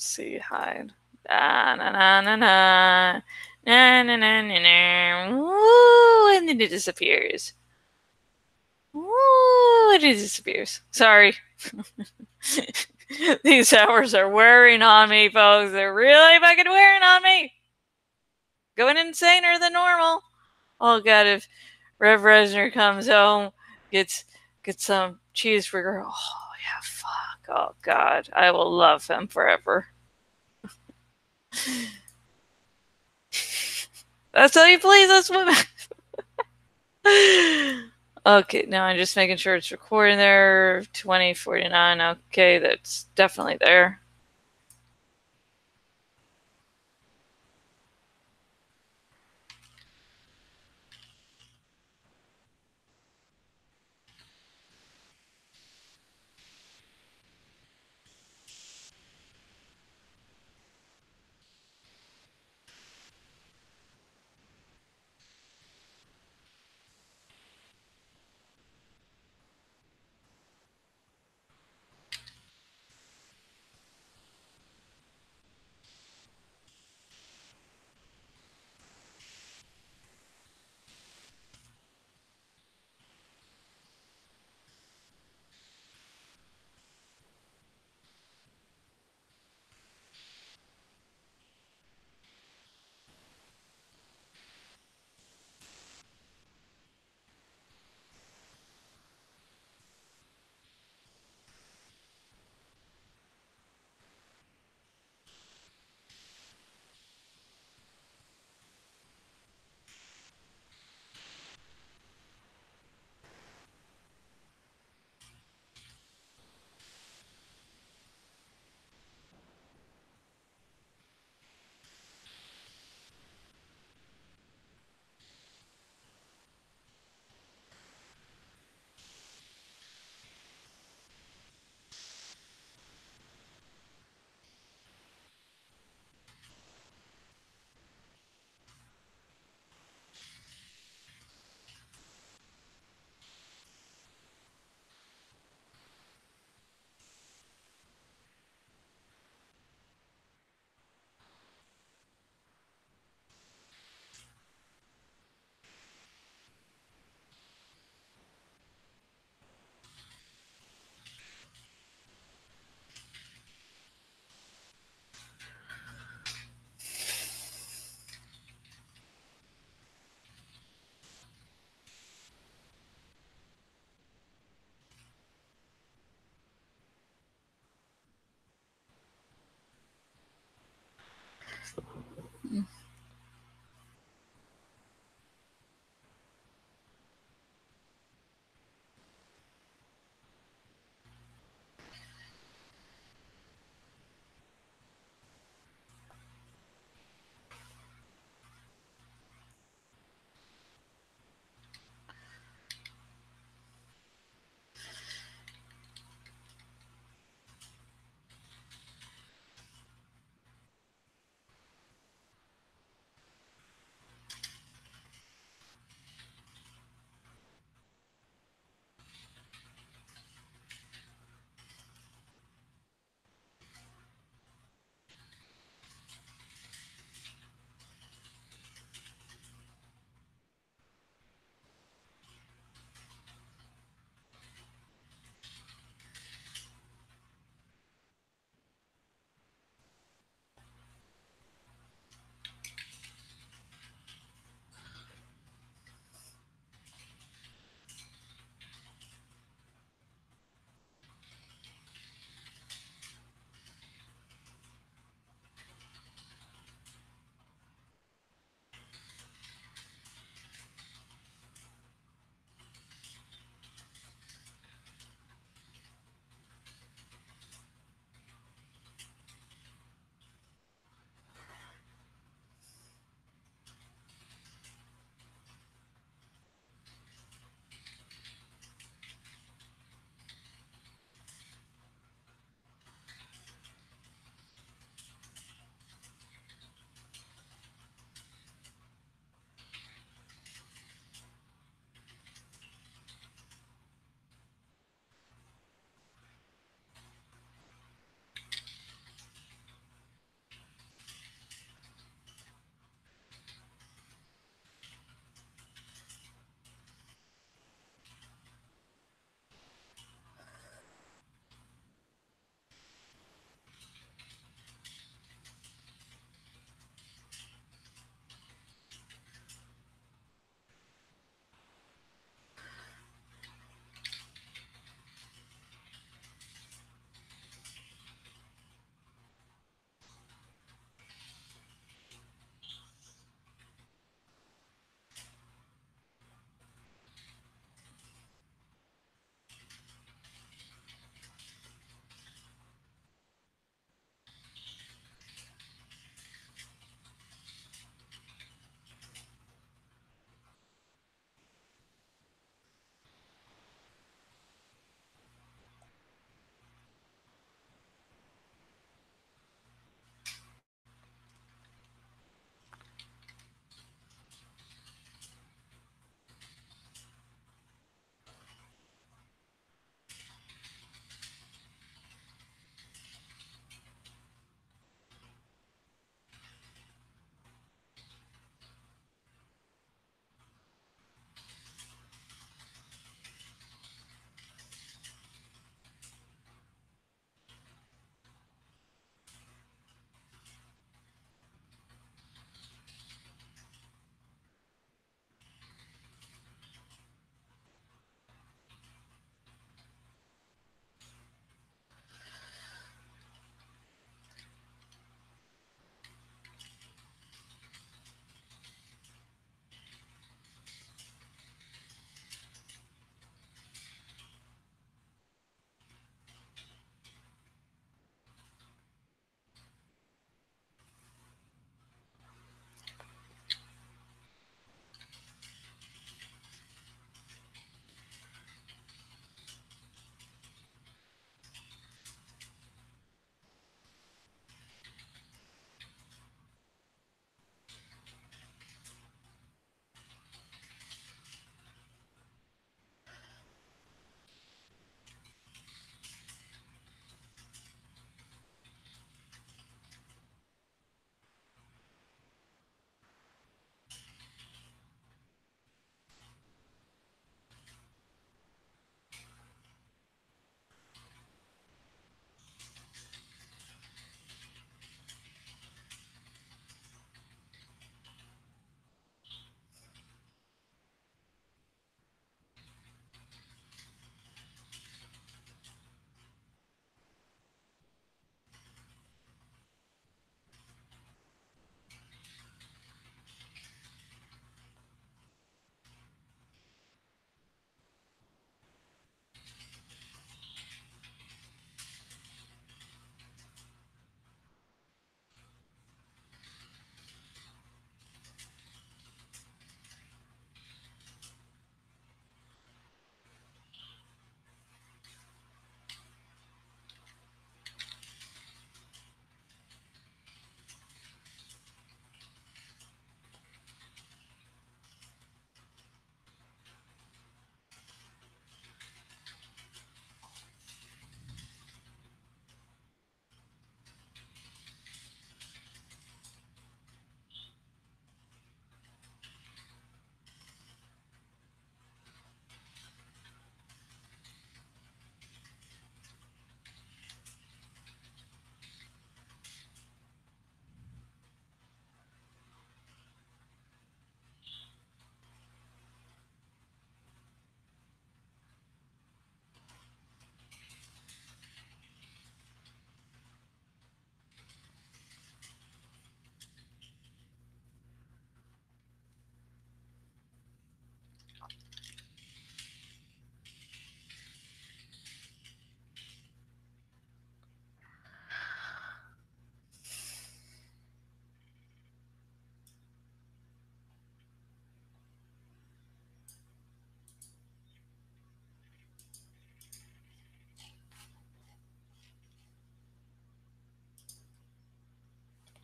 see, hide. Na na na na na. Na na na na na. Woo! And then it disappears. Woo! And it disappears. Sorry. These hours are wearing on me, folks. They're really fucking wearing on me. Going insaner than normal. Oh god, if Rev Resner comes home, gets some cheeseburger. Oh yeah, fuck. Oh god, I will love him forever. That's how you please us women. Okay, now I'm just making sure it's recording there. 2049. Okay, that's definitely there.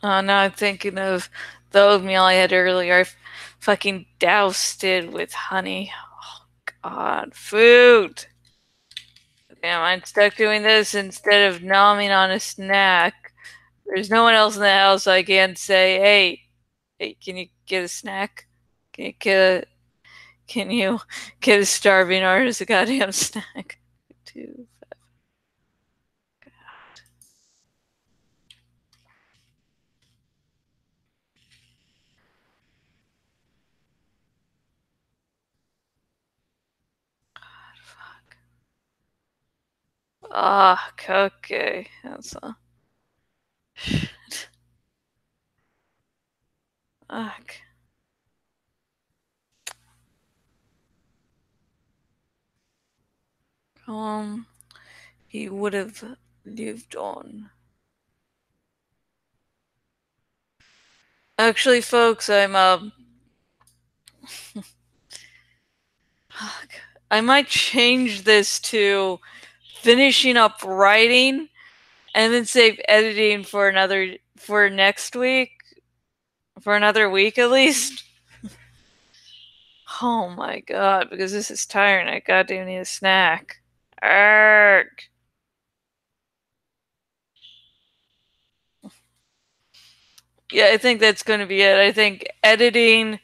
Now I'm thinking of the oatmeal I had earlier. I fucking doused it with honey. Oh, God. Food. Damn, I'm stuck doing this instead of nomming on a snack. There's no one else in the house, so I can't say, hey, can you get a snack? Can you get a, can you get a starving artist a goddamn snack? Two. Ah, okay. That's a fuck. He would have lived on. Actually, folks, I might change this to finishing up writing and then save editing for next week, for another week at least. Oh my god, because this is tiring. I goddamn need a snack. Arg. Yeah, I think that's going to be it. I think editing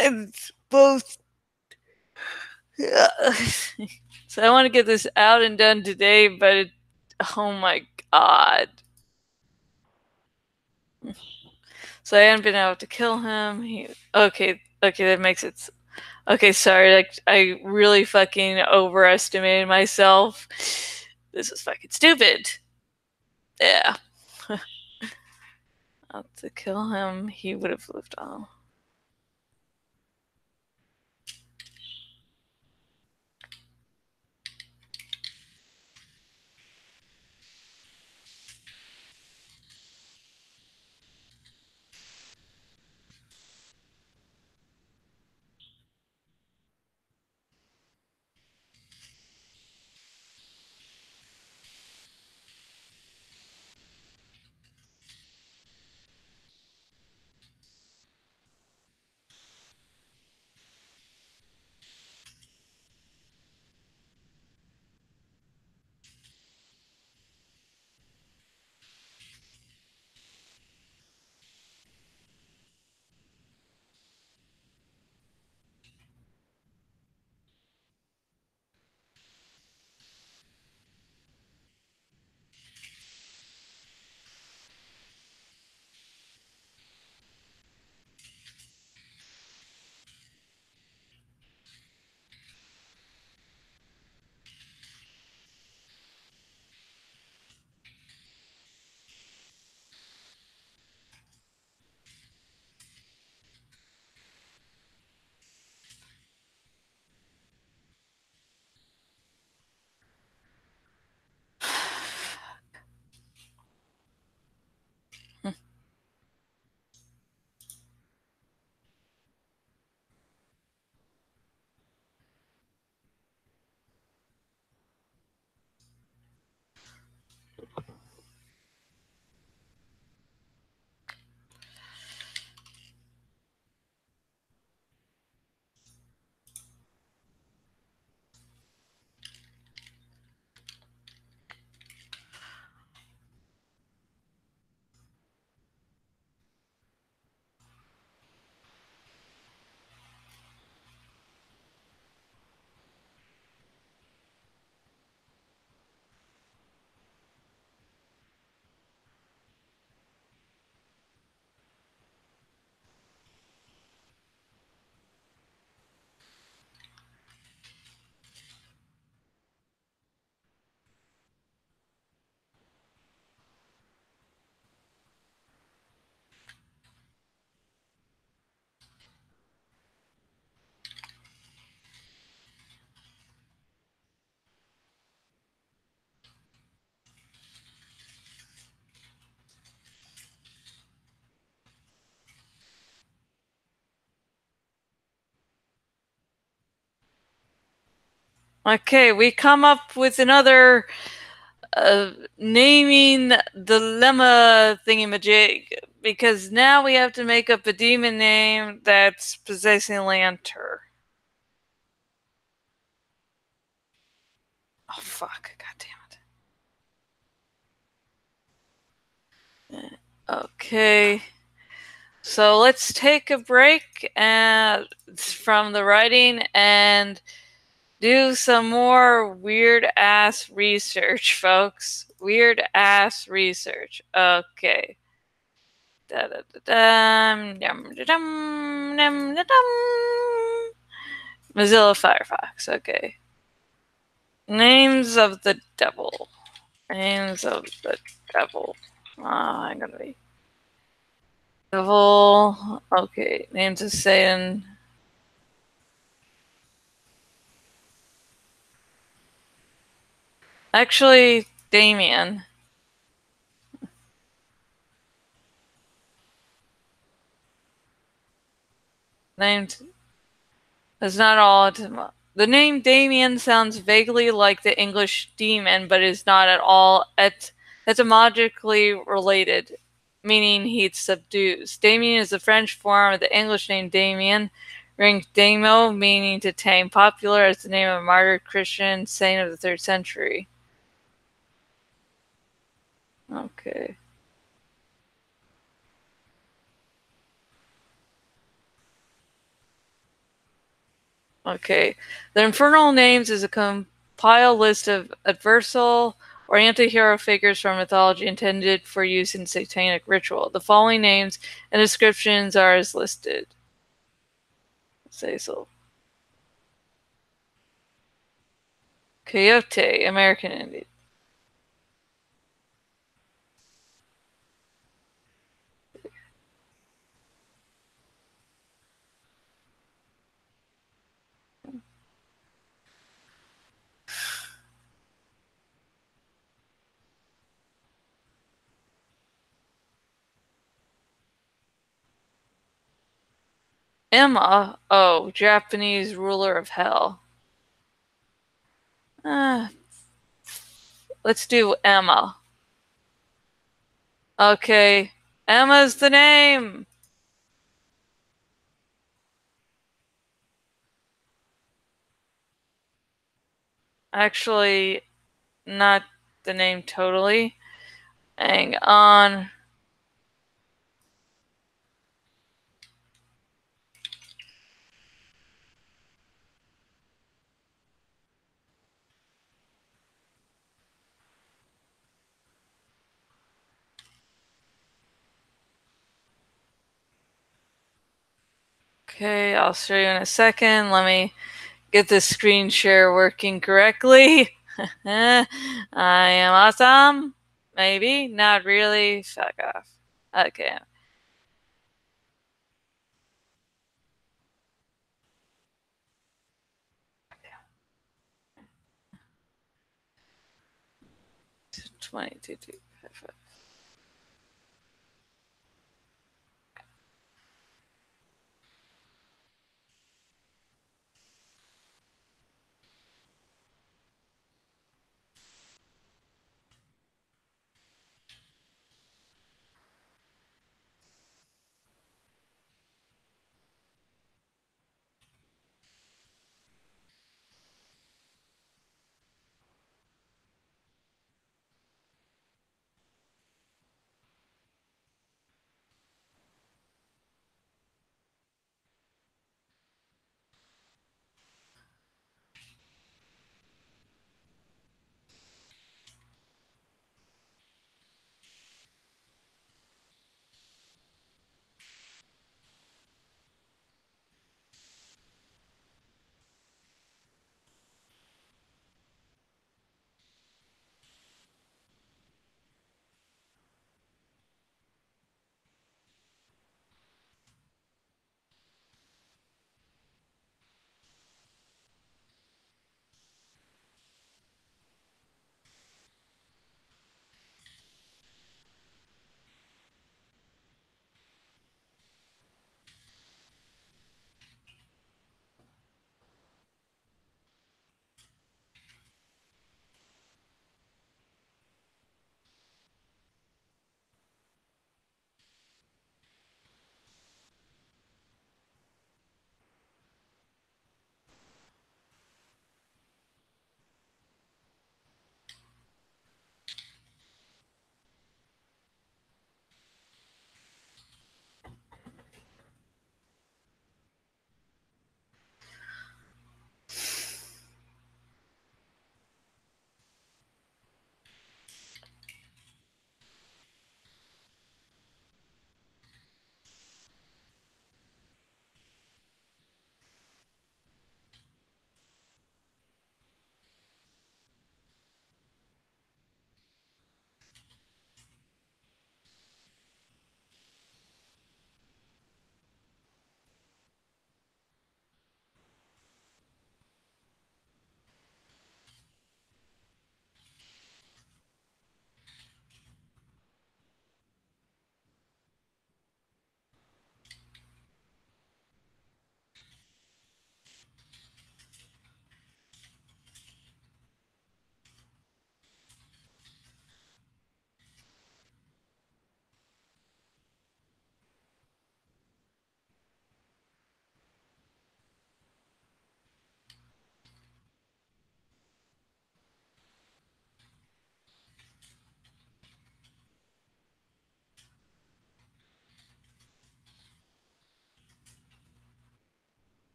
and both. So I want to get this out and done today, but oh my god. So I haven't been able to kill him. Okay, that makes it. Okay, sorry. Like I really fucking overestimated myself. This is fucking stupid. Yeah. To kill him, he would have lived on. Okay, we come up with another naming dilemma thingamajig, because now we have to make up a demon name that's possessing Lanter. Oh fuck! God damn it. Okay. So let's take a break from the writing and do some more weird ass research, folks. Weird ass research. Okay. Da, da, da, dum, dum, da, dum, dum, da, dum. Mozilla Firefox. Okay. Names of the devil. Names of the devil. I'm gonna be devil. Okay. Names of Satan. Actually, Damien. Named is not all. The name Damien sounds vaguely like the English demon, but is not at all etymologically related, meaning he subdues. Damien is the French form of the English name Damien, ring Damo, meaning to tame, popular as the name of a martyred Christian saint of the 3rd century. Okay. Okay. The Infernal Names is a compiled list of adversal or anti-hero figures from mythology intended for use in satanic ritual. The following names and descriptions are as listed. Say so. Coyote, American Indian. Emma, oh, Japanese ruler of hell. Uh, let's do Emma. Okay, Emma's the name. Actually, not the name totally. Hang on. Okay, I'll show you in a second. Let me get this screen share working correctly. I am awesome. Maybe, not really. Fuck off. Okay. Twenty-two.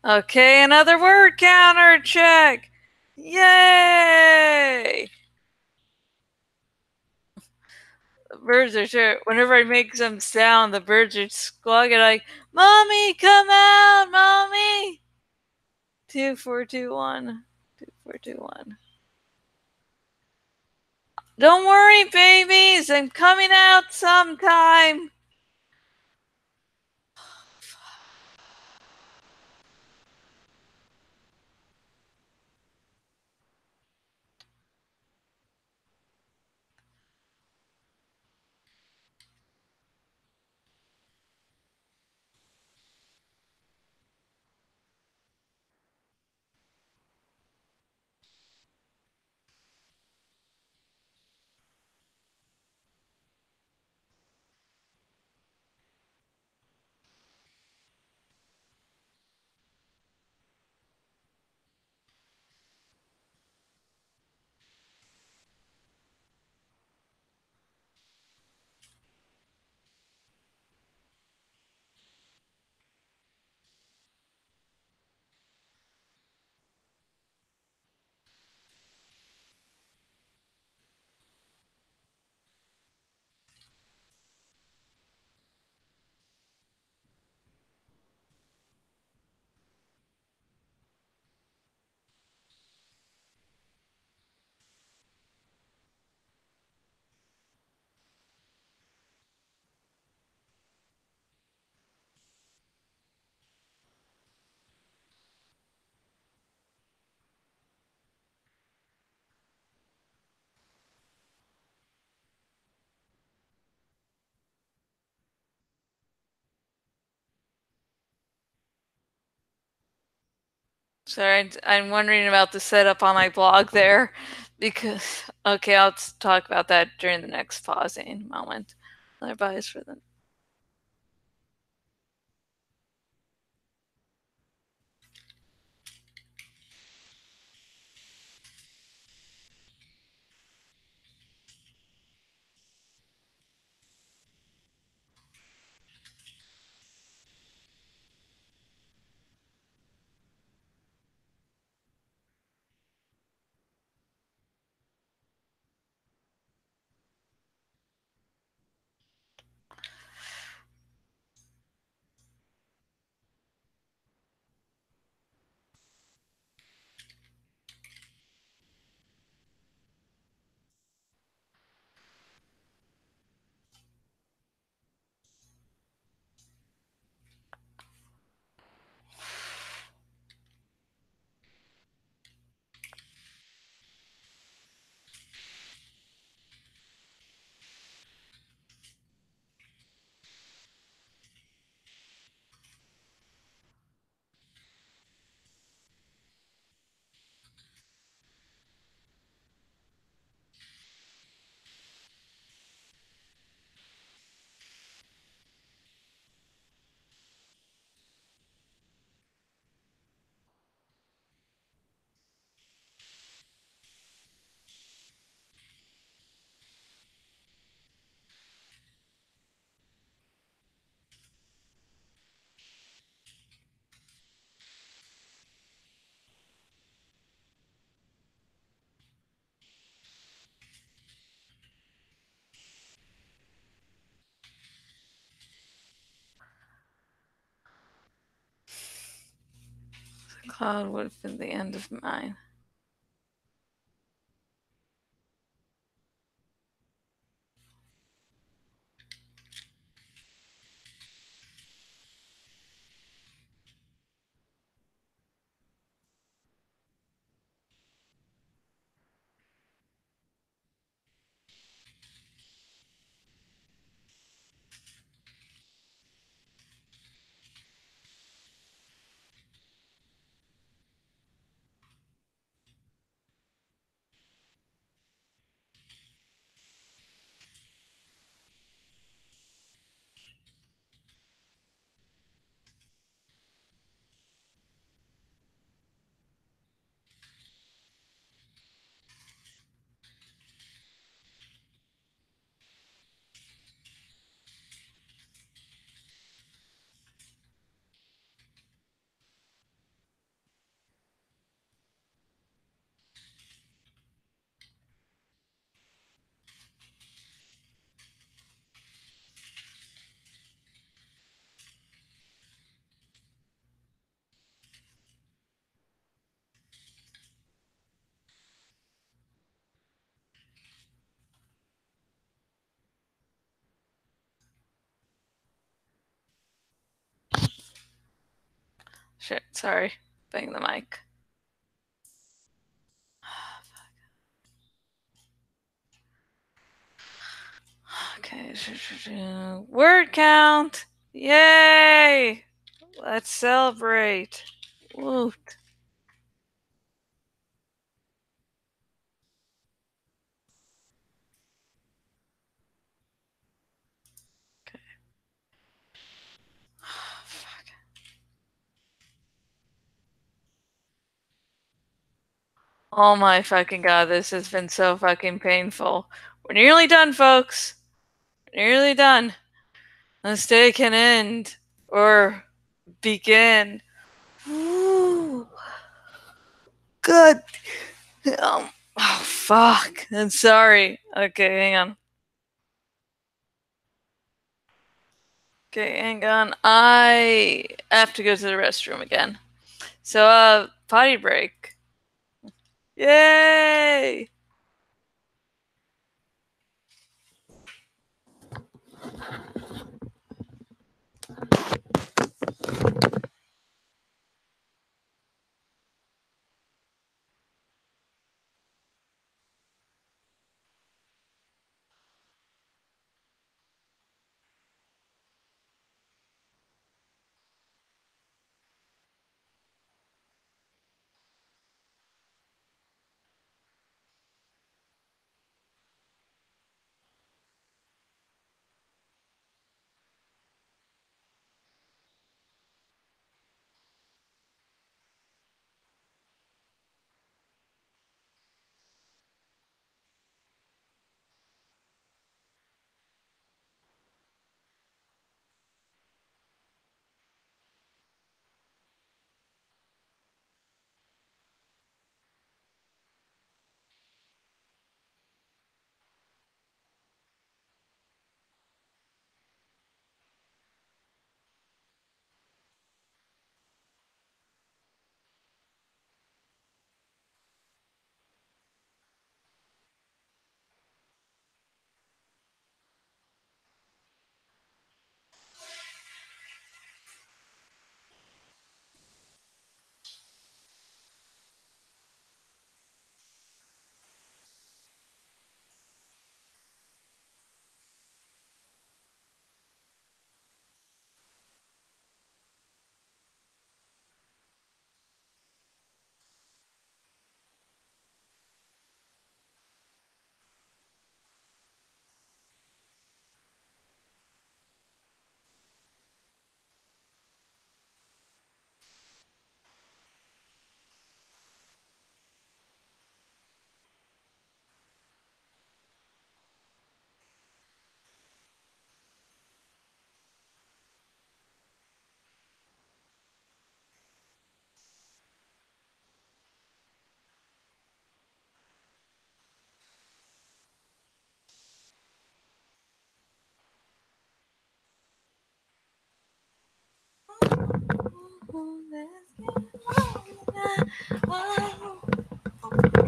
Okay, another word counter check. Yay! The birds are sure. Whenever I make some sound, the birds are squawking like, "Mommy, come out, mommy!" 2421. 2421. Don't worry, babies. I'm coming out sometime. Sorry, I'm wondering about the setup on my blog there, because okay, I'll talk about that during the next pausing moment. Advice for them. The cloud would have been the end of mine. Shit, sorry. Bang the mic. Okay. Word count! Yay! Let's celebrate. Woot. Okay. Fuck. Oh my fucking god, this has been so fucking painful. We're nearly done, folks. We're nearly done. This day can end. Or begin. Ooh. Good. Oh, fuck. I'm sorry. Okay, hang on. Okay, hang on. I have to go to the restroom again. So, potty break. Yay!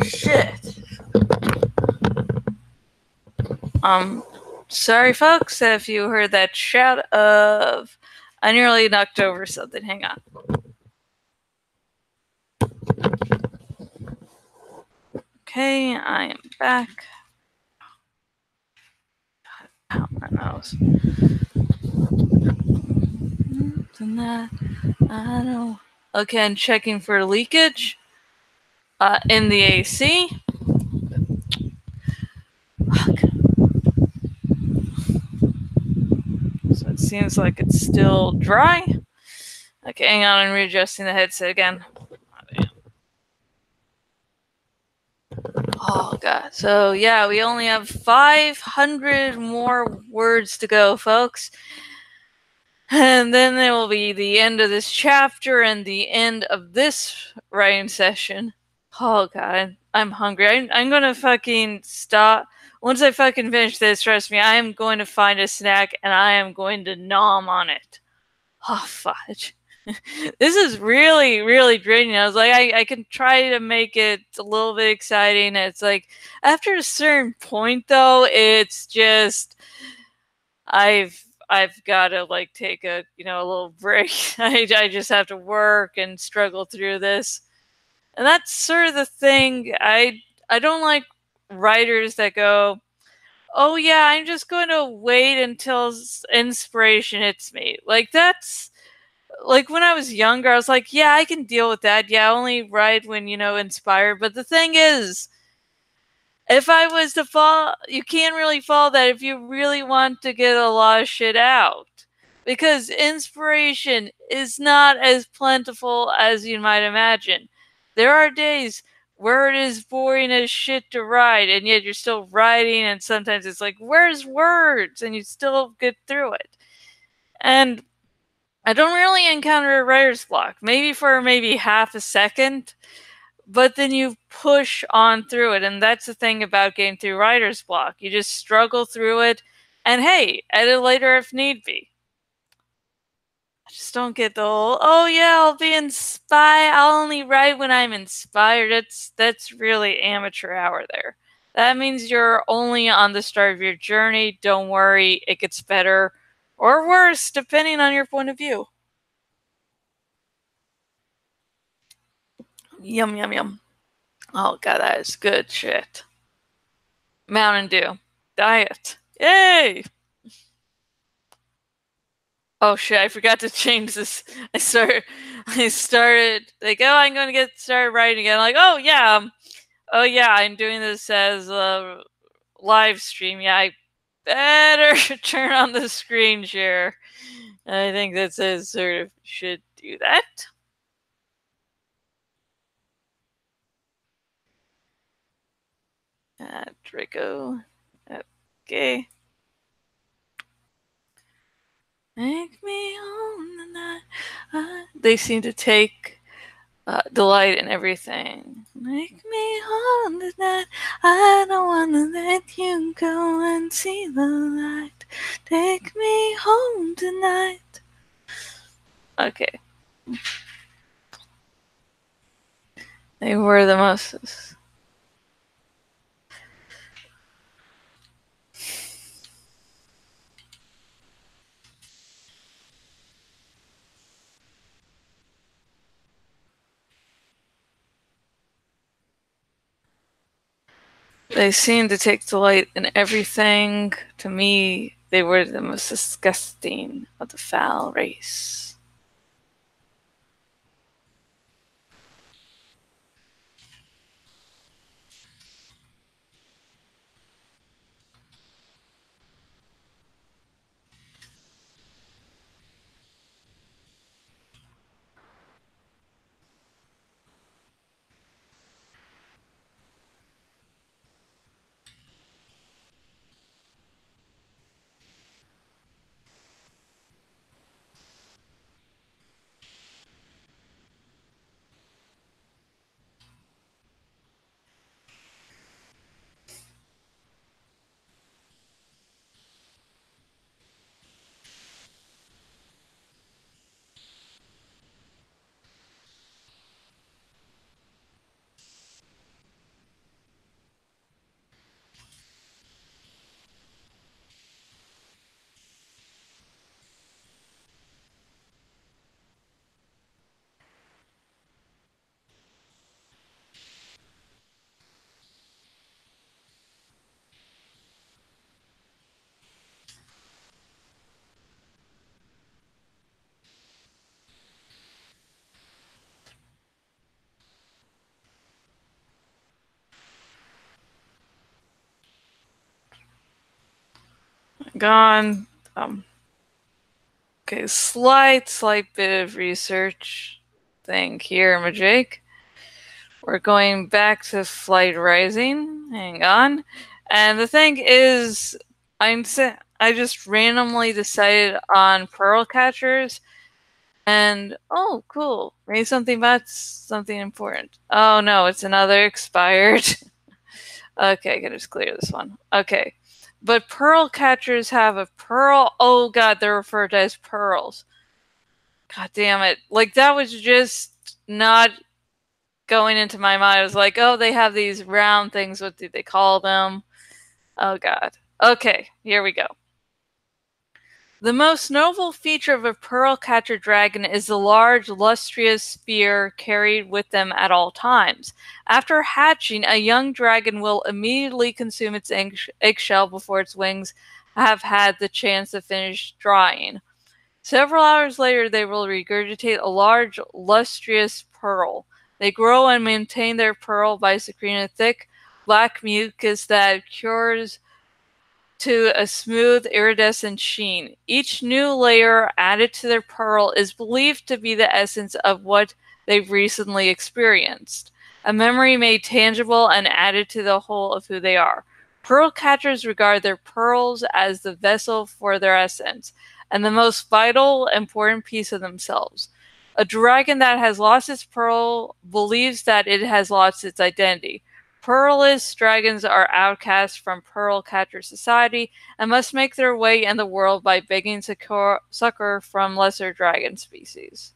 Shit. Sorry folks if you heard that shout of I nearly knocked over something. Hang on. Okay, I am back. Ow, my nose. I know. Okay, I'm checking for leakage in the AC. Fuck. So it seems like it's still dry. Okay, hang on, I'm readjusting the headset again. Oh god. So yeah, we only have 500 more words to go, folks. And then there will be the end of this chapter and the end of this writing session. Oh god, I'm hungry. I'm gonna fucking stop. Once I fucking finish this, trust me, I am going to find a snack and I am going to nom on it. Oh, fudge. This is really, really draining. I was like, I can try to make it a little bit exciting. It's like, after a certain point, though, it's just, I've got to like take a a little break. I just have to work and struggle through this, and that's sort of the thing. I don't like writers that go, oh yeah, I'm just going to wait until inspiration hits me. Like that's like when I was younger, I was like, yeah, I can deal with that. Yeah, I only write when inspired. But the thing is, if I was to fall, you can't really follow that if you really want to get a lot of shit out. Because inspiration is not as plentiful as you might imagine. There are days where it is boring as shit to write, and yet you're still writing, and sometimes it's like, where's words? And you still get through it. And I don't really encounter a writer's block, maybe for maybe half a second, but then you push on through it. And that's the thing about getting through writer's block. You just struggle through it, and hey, edit later if need be. I just don't get the whole, oh yeah, I'll be inspired. I'll only write when I'm inspired. That's really amateur hour there. That means you're only on the start of your journey. Don't worry, it gets better or worse depending on your point of view. Yum, yum, yum. Oh god, that is good shit. Mountain Dew. Diet. Yay! Oh shit, I forgot to change this. I started like, oh, I'm gonna get started writing again. Like, oh yeah, I'm doing this as a live stream. Yeah, I better turn on the screen share. I think that says sort of should do that. Draco. Okay. Make me home tonight. They seem to take delight in everything. Make me home tonight. I don't want to let you go and see the light. Take me home tonight. Okay. They were the most. They seemed to take delight in everything. To me, they were the most disgusting of the foul race. Gone. Okay, slight bit of research thing here, Majake. We're going back to Flight Rising. Hang on. And the thing is, I just randomly decided on Pearl Catchers. And, oh, cool. Maybe that's something important. Oh, no, it's another expired. Okay, I can just clear this one. Okay. But pearl catchers have a pearl. Oh, God, they're referred to as pearls. God damn it. Like, that was just not going into my mind. I was like, oh, they have these round things. What do they call them? Oh, God. Okay, here we go. The most notable feature of a pearl catcher dragon is the large, lustrous spear carried with them at all times. After hatching, a young dragon will immediately consume its eggshell before its wings have had the chance to finish drying. Several hours later, they will regurgitate a large, lustrous pearl. They grow and maintain their pearl by secreting a thick, black mucus that cures to a smooth, iridescent sheen. Each new layer added to their pearl is believed to be the essence of what they've recently experienced, a memory made tangible and added to the whole of who they are. Pearl catchers regard their pearls as the vessel for their essence, and the most vital, important piece of themselves. A dragon that has lost its pearl believes that it has lost its identity. Pearlless dragons are outcast from pearl catcher society and must make their way in the world by begging succor from lesser dragon species.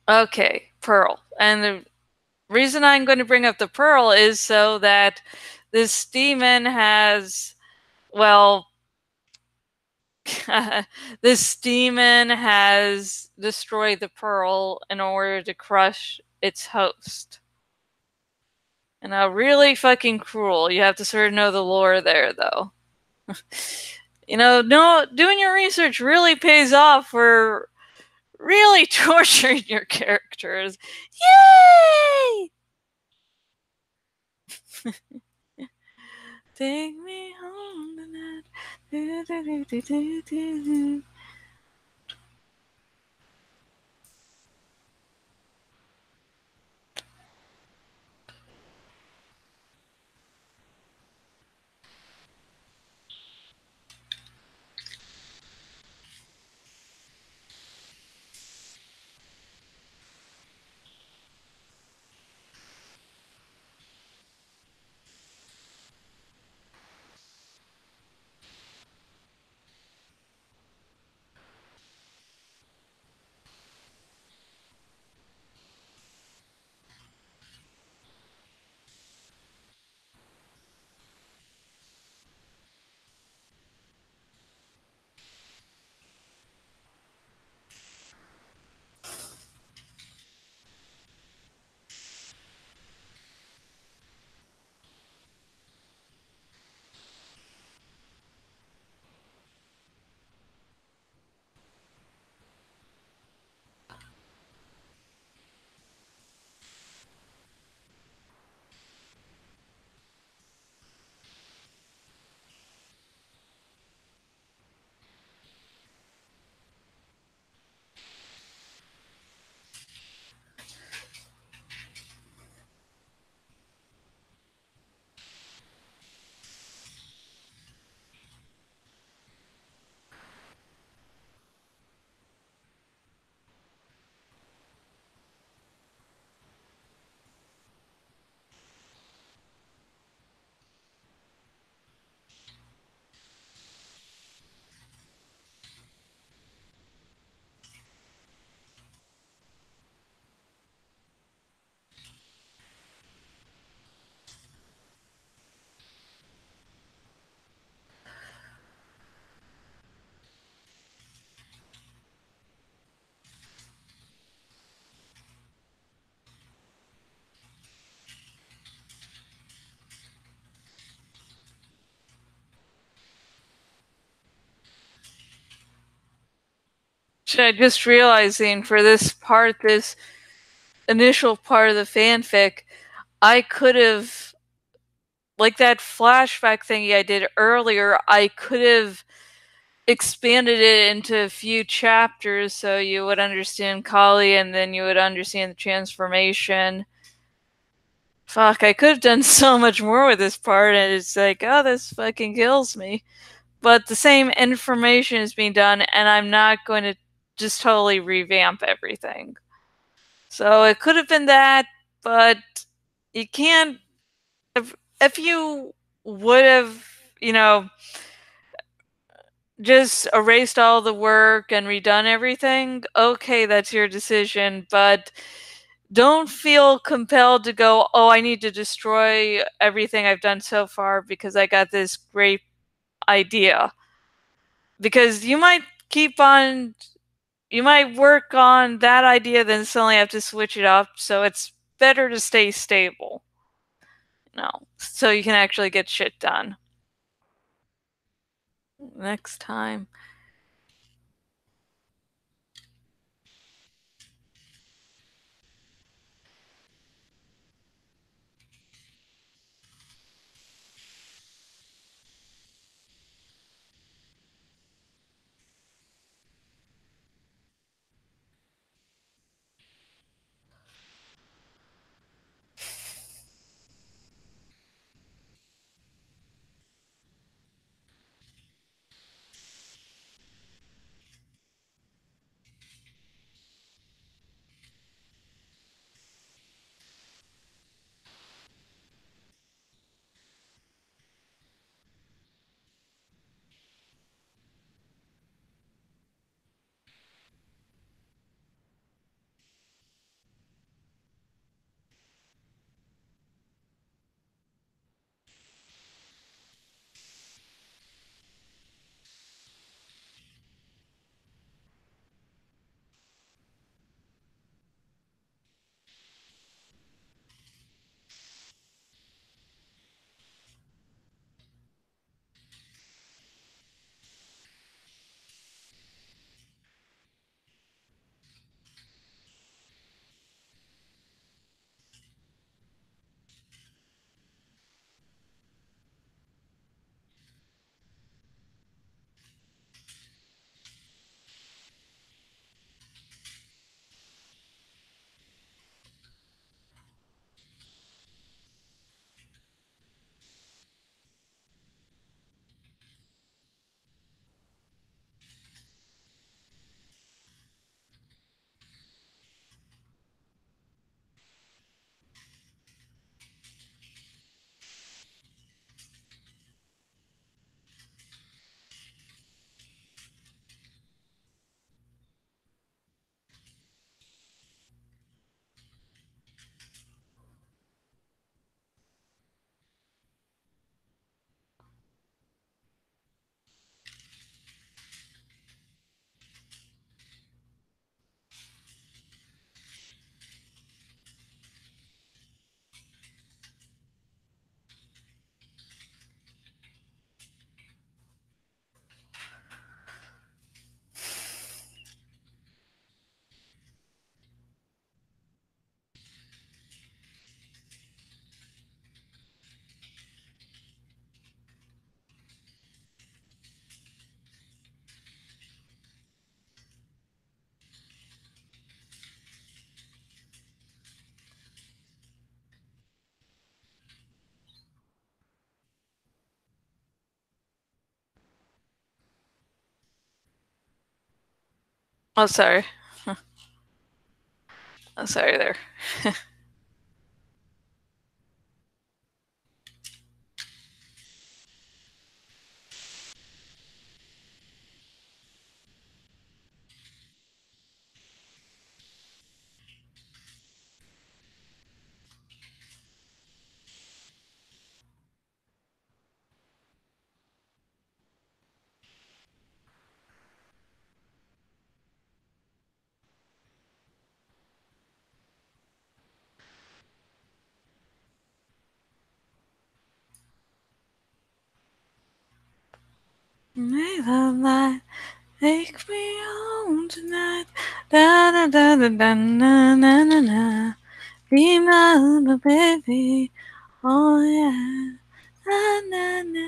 Okay, pearl. And the reason I'm going to bring up the pearl is so that this demon has, well, this demon has destroyed the pearl in order to crush its host. And how really fucking cruel. You have to sort of know the lore there, though. No, doing your research really pays off for really torturing your characters. Yay! Take me home tonight. Do, do, do, do, do, do. Just realizing for this part, this initial part of the fanfic, I could have, like that flashback thingy I did earlier, I could have expanded it into a few chapters so you would understand Kali and then you would understand the transformation. Fuck, I could have done so much more with this part, and it's like, oh, this fucking kills me. But the same information is being done, and I'm not going to just totally revamp everything. So it could have been that, but you can't. If you would have, just erased all the work and redone everything, okay, that's your decision, but don't feel compelled to go, oh, I need to destroy everything I've done so far because I got this great idea. Because you might work on that idea, then suddenly have to switch it up, so it's better to stay stable. No, so you can actually get shit done. Next time. Oh, sorry. Oh, sorry there. May the light take me home tonight. Da da da da da na na na na. Be my little baby. Oh yeah. Na na na.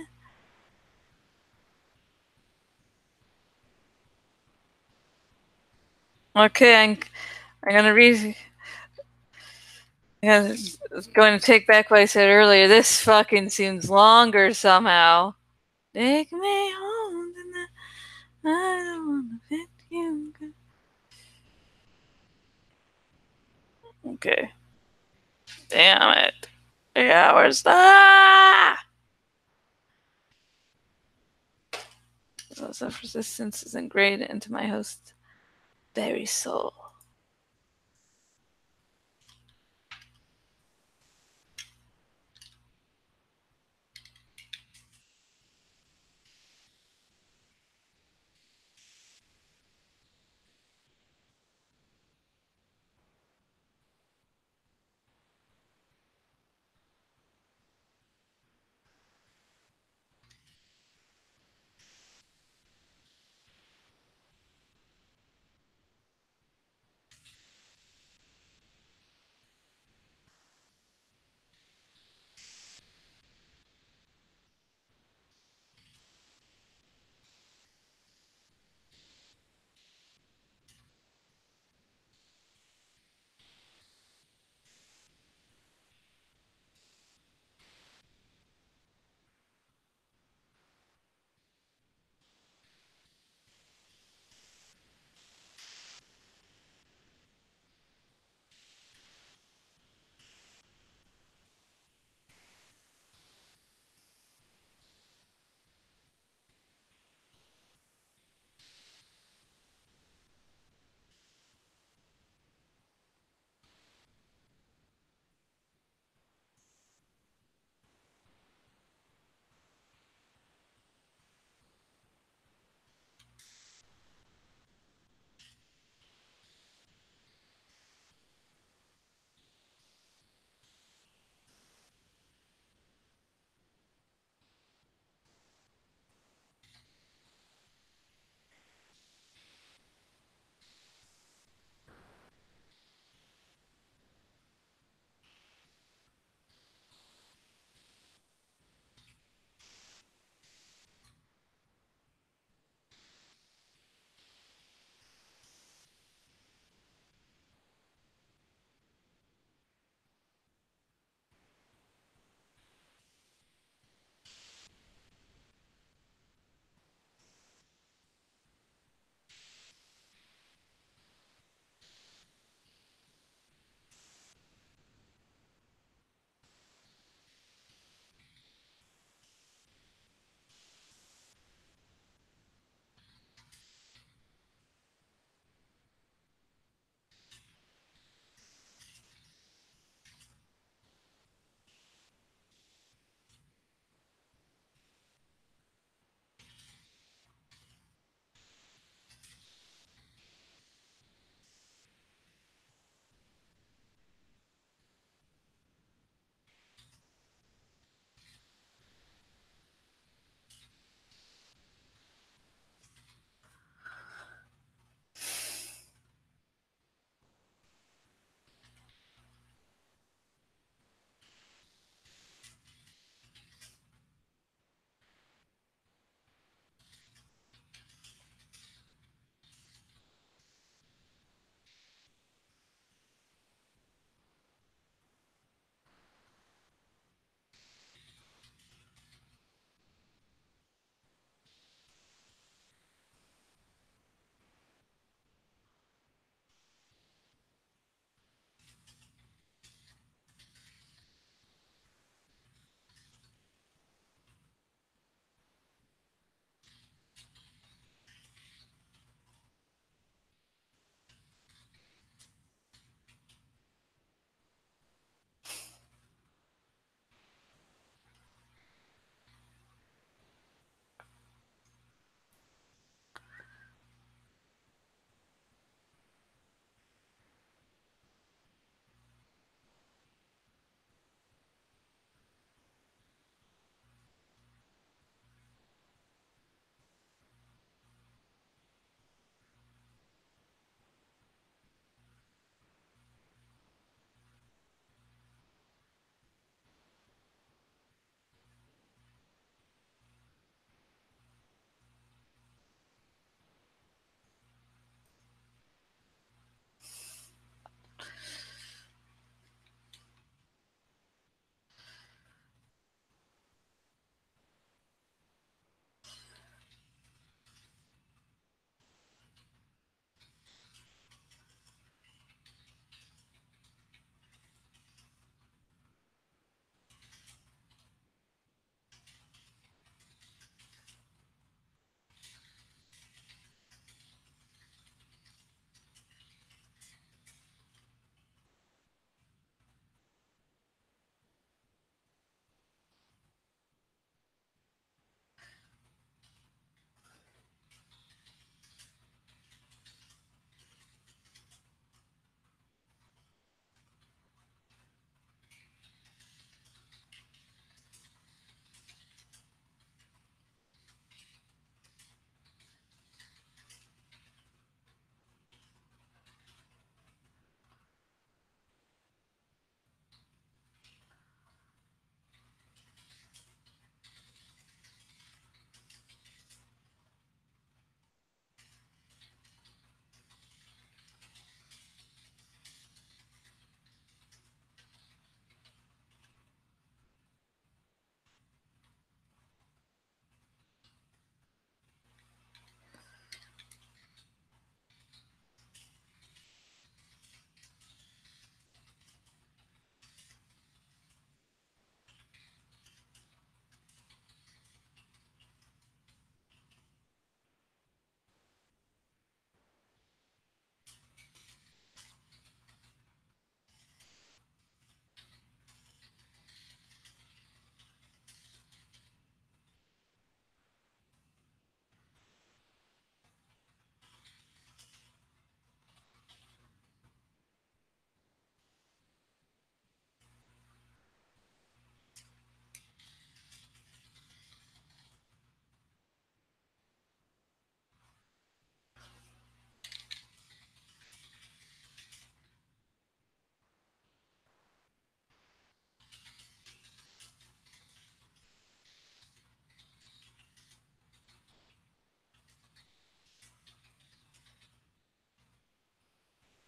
Okay, I'm gonna read. I was going to take back what I said earlier. This fucking seems longer somehow. Take me home tonight. I don't wanna fit you. Okay. Damn it. 3 hours. Ah! Self resistance is ingrained into my host's very soul.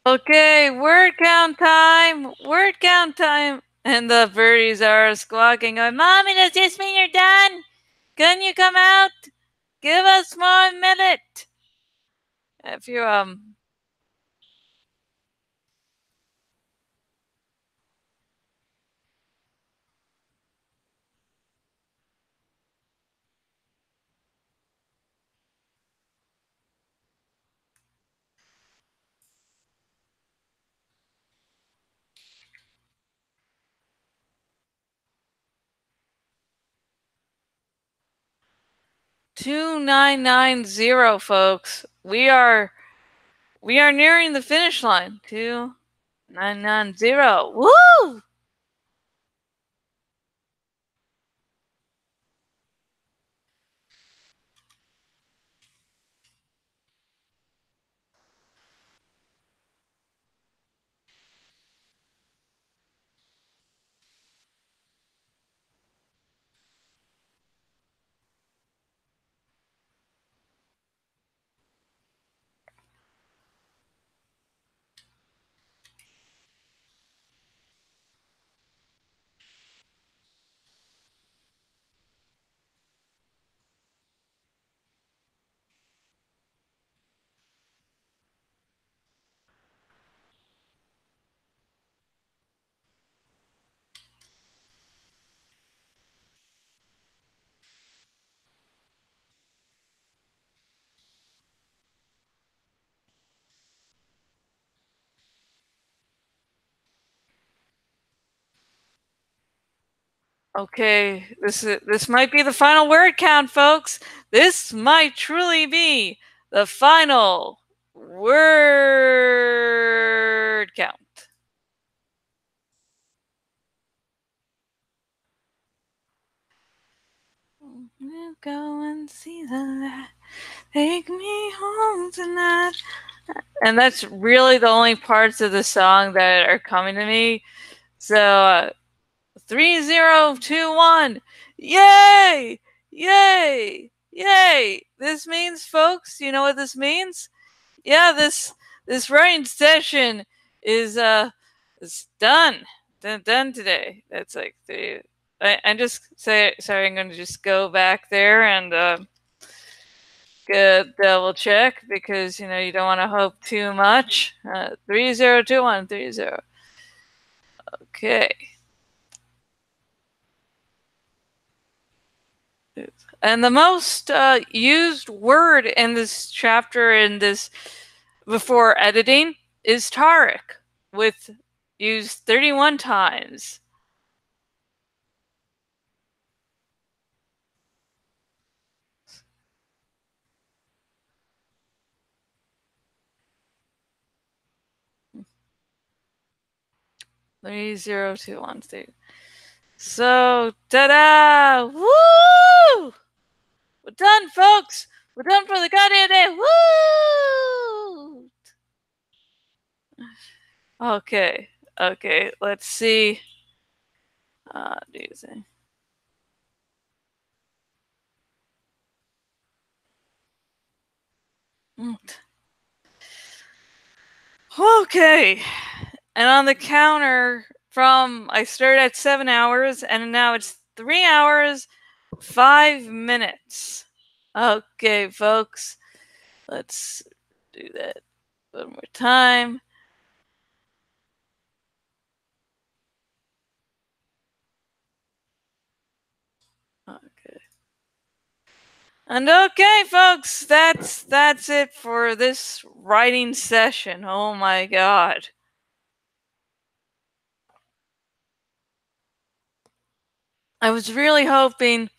Okay, word count time. Word count time. And the birdies are squawking, going, Mommy, does this mean you're done? Can you come out? Give us one minute. If you, 2990, folks. We are nearing the finish line. 2990. Woo! Okay, this might be the final word count, folks. This might truly be the final word count. We'll go and see the light. Take me home tonight. And that's really the only parts of the song that are coming to me. So, 3021. Yay! Yay! Yay! This means, folks, you know what this means? Yeah, this writing session is done. Done today. That's like I'm just sorry, I'm gonna just go back there and double check because you don't want to hope too much. 302130. Okay. And the most used word in this chapter in this before editing is Tariq, with used 31 times. Three zero two one three. So, ta-da! Woo! We're done, folks. We're done for the goddamn day. Woo! Okay. Okay. Let's see. Do you think? Okay. And on the counter from I started at 7 hours and now it's 3 hours 5 minutes. Okay, folks. Let's do that one more time. Okay. And okay, folks, that's it for this writing session. Oh my god. I was really hoping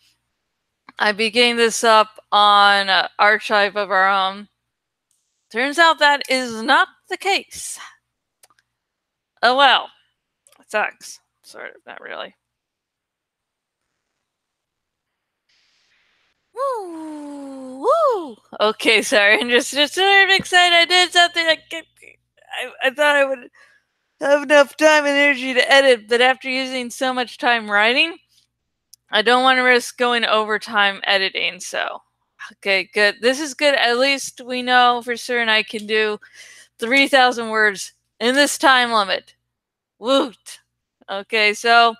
I'd be getting this up on Archive of Our Own. Turns out that is not the case. Oh well. It sucks. Sort of, not really. Woo! Woo! Okay, sorry. I'm just sort of excited. I did something. I thought I would have enough time and energy to edit, but after using so much time writing, I don't want to risk going overtime editing. So, okay, good. This is good. At least we know for certain I can do 3,000 words in this time limit. Woot! Okay, so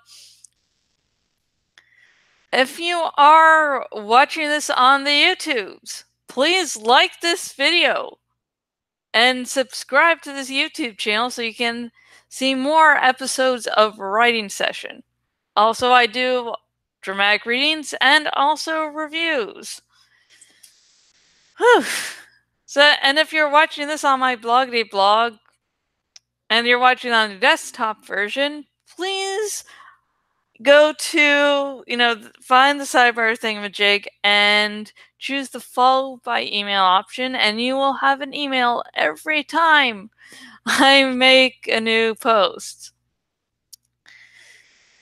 if you are watching this on the YouTubes, please like this video and subscribe to this YouTube channel so you can see more episodes of Writing Session. Also, I do dramatic readings and also reviews. Whew. So, and if you're watching this on my bloggity blog and you're watching on the desktop version, please go to, find the sidebar thingamajig and choose the follow by email option, and you will have an email every time I make a new post.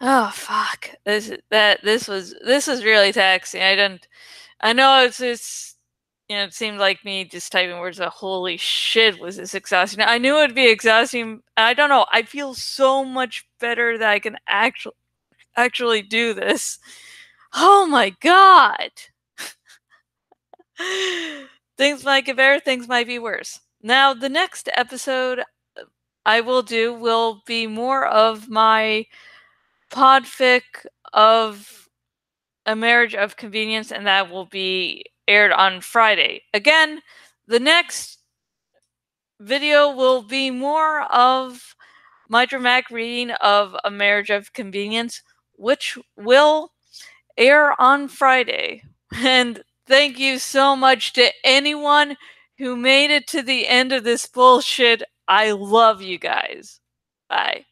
Oh fuck! This was really taxing. I know it seemed like me just typing words, but holy shit, was this exhausting. I knew it'd be exhausting. I don't know. I feel so much better that I can actually do this. Oh my god! Things might get better, things might be worse. Now, the next episode I will do will be more of my podfic of A Marriage of Convenience, and that will be aired on Friday. Again, the next video will be more of my dramatic reading of A Marriage of Convenience, which will air on Friday. And thank you so much to anyone who made it to the end of this bullshit. I love you guys. Bye.